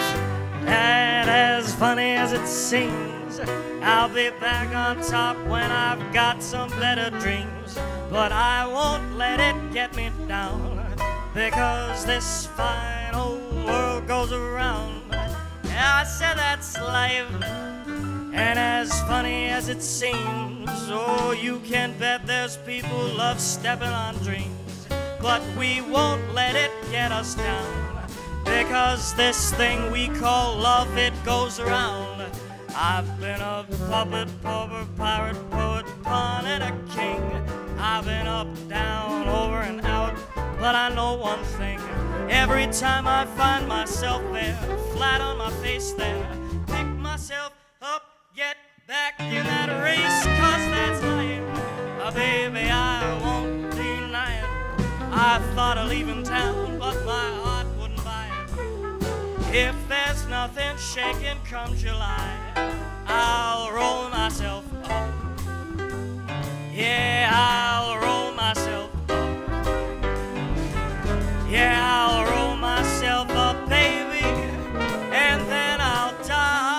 and as funny as it seems, I'll be back on top when I've got some better dreams. But I won't let it get me down, because this fine old world goes around. I said that's life, and as funny as it seems, oh, you can bet there's people who love stepping on dreams. But we won't let it get us down, because this thing we call love, it goes around. I've been a puppet, pauper, pirate, poet, pawn, and a king. I've been up, down, over, and out, but I know one thing. Every time I find myself there, flat on my face there, pick myself up, get back in that race, 'cause that's life. Baby, I won't deny it. I thought of leaving town, but my heart wouldn't buy it. If there's nothing shaking come July, I'll roll myself up. Yeah, I'll roll myself up. Yeah, I'll roll myself up, baby, and then I'll die.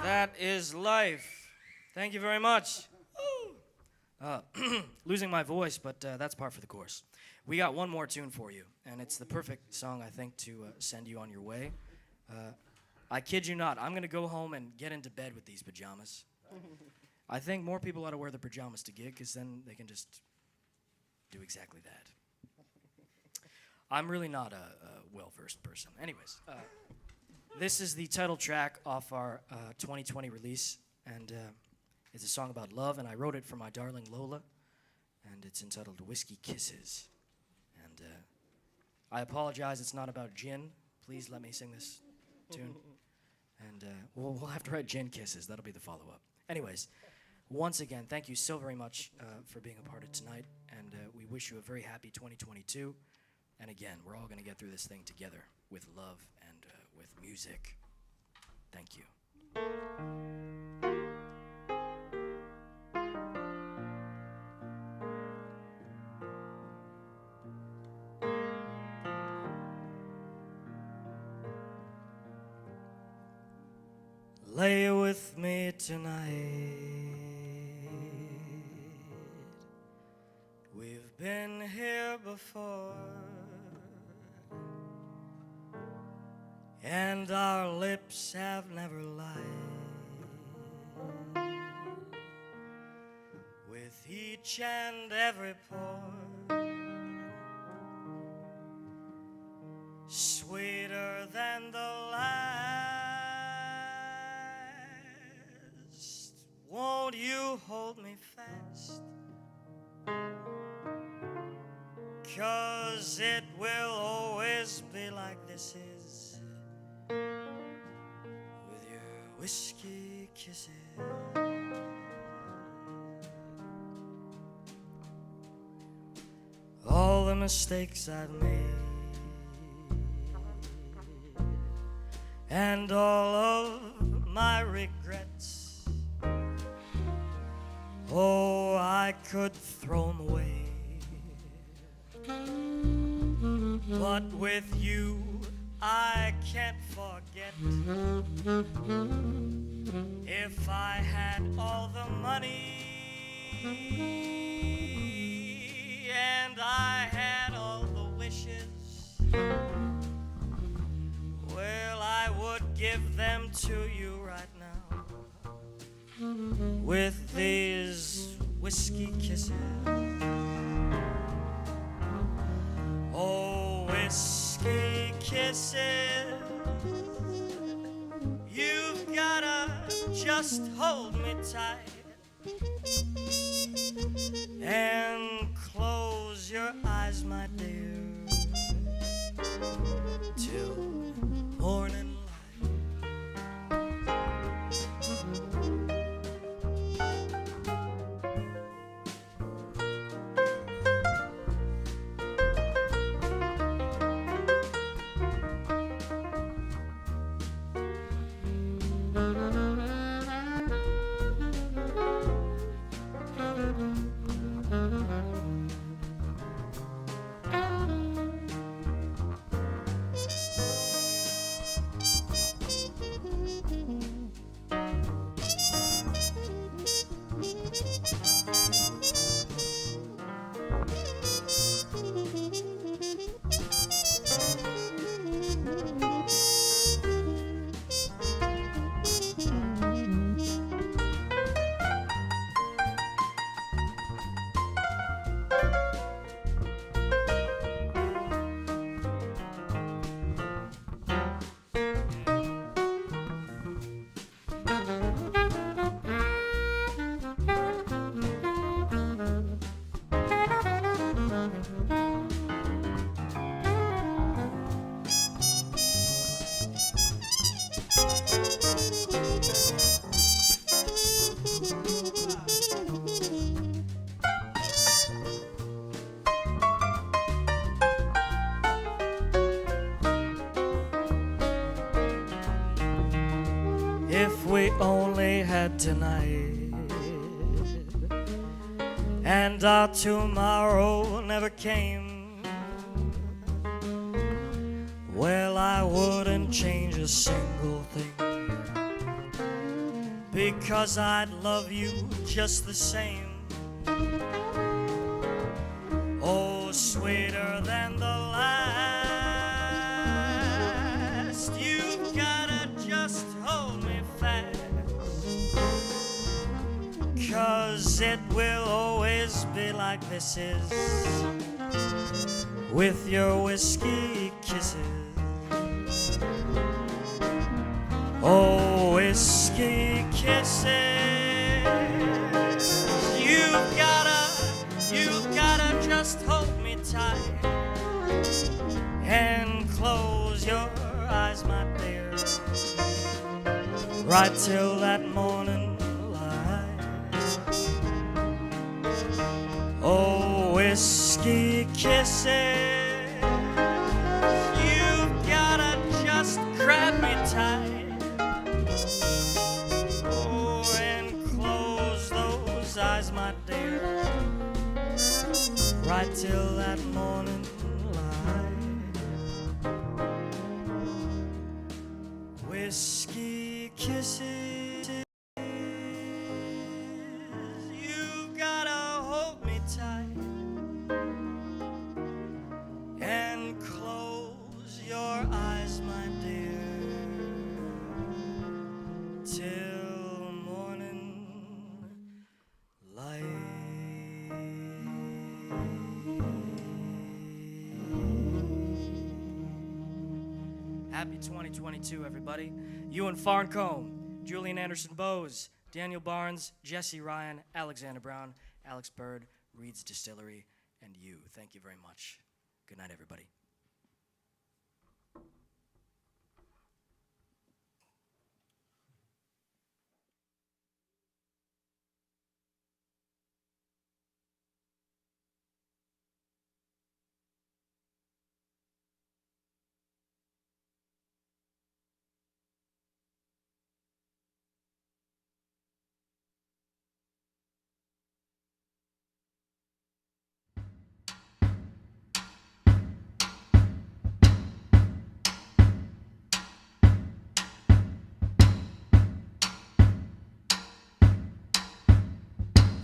That is life. Thank you very much. Losing my voice, but that's par for the course. We got one more tune for you, and it's the perfect song, I think, to send you on your way. I kid you not, I'm going to go home and get into bed with these pajamas. I think more people ought to wear the pajamas to gig, because then they can just do exactly that. I'm really not a well-versed person. Anyways, this is the title track off our 2020 release, and it's a song about love, and I wrote it for my darling Lola, and it's entitled Whiskey Kisses. And I apologize, it's not about gin. Please let me sing this tune. And we'll have to write Gin Kisses. That'll be the follow-up. Anyways, once again, thank you so very much for being a part of tonight, and we wish you a very happy 2022. And again, we're all going to get through this thing together with love and with music. Thank you. Lay with me tonight. We've been here before, and our lips have never lied. With each and every pore, sweeter than the last. Won't you hold me fast? 'Cause it will always be like this is, with your whiskey kisses. All the mistakes I've made, and all of my regrets, oh, I could throw them away. But with you, I can't forget. If I had all the money and I had all the wishes, well, I would give them to you right now with these whiskey kisses. Oh, whiskey kisses, you've gotta just hold me tight and close your eyes, my dear, till morning if we only had tonight and our tomorrow never came, well, I wouldn't change a single thing, because I'd love you just the same. Oh, sweeter than the last. You've gotta just hold me fast, 'cause it will always be like this is with your whiskey kisses. Oh, whiskey kisses. You've gotta just hold me tight and close your eyes, my dear, right till that morning light. Oh, whiskey kisses. You've gotta just grab me tight. Oh, and close those eyes, my dear, right till that morning light. Whiskey kisses. You've gotta hold me tight and close your eyes, my dear, till morning light. Happy 2022, everybody. Ewan Farncombe, Julian Anderson Bowes, Daniel Barnes, Jesse Ryan, Alexander Brown, Alex Bird, Reid's Distillery, and you. Thank you very much. Good night, everybody.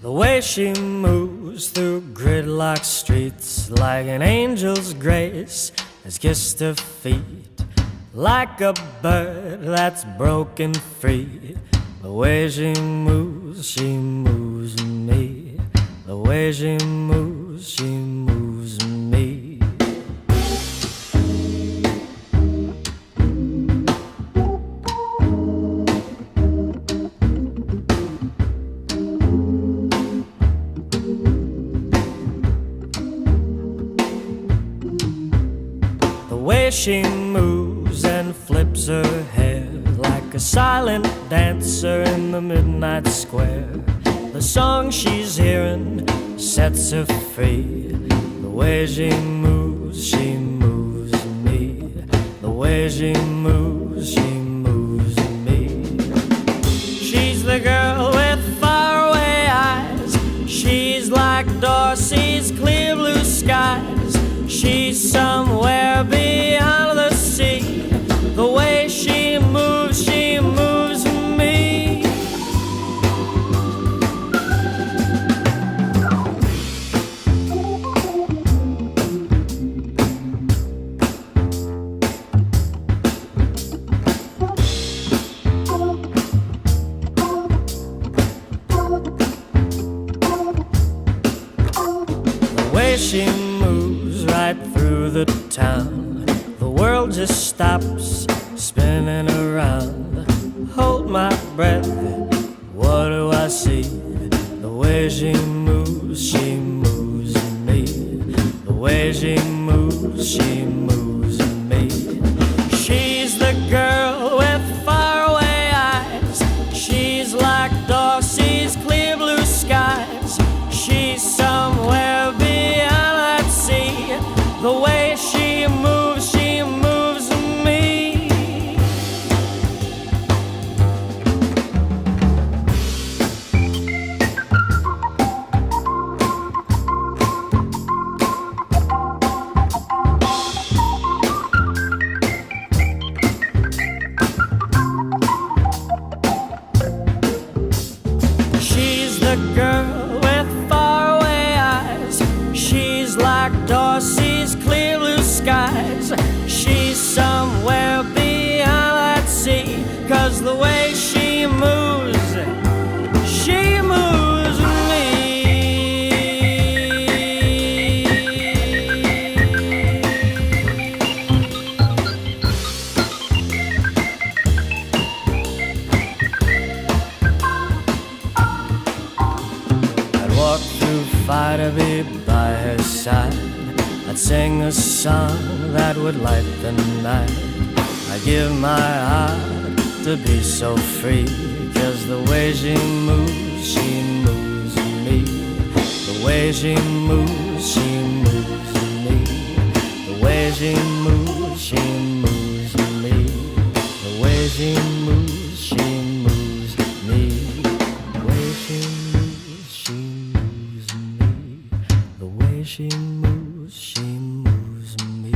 The way she moves through gridlock streets, like an angel's grace has kissed her feet, like a bird that's broken free. The way she moves me. The way she moves me. She moves and flips her hair like a silent dancer in the midnight square. The song she's hearing sets her free. The way she moves me. The way she moves me. She's the girl with faraway eyes. She's like Dorsey's clear blue skies. She's somewhere beyond the sea. The way she moves me. The way she moves right through the town, the world just stops spinning around. Hold my breath, what do I see? The way she moves me. The way she moves me. She's the girl with faraway eyes. She's like Dorsey's clear blue skies. She's somewhere beyond that sea. The way she moves me. if I to be by her side, I'd sing a song that would light the night. I'd give my heart to be so free, 'cause the way she moves me. The way she moves me. The way she moves me. The way she moves me. The way she moves me. The way she moves me.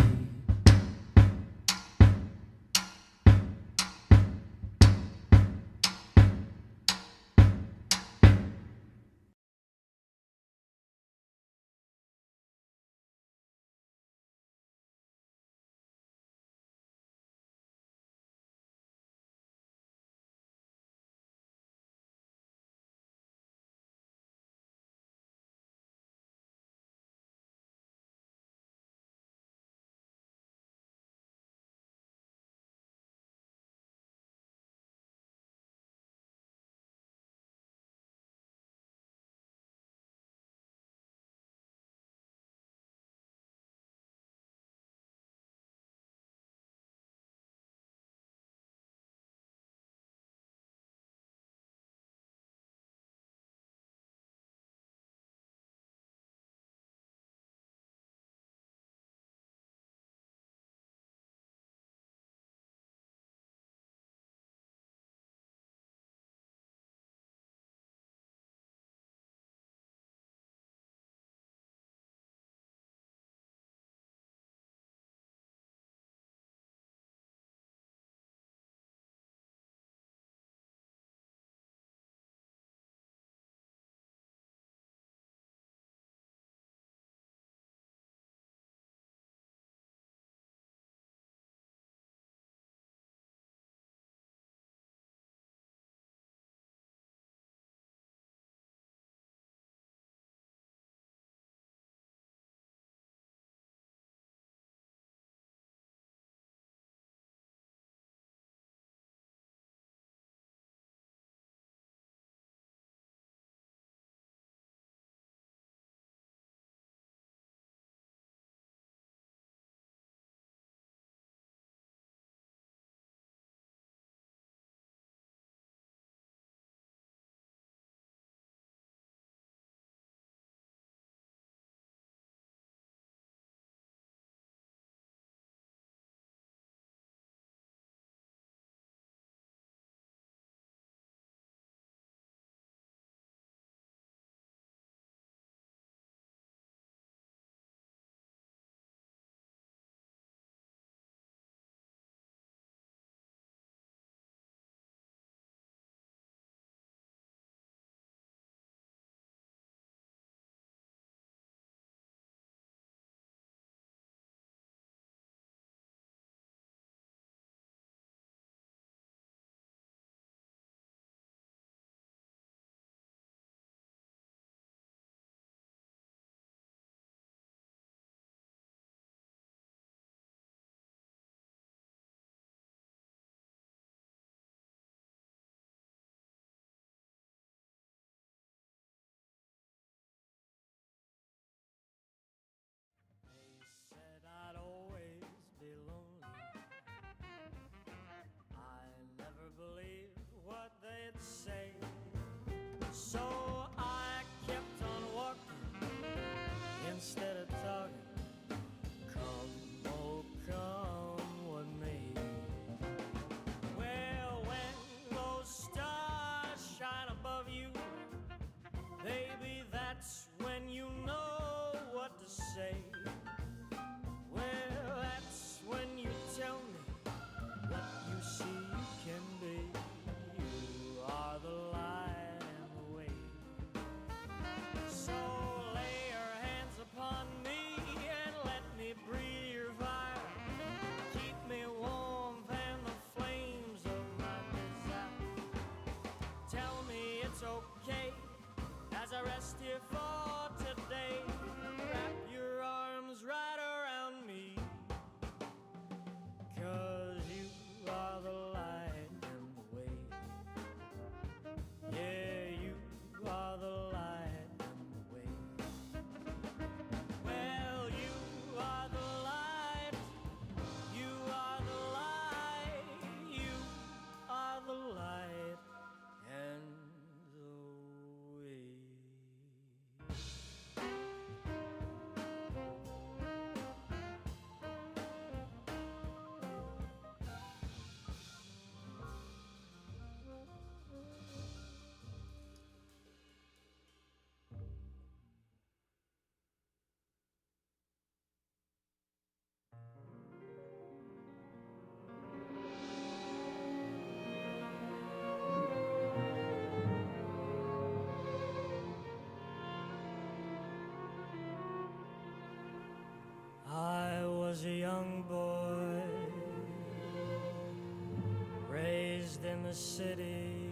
city,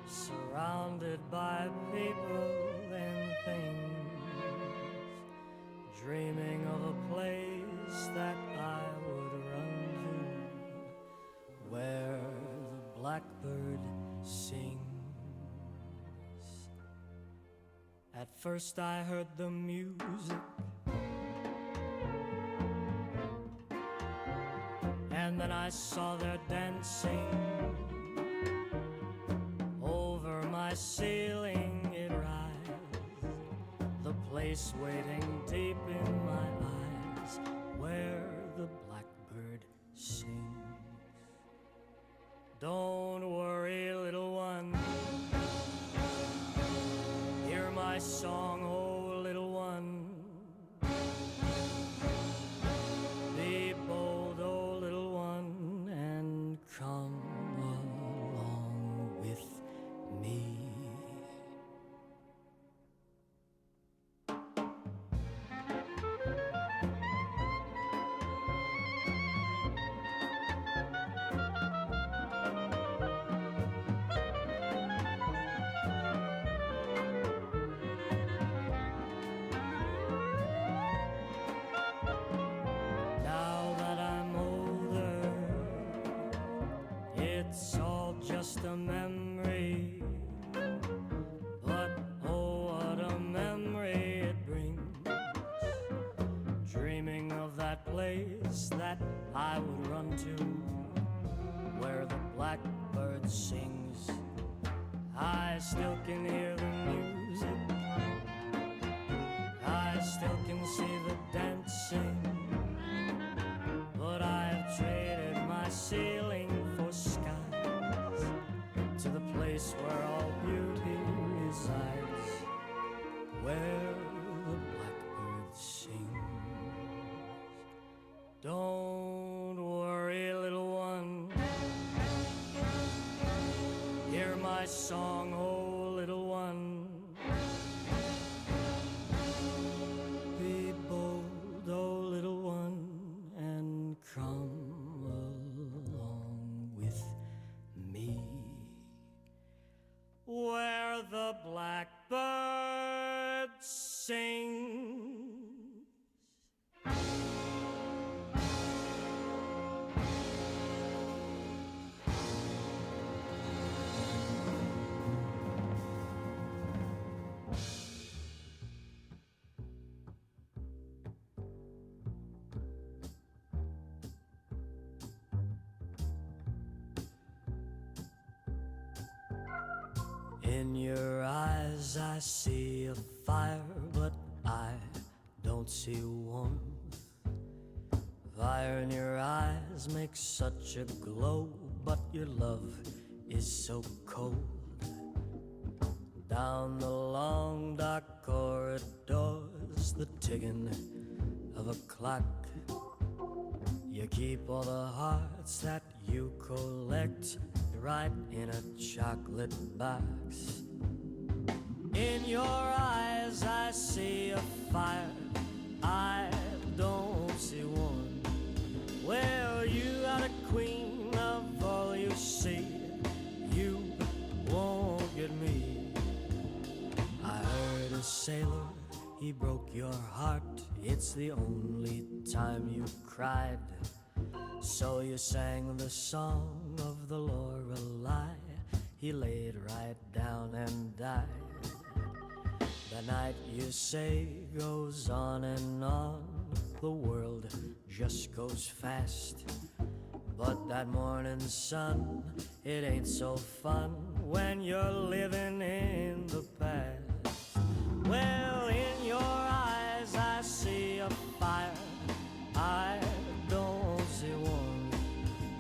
surrounded by people and things, dreaming of a place that I would run to, where the blackbird sings. At first I heard the music, and then I saw their dancing. Over my ceiling it rised, the place waiting deep in my eyes, where the blackbird sings. Don't worry, little one, hear my song, oh little one. Be bold, oh little one, and come along with me. Now that I'm older, it's all just a memory. But oh, what a memory it brings. Dreaming of that place that I would run to, where the blackbird sings. I still can hear the music, I still can see the dancing. But I've traded my ceiling for skies, to the place where all beauty resides, where the blackbird sings. Don't worry, little one, hear my song, oh little one. Be bold, oh little one, and come along with me, where the blackbird sings. In your eyes I see a fire, but I don't see warmth. Fire in your eyes makes such a glow, but your love is so cold. Down the long dark corridors, the ticking of a clock. You keep all the hearts that you collect right in a chocolate box. In your eyes I see a fire, I don't see one. Well, you are the queen of all you see, you won't get me. I heard a sailor, he broke your heart, it's the only time you cried. So you sang the song of the Lorelei, he laid right down and died. The night, you say, goes on and on, the world just goes fast. But that morning sun, it ain't so fun when you're living in the past. Well, in your eyes I see a fire, I don't see one.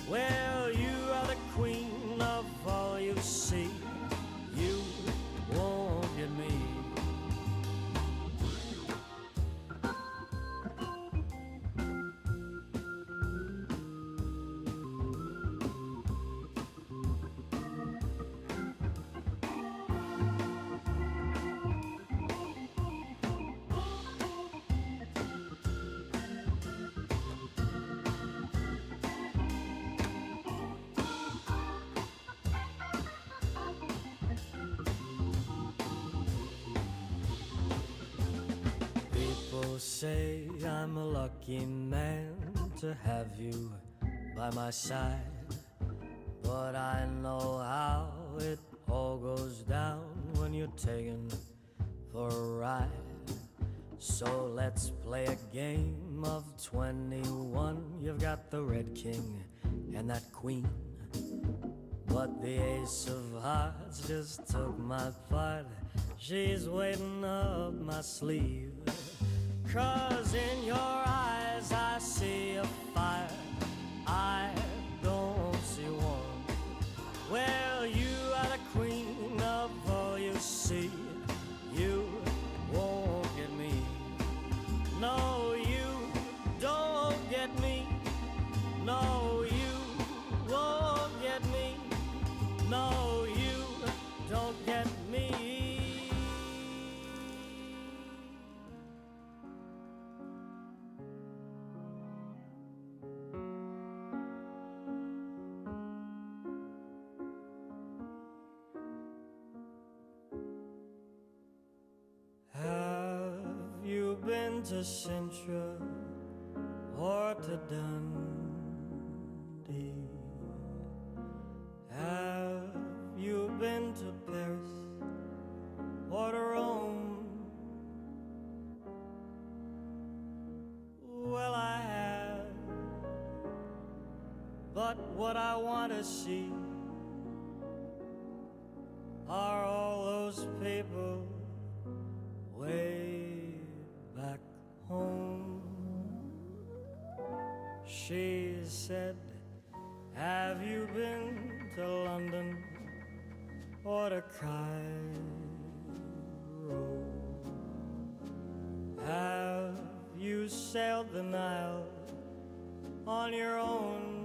Well, you are the queen of all you see, you won't get me. say I'm a lucky man to have you by my side, but I know how it all goes down when you're taken for a ride. So let's play a game of 21. You've got the red king and that queen, but the ace of hearts just took my part. She's waiting up my sleeve, 'cause in your eyes I see a fire I don't see one. Well, you are the queen of all you see. You won't get me. No, you don't get me. No, you won't get me. No, you don't get me. Have you been to Sintra or to Dundee? Have you been to Paris or to Rome? Well, I have, but what I want to see are all those people way back home. She said, have you been to London or to Cairo? Have you sailed the Nile on your own?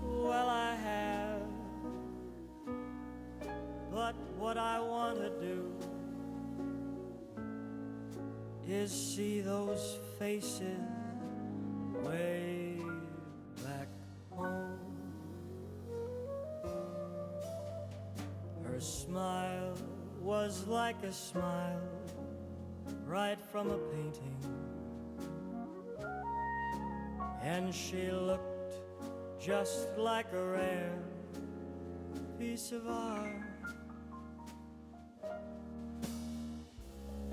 Well, I have, but what I want to do is see those faces way back home. Her smile was like a smile right from a painting, and she looked just like a rare piece of art.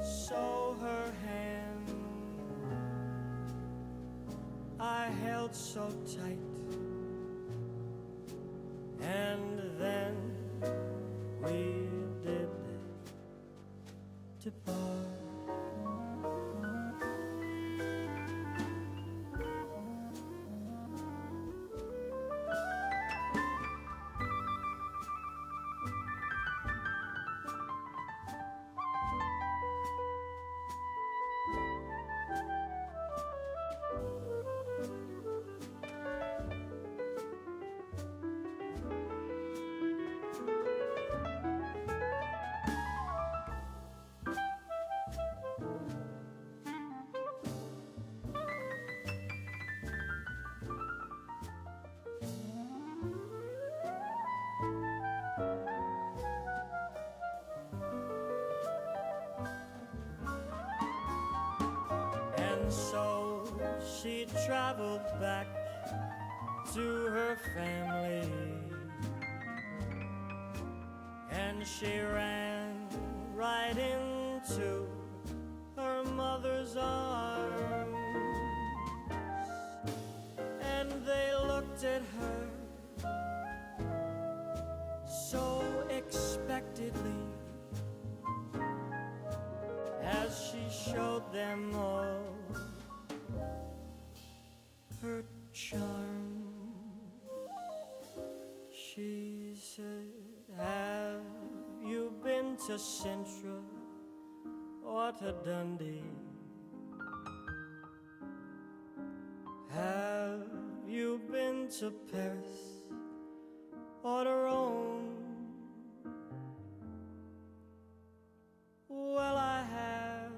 So her hand I held so tight, and then we did depart. So she traveled back to her family, and she ran right into her mother's arms, and they looked at her so expectantly as she showed them all her charm. She said, have you been to Sintra or to Dundee? Have you been to Paris or to Rome? Well, I have,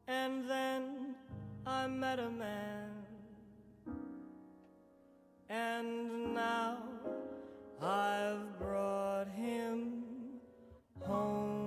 and then I met a man, and now I've brought him home.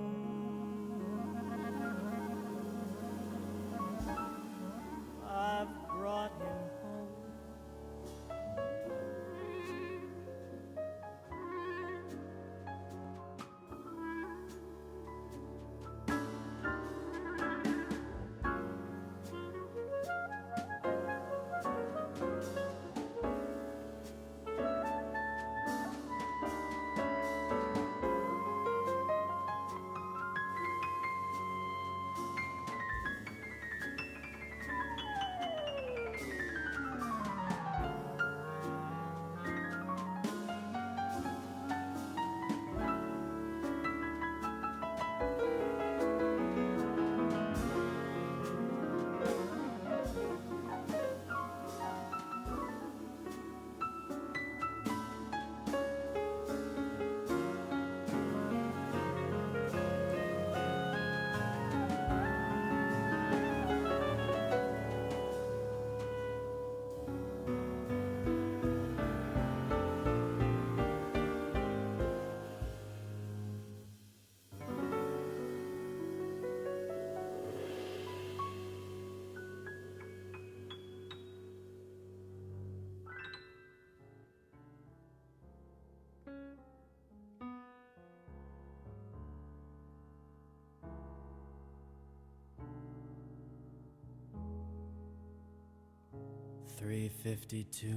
3:52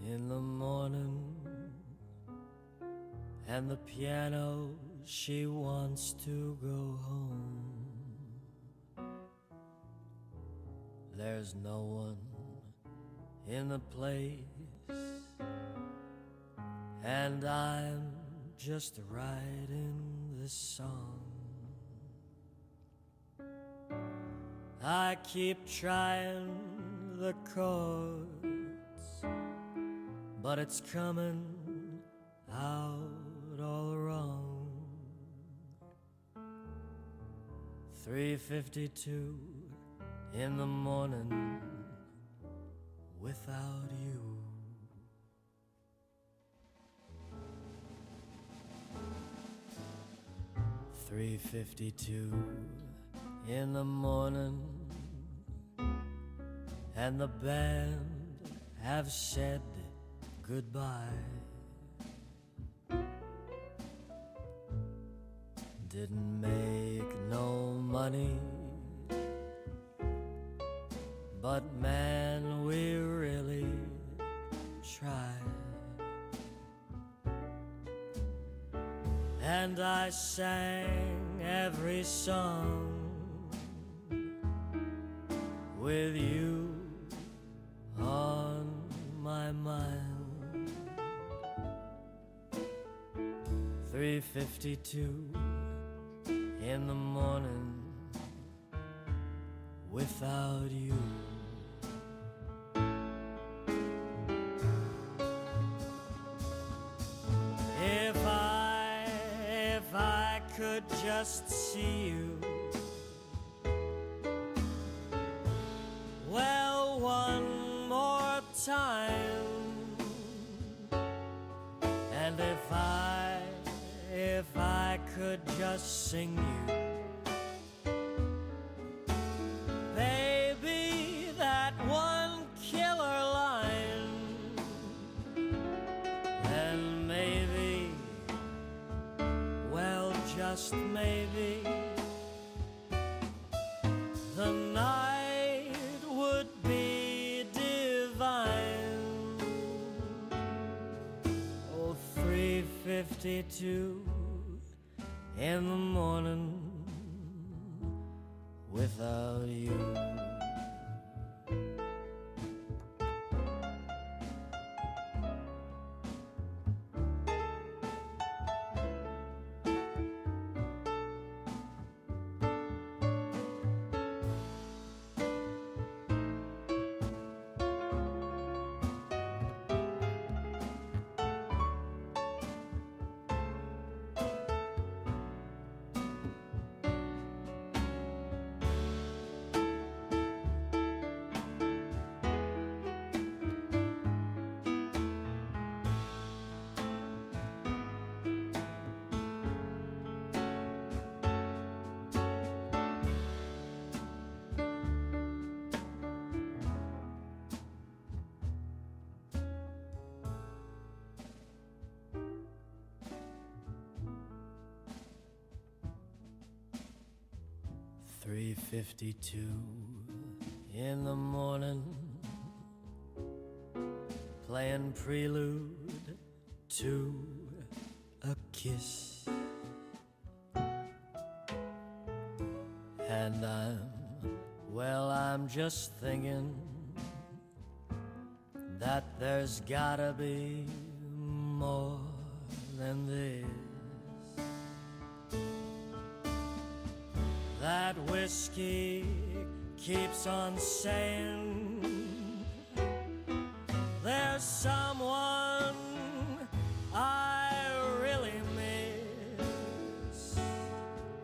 in the morning, and the piano, she wants to go home. There's no one in the place, and I'm just writing this song. I keep trying the chords, but it's coming out all wrong. 3:52 in the morning without you. $3:52 in the morning, and the band have said goodbye. Didn't make no money, but man, we really tried. And I sang every song with you on my mind. 3:52 in the morning without you. If I could just see you, well, one more time, and if I could just sing you, baby, that one killer line, then maybe, well, just maybe, the night would be divine. Oh, 3:52 in the morning without you. $3:52 in the morning, playing prelude to a kiss, and I'm just thinking that there's gotta be more than this. That whiskey keeps on saying there's someone I really miss.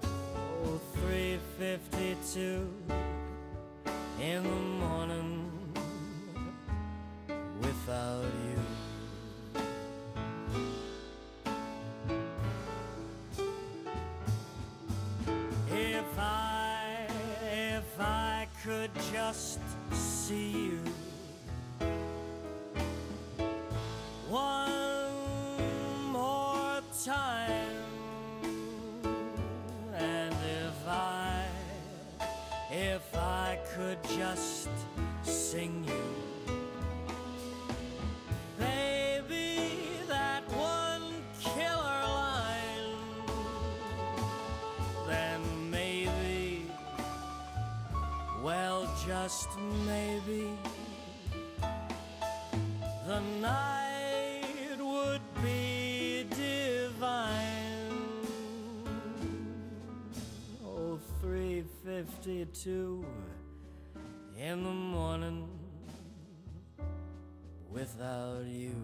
Oh, 3:52 in the morning without you. If I could just see you one more time, and if I could just sing you just maybe the night would be divine. Oh, 3:52 in the morning without you.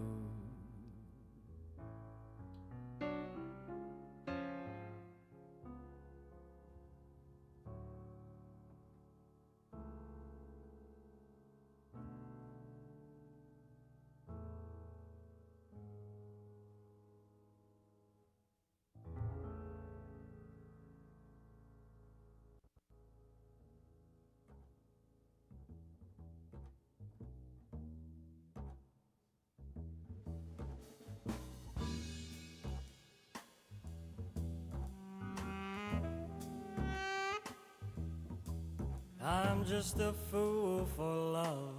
I'm just a fool for love.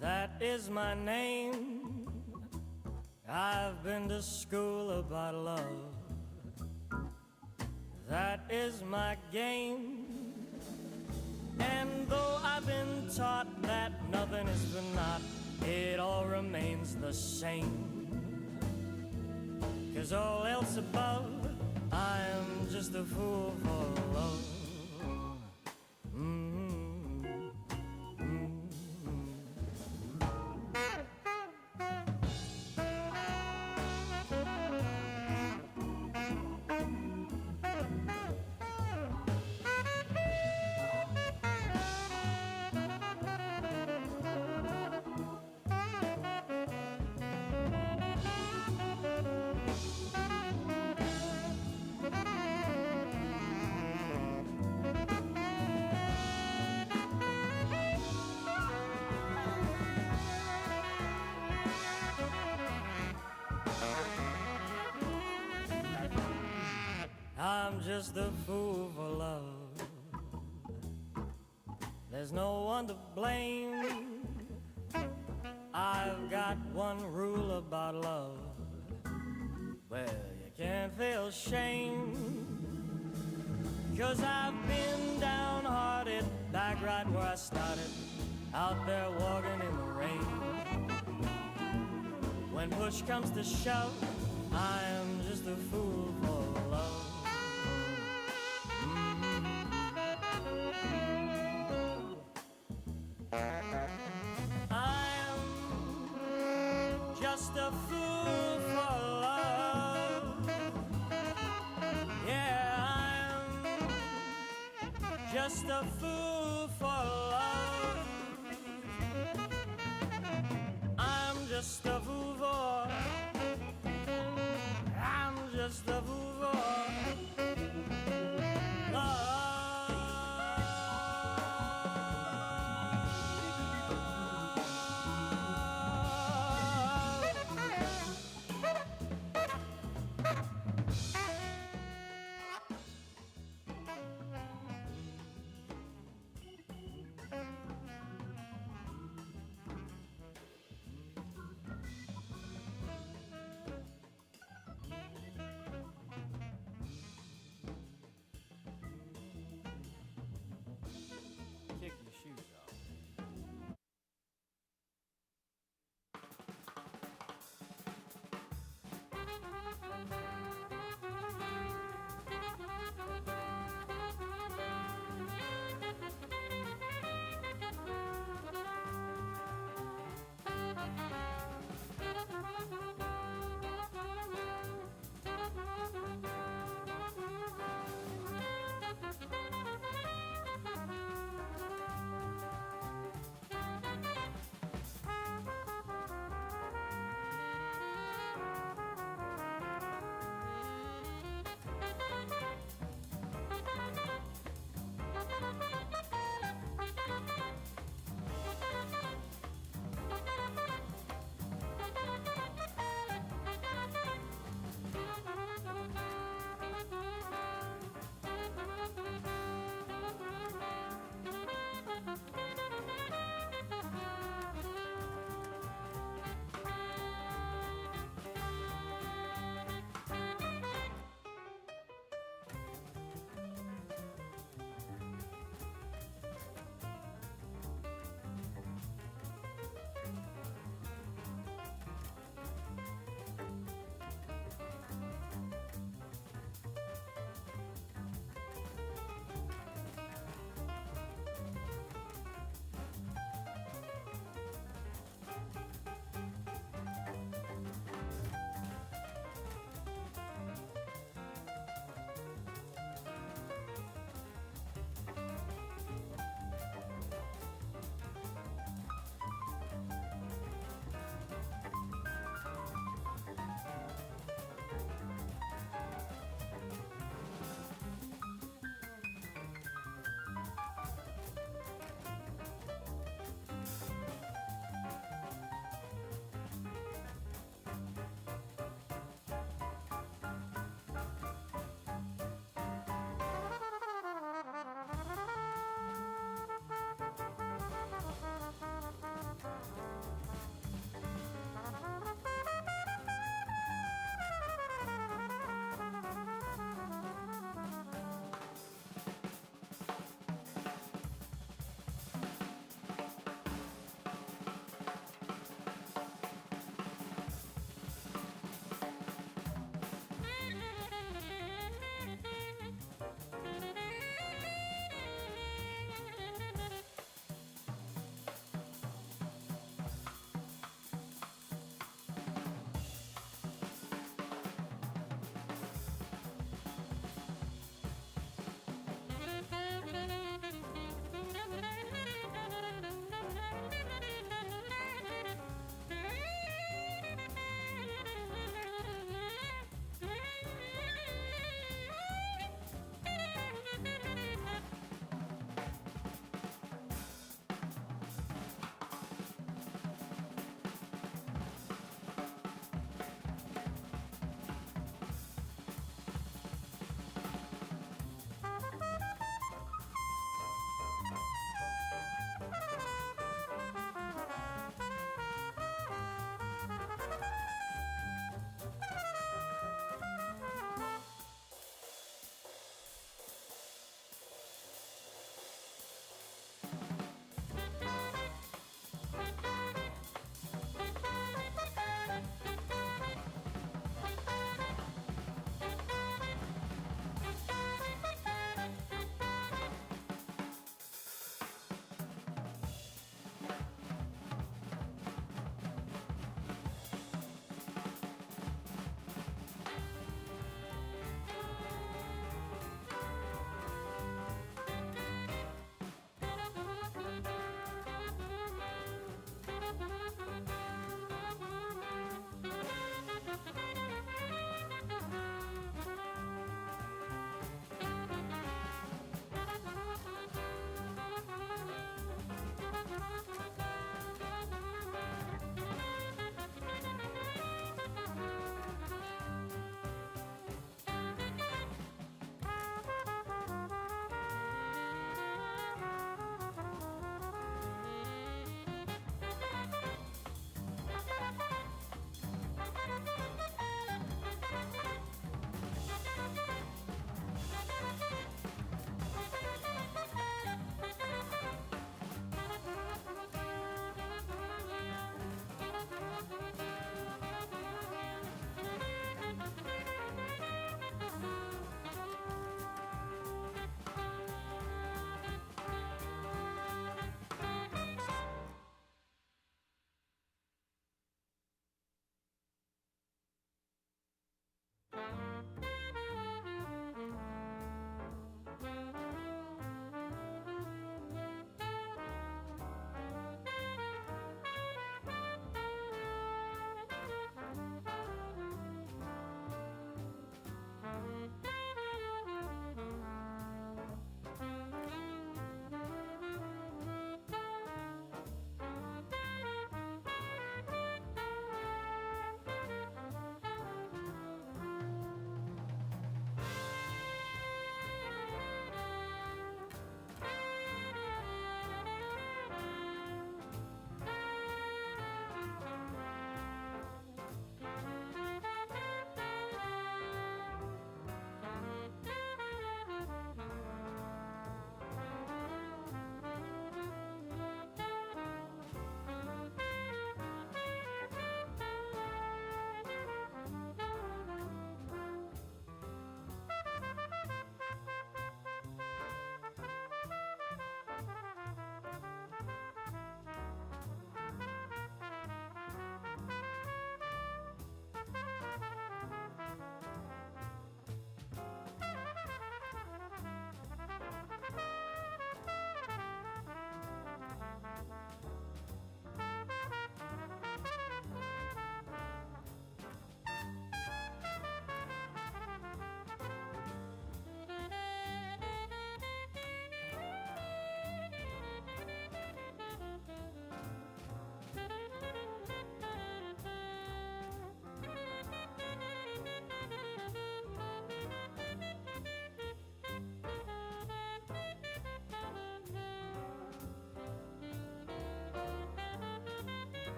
That is my name. I've been to school about love. That is my game. And though I've been taught that nothing is for naught, it all remains the same. 'Cause all else above, I'm just a fool for love. I'm just a fool for love. There's no one to blame. I've got one rule about love. Well, you can't feel shame. 'Cause I've been downhearted, back right where I started, out there walking in the rain. When push comes to shove, I'm just a fool for love. I'm just a fool for love. Yeah, I'm just a fool for love. I'm just a fool for. I'm just a fool for love.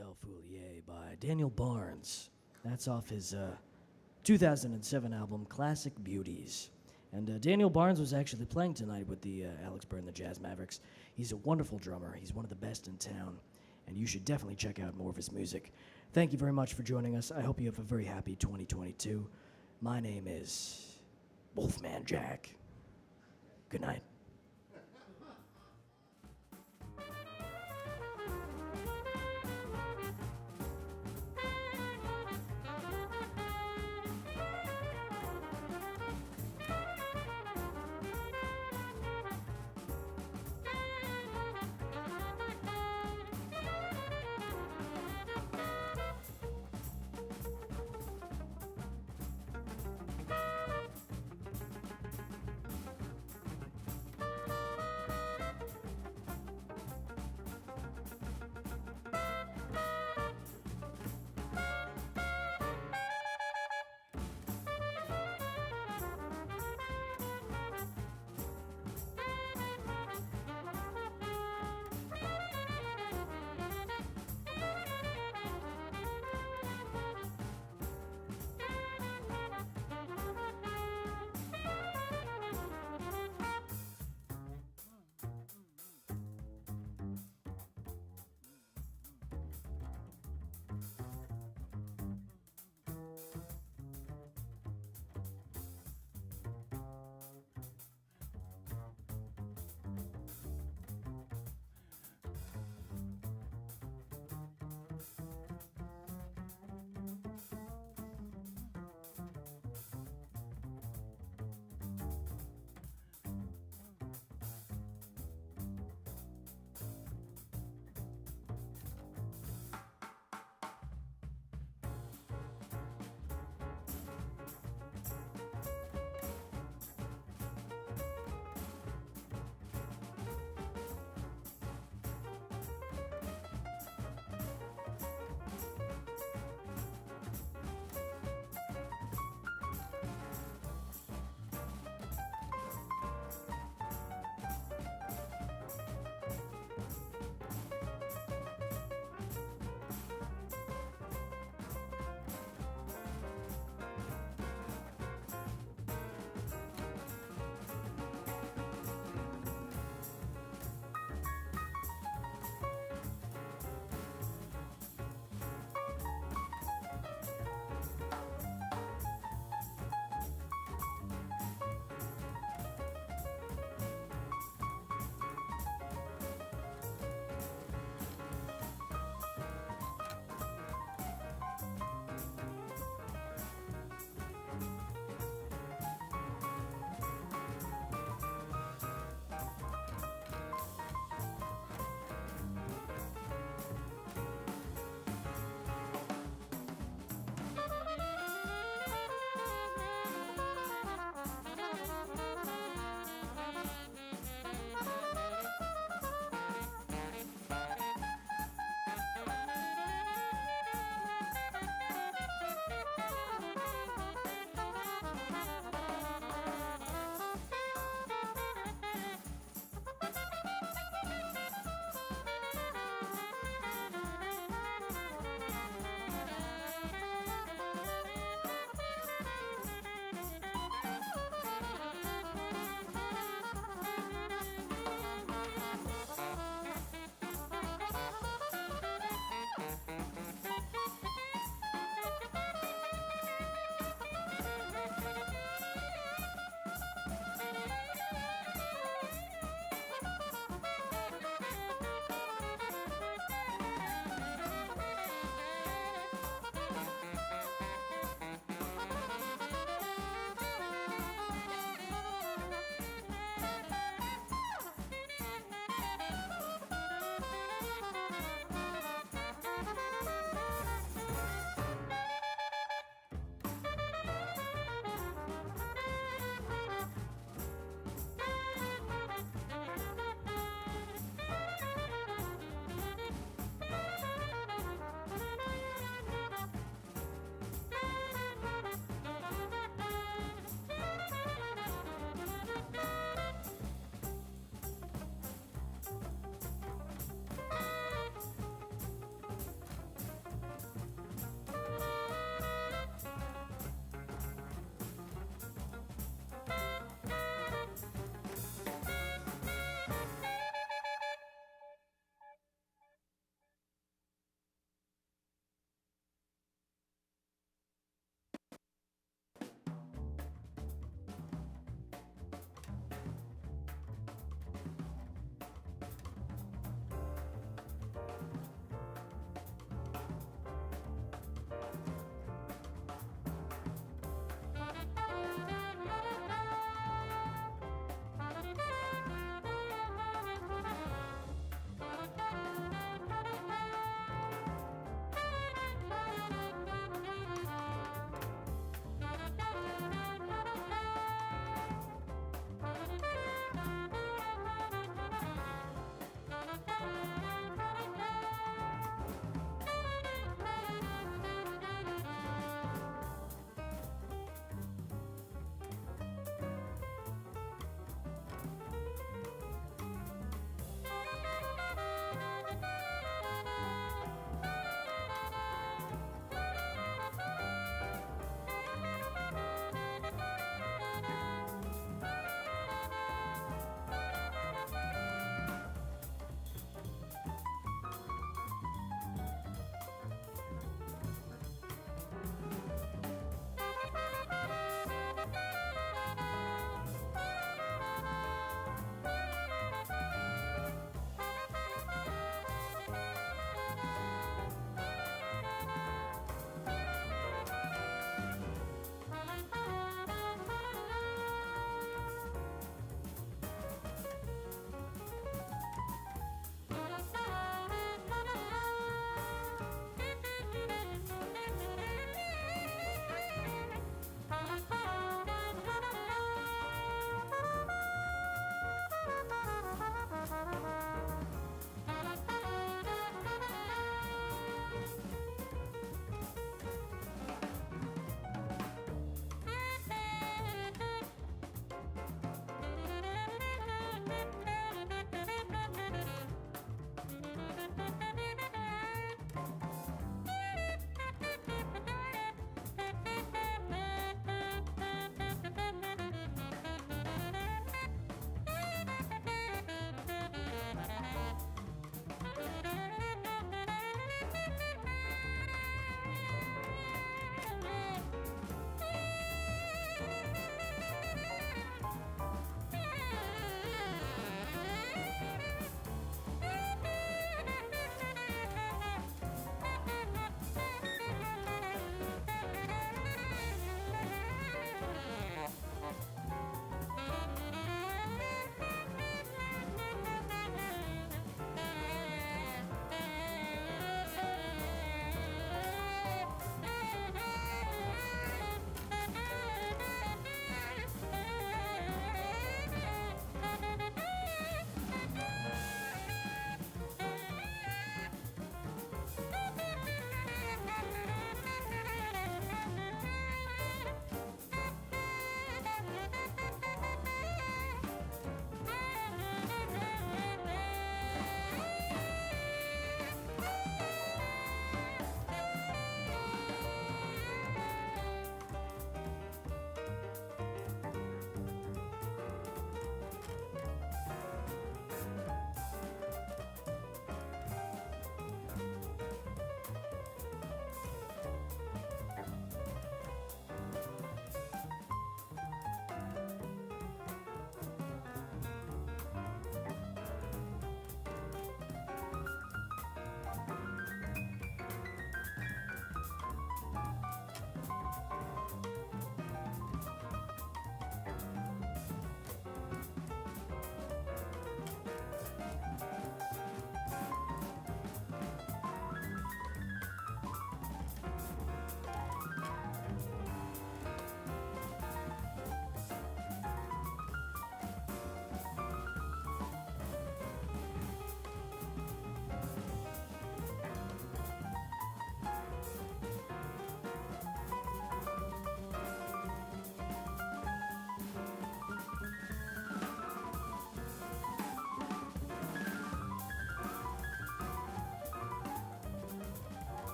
Hotel Foulier by Daniel Barnes. That's off his 2007 album, Classic Beauties. And Daniel Barnes was actually playing tonight with the Alex Byrne, the Jazz Mavericks. He's a wonderful drummer. He's one of the best in town. And you should definitely check out more of his music. Thank you very much for joining us. I hope you have a very happy 2022. My name is Wolfman Jack. Good night.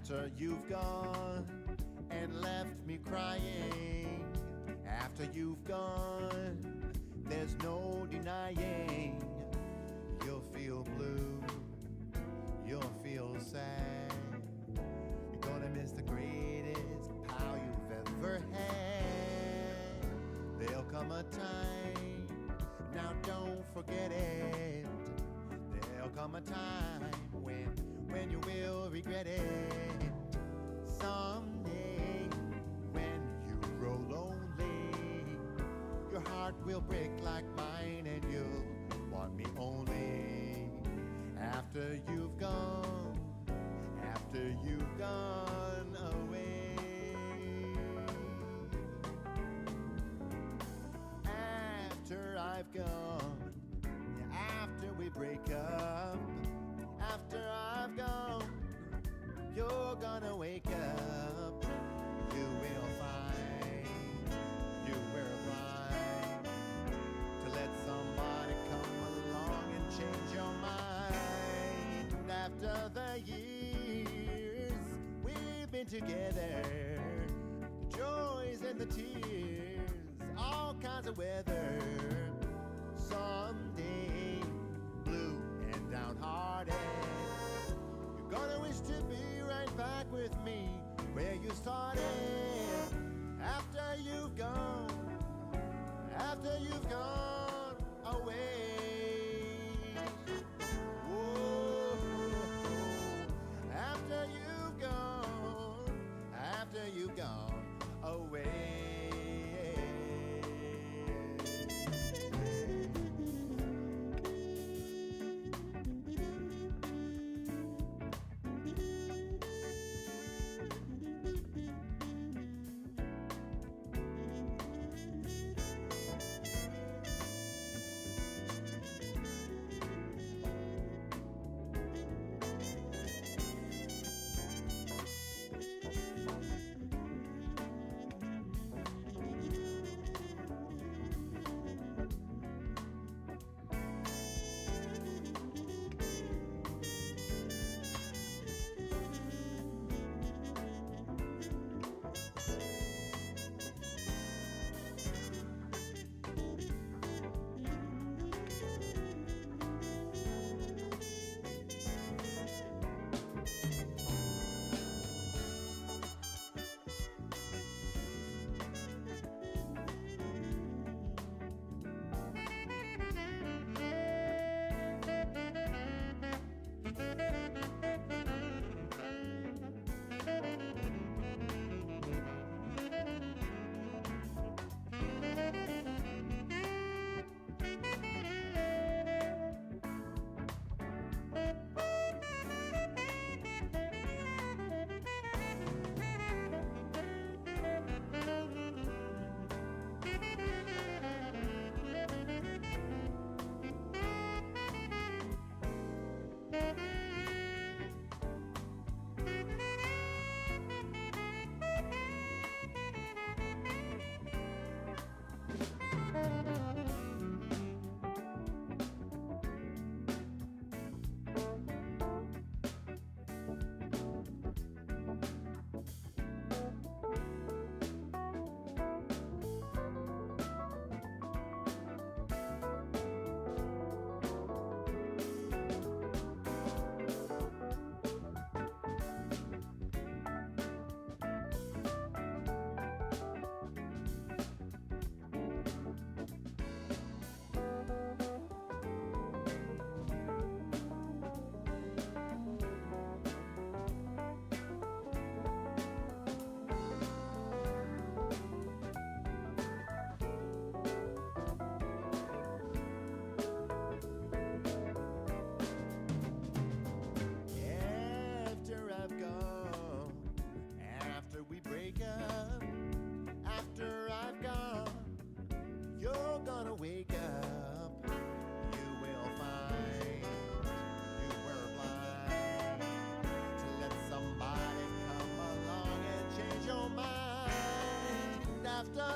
After you've gone and left me crying, after you've gone, there's no denying. You'll feel blue, you'll feel sad. You're gonna miss the greatest pal you've ever had. There'll come a time, now don't forget it. There'll come a time when you will regret it. Someday, when you grow lonely, your heart will break like mine and you'll want me only. After you've gone, after you've gone away. After I've gone, after we break up, after I've gone, you're gonna wake up. You will find you were blind to let somebody come along and change your mind. After the years we've been together, the joys and the tears, all kinds of weather. Someday, blue and downhearted, you're gonna wish to be right back with me where you started. After you've gone away. Whoa, after you've gone away.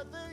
together